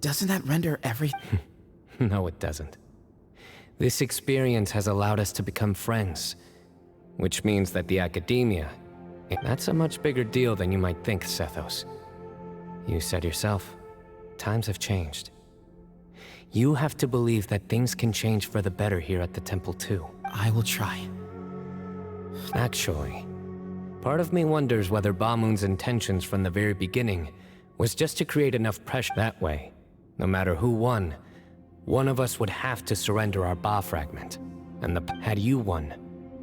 doesn't that render everything? No, it doesn't. This experience has allowed us to become friends, which means that the Academia, that's a much bigger deal than you might think, Sethos. You said yourself, times have changed. You have to believe that things can change for the better here at the Temple too. I will try. Actually, part of me wonders whether Bamoon's intentions from the very beginning was just to create enough pressure that way. No matter who won, one of us would have to surrender our Ba fragment. And had you won,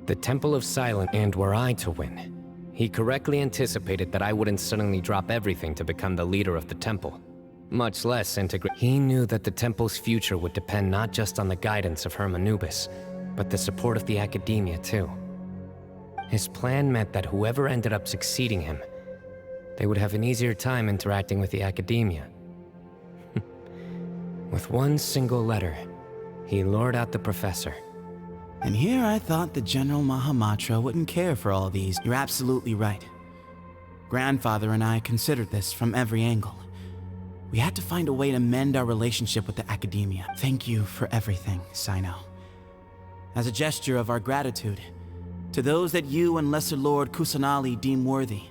the Temple of Silence, and were I to win, he correctly anticipated that I wouldn't suddenly drop everything to become the leader of the Temple, much less integrate. He knew that the Temple's future would depend not just on the guidance of Hermanubis, but the support of the Academia too. His plan meant that whoever ended up succeeding him, they would have an easier time interacting with the Academia. With one single letter, he lured out the professor. And here I thought the General Mahamatra wouldn't care for all these. You're absolutely right. Grandfather and I considered this from every angle. We had to find a way to mend our relationship with the Academia. Thank you for everything, Cyno. As a gesture of our gratitude, to those that you and Lesser Lord Kusanali deem worthy,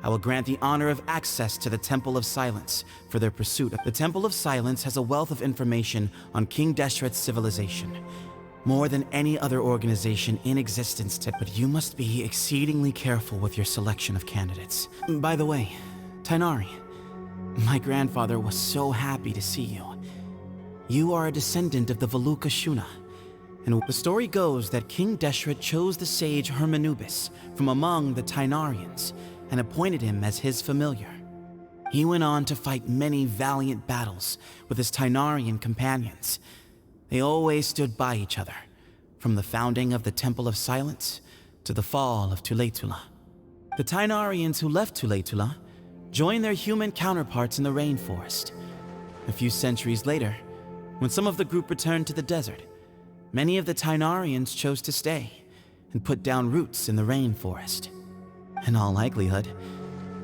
I will grant the honor of access to the Temple of Silence for their pursuit. The Temple of Silence has a wealth of information on King Deshret's civilization, more than any other organization in existence today. But you must be exceedingly careful with your selection of candidates. By the way, Tainari, my grandfather was so happy to see you. You are a descendant of the Veluca Shuna. And the story goes that King Deshret chose the sage Hermanubis from among the Tainarians and appointed him as his familiar. He went on to fight many valiant battles with his Tainarian companions. They always stood by each other, from the founding of the Temple of Silence to the fall of Tuletula. The Tainarians who left Tuletula joined their human counterparts in the rainforest. A few centuries later, When some of the group returned to the desert, many of the Tainarians chose to stay and put down roots in the rainforest. In all likelihood,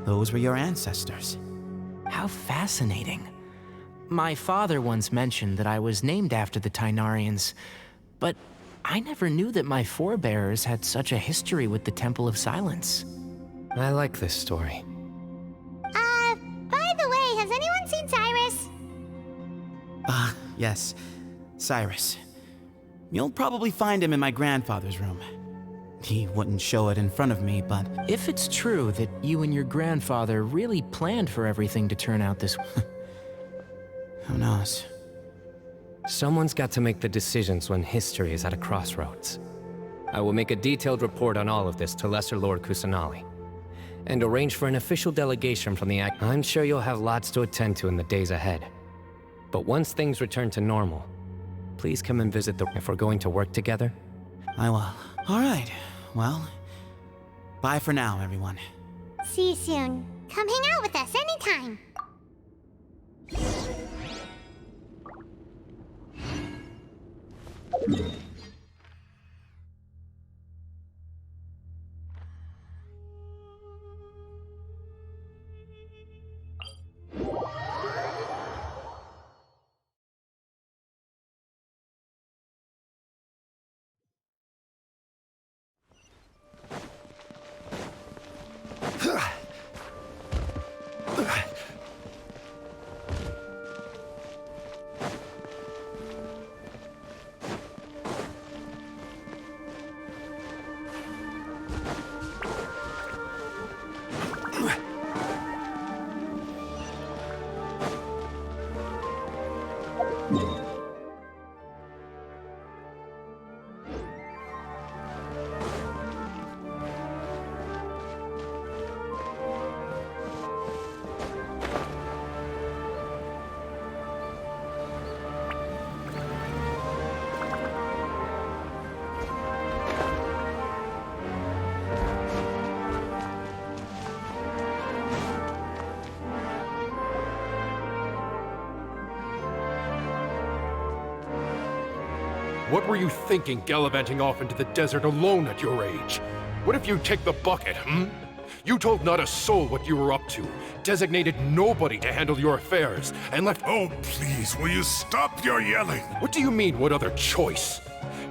those were your ancestors. How fascinating. My father once mentioned that I was named after the Tainarians, but I never knew that my forebears had such a history with the Temple of Silence. I like this story. By the way, has anyone seen Cyrus? Yes, Cyrus. You'll probably find him in my grandfather's room. He wouldn't show it in front of me, but... If it's true that you and your grandfather really planned for everything to turn out this way... Who knows? Someone's got to make the decisions when history is at a crossroads. I will make a detailed report on all of this to Lesser Lord Kusanali, and arrange for an official delegation from the I'm sure you'll have lots to attend to in the days ahead. But once things return to normal, please come and visit if we're going to work together. I will. All right. Well, bye for now, everyone. See you soon. Come hang out with us anytime. What were you thinking, gallivanting off into the desert alone at your age? What if you take the bucket, You told not a soul what you were up to, designated nobody to handle your affairs, and left— Oh, please, will you stop your yelling? What do you mean, what other choice?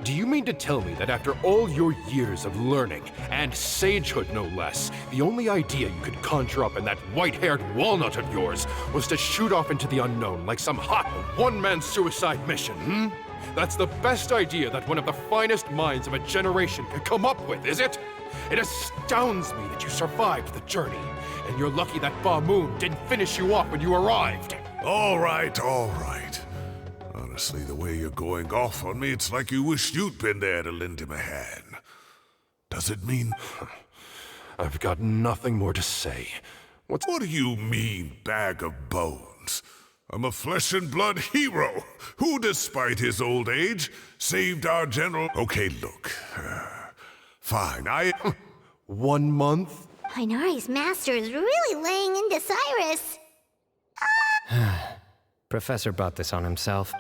Do you mean to tell me that after all your years of learning, and sagehood no less, the only idea you could conjure up in that white-haired walnut of yours was to shoot off into the unknown like some hot one-man suicide mission, That's the best idea that one of the finest minds of a generation could come up with, is it? It astounds me that you survived the journey, and you're lucky that Ba Moon didn't finish you off when you arrived. All right, all right. Honestly, the way you're going off on me, it's like you wish you'd been there to lend him a hand. Does it mean... I've got nothing more to say. What do you mean, bag of bones? I'm a flesh and blood hero who, despite his old age, saved our general... Okay, look. Fine, 1 month? Inari's master is really laying into Cyrus. Professor brought this on himself.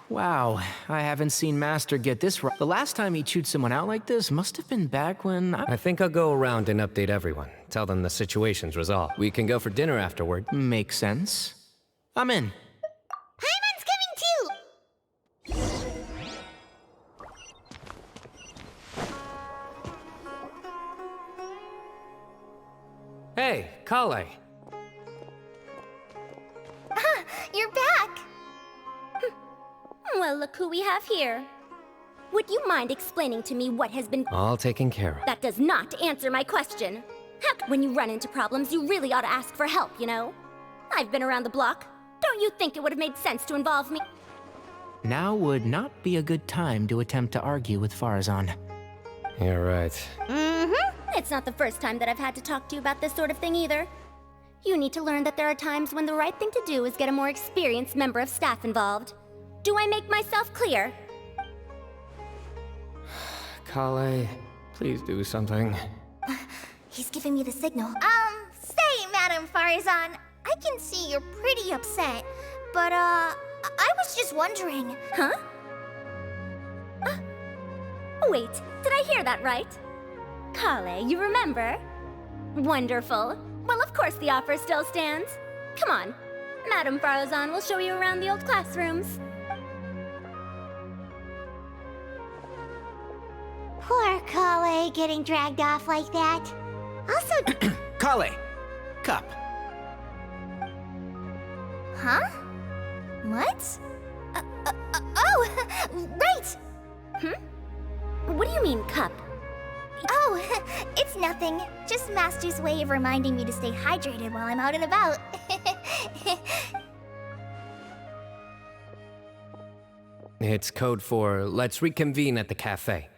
Wow, I haven't seen Master get this right. The last time he chewed someone out like this must have been back when I think I'll go around and update everyone. Tell them the situation's resolved. We can go for dinner afterward. Makes sense. I'm in. Paimon's coming too! Hey, Kale. You're back! Well, look who we have here. Would you mind explaining to me what has been— All taken care of. That does not answer my question. When you run into problems, you really ought to ask for help, you know? I've been around the block. Don't you think it would have made sense to involve me? Now would not be a good time to attempt to argue with Farazan. You're right. It's not the first time that I've had to talk to you about this sort of thing either. You need to learn that there are times when the right thing to do is get a more experienced member of staff involved. Do I make myself clear? Kale, please do something. He's giving me the signal. Say, Madam Farazan, I can see you're pretty upset, but, I was just wondering. Huh? Wait, did I hear that right? Kale, you remember? Wonderful. Well, of course the offer still stands. Come on. Madame Farlazan will show you around the old classrooms. Poor Kale getting dragged off like that. Also, Kale! Cup. Huh? What? Oh, right! What do you mean, cup? Oh, it's nothing. Just Master's way of reminding me to stay hydrated while I'm out and about. It's code for let's reconvene at the cafe.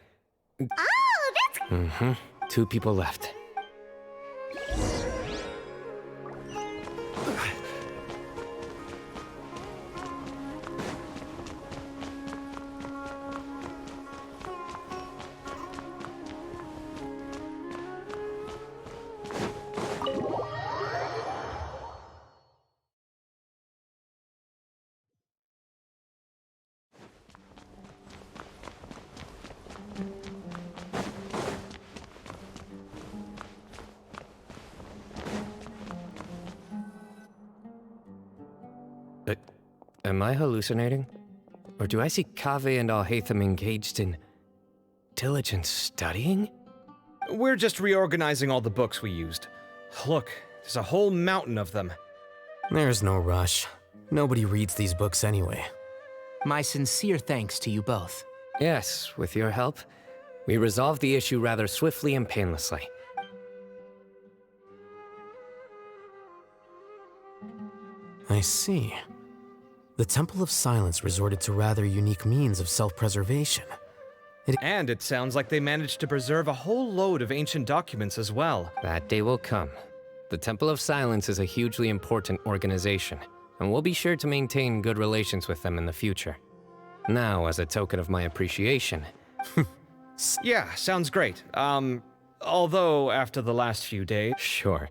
Oh, that's... 2 people left. Am I hallucinating? Or do I see Kaveh and Alhaitham engaged in diligent studying? We're just reorganizing all the books we used. Look, there's a whole mountain of them. There's no rush. Nobody reads these books anyway. My sincere thanks to you both. Yes, with your help, we resolved the issue rather swiftly and painlessly. I see. The Temple of Silence resorted to rather unique means of self-preservation. And it sounds like they managed to preserve a whole load of ancient documents as well. That day will come. The Temple of Silence is a hugely important organization, and we'll be sure to maintain good relations with them in the future. Now, as a token of my appreciation... Yeah, sounds great. Although after the last few days... Sure.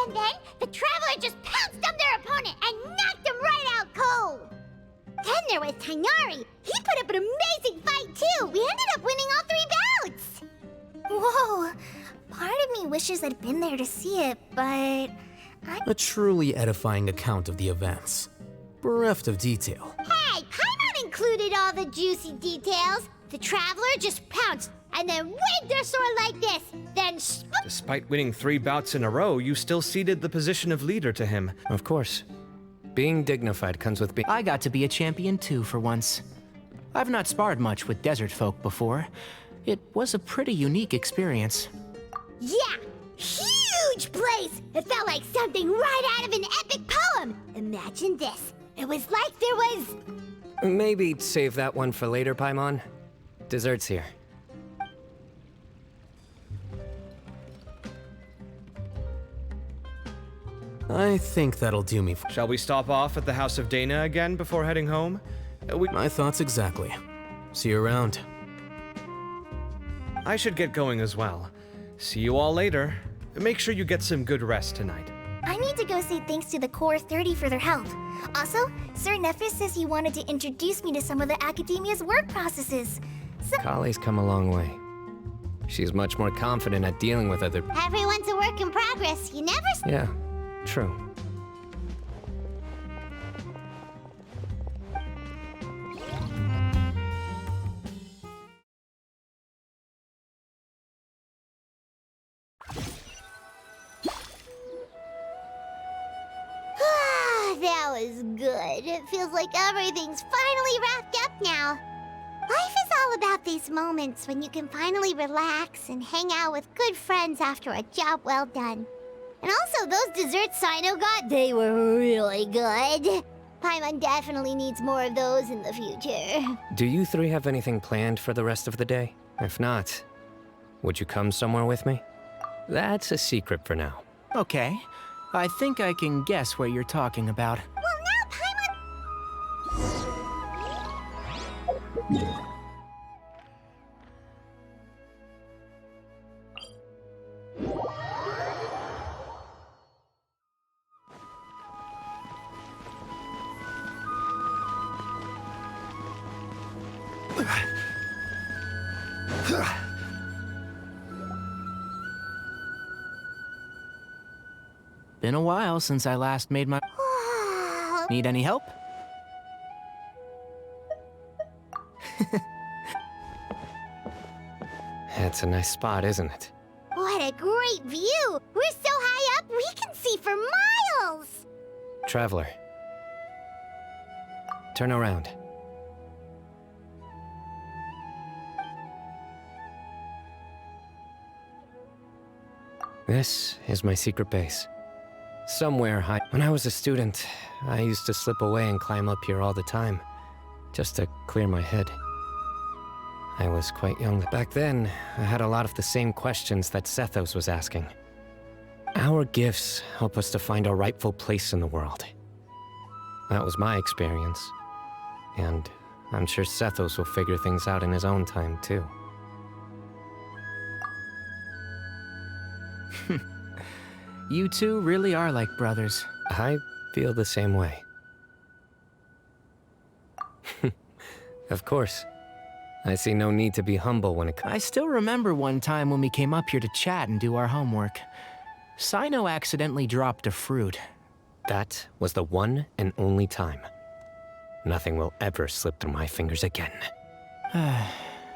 And then the Traveler just pounced on their opponent and knocked him right out cold. Then there was Tainari. He put up an amazing fight too. We ended up winning all 3 bouts. Whoa. Part of me wishes I'd been there to see it, but... A truly edifying account of the events. Bereft of detail. Hey, Paimon included all the juicy details. The Traveler just pounced and then waved their sword like this, then Despite winning 3 bouts in a row, you still ceded the position of leader to him. Of course. Being dignified comes with being... I got to be a champion too for once. I've not sparred much with desert folk before. It was a pretty unique experience. Yeah, huge place. It felt like something right out of an epic poem. Imagine this. It was like there was... Maybe save that one for later, Paimon. Dessert's here. I think that'll do me. Shall we stop off at the House of Dana again before heading home? My thoughts exactly. See you around. I should get going as well. See you all later. Make sure you get some good rest tonight. I need to go say thanks to the Core 30 for their help. Also, Sir Nephis says he wanted to introduce me to some of the Academia's work processes. Kale's come a long way. She's much more confident at dealing with other... Everyone's a work in progress. You never... Yeah, true. That was good. It feels like everything's finally wrapped up now. Life is all about these moments when you can finally relax and hang out with good friends after a job well done. And also, those desserts Cyno got, they were really good. Paimon definitely needs more of those in the future. Do you three have anything planned for the rest of the day? If not, would you come somewhere with me? That's a secret for now. Okay. I think I can guess what you're talking about. Well, now Paimon... Been a while since I last made my... Need any help? It's a nice spot, isn't it? What a great view! We're so high up, we can see for miles! Traveler. Turn around. This is my secret base. Somewhere high. When I was a student, I used to slip away and climb up here all the time, just to clear my head. I was quite young. Back then, I had a lot of the same questions that Sethos was asking. Our gifts help us to find our rightful place in the world. That was my experience. And I'm sure Sethos will figure things out in his own time, too. You two really are like brothers. I feel the same way. Of course. I see no need to be humble when it comes. I still remember one time when we came up here to chat and do our homework. Cyno accidentally dropped a fruit. That was the one and only time. Nothing will ever slip through my fingers again.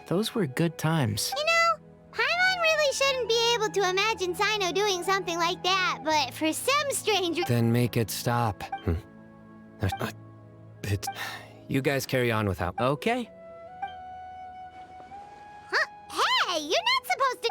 Those were good times. You know, Paimon really shouldn't be able to imagine Cyno doing something like that, but for some stranger... Then make it stop. You guys carry on without... Okay. Huh? Hey, you're not supposed to...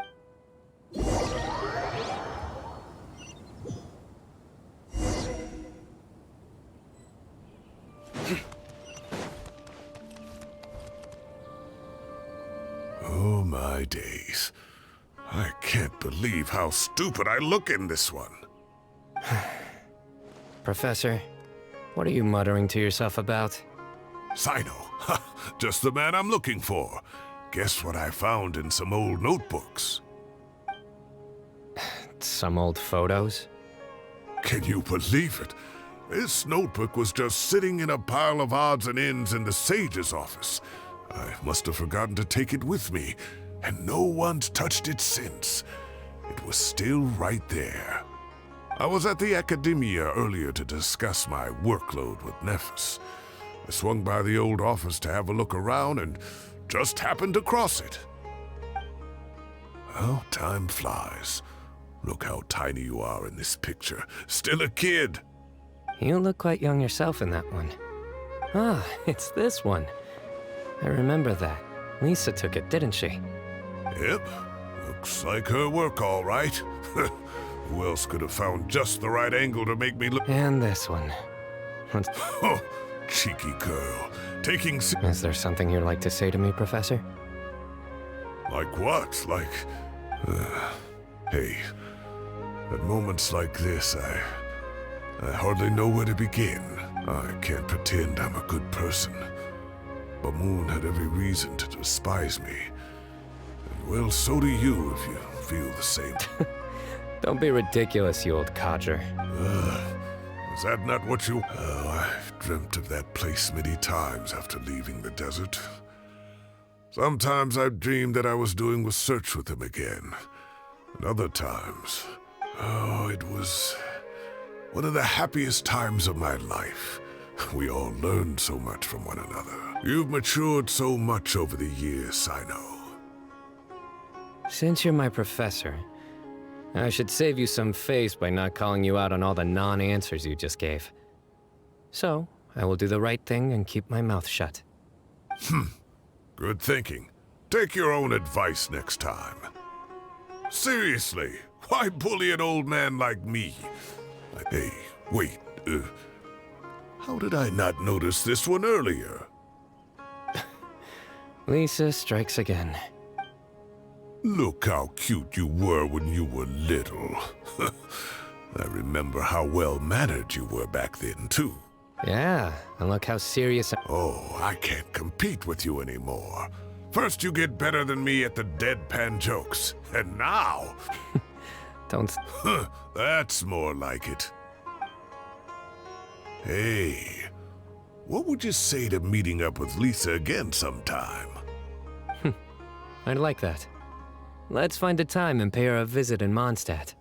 Oh my days. I can't believe how stupid I look in this one. Professor, what are you muttering to yourself about? Cyno. Just the man I'm looking for. Guess what I found in some old notebooks? Some old photos? Can you believe it? This notebook was just sitting in a pile of odds and ends in the Sage's office. I must have forgotten to take it with me, and no one's touched it since. It was still right there. I was at the Academia earlier to discuss my workload with Nephis. I swung by the old office to have a look around and just happened to cross it. Well, time flies. Look how tiny you are in this picture. Still a kid. You look quite young yourself in that one. Ah, it's this one. I remember that. Lisa took it, didn't she? Yep. Looks like her work, all right. Who else could have found just the right angle to make me look... And this one. Oh, cheeky girl. Taking... Is there something you'd like to say to me, Professor? Like what? Like... Hey, at moments like this, I hardly know where to begin. I can't pretend I'm a good person. But Moon had every reason to despise me. And well, so do you if you feel the same. Don't be ridiculous, you old codger. Is that not what you... Oh, I've dreamt of that place many times after leaving the desert. Sometimes I've dreamed that I was doing research with him again. And other times... Oh, it was... one of the happiest times of my life. We all learned so much from one another. You've matured so much over the years, Cyno. Since you're my professor, I should save you some face by not calling you out on all the non-answers you just gave. So, I will do the right thing and keep my mouth shut. Good thinking. Take your own advice next time. Seriously, Why bully an old man like me? Hey, wait, how did I not notice this one earlier? Lisa strikes again. Look how cute you were when you were little. I remember how well-mannered you were back then, too. Yeah, and look how serious Oh, I can't compete with you anymore. First you get better than me at the deadpan jokes, and now... Don't... That's more like it. Hey, what would you say to meeting up with Lisa again sometime? I'd like that. Let's find a time and pay her a visit in Mondstadt.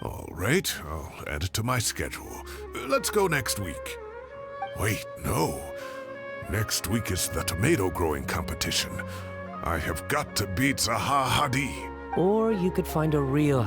All right, I'll add it to my schedule. Let's go next week. Wait, no. Next week is the tomato growing competition. I have got to beat Zaha Hadi. Or you could find a real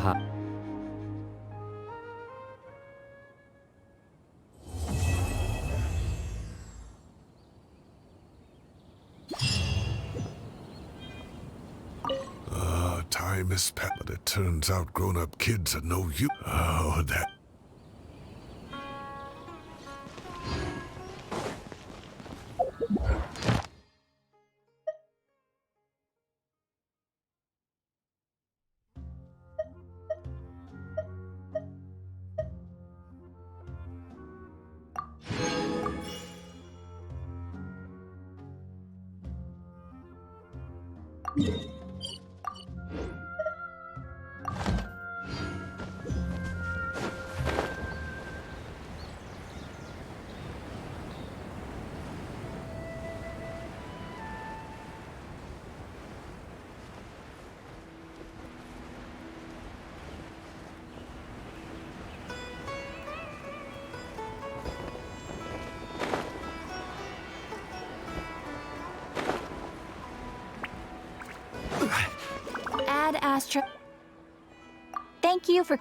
Time is passed, but it turns out grown-up kids are no use. Oh, that... Ad Astra. Thank you for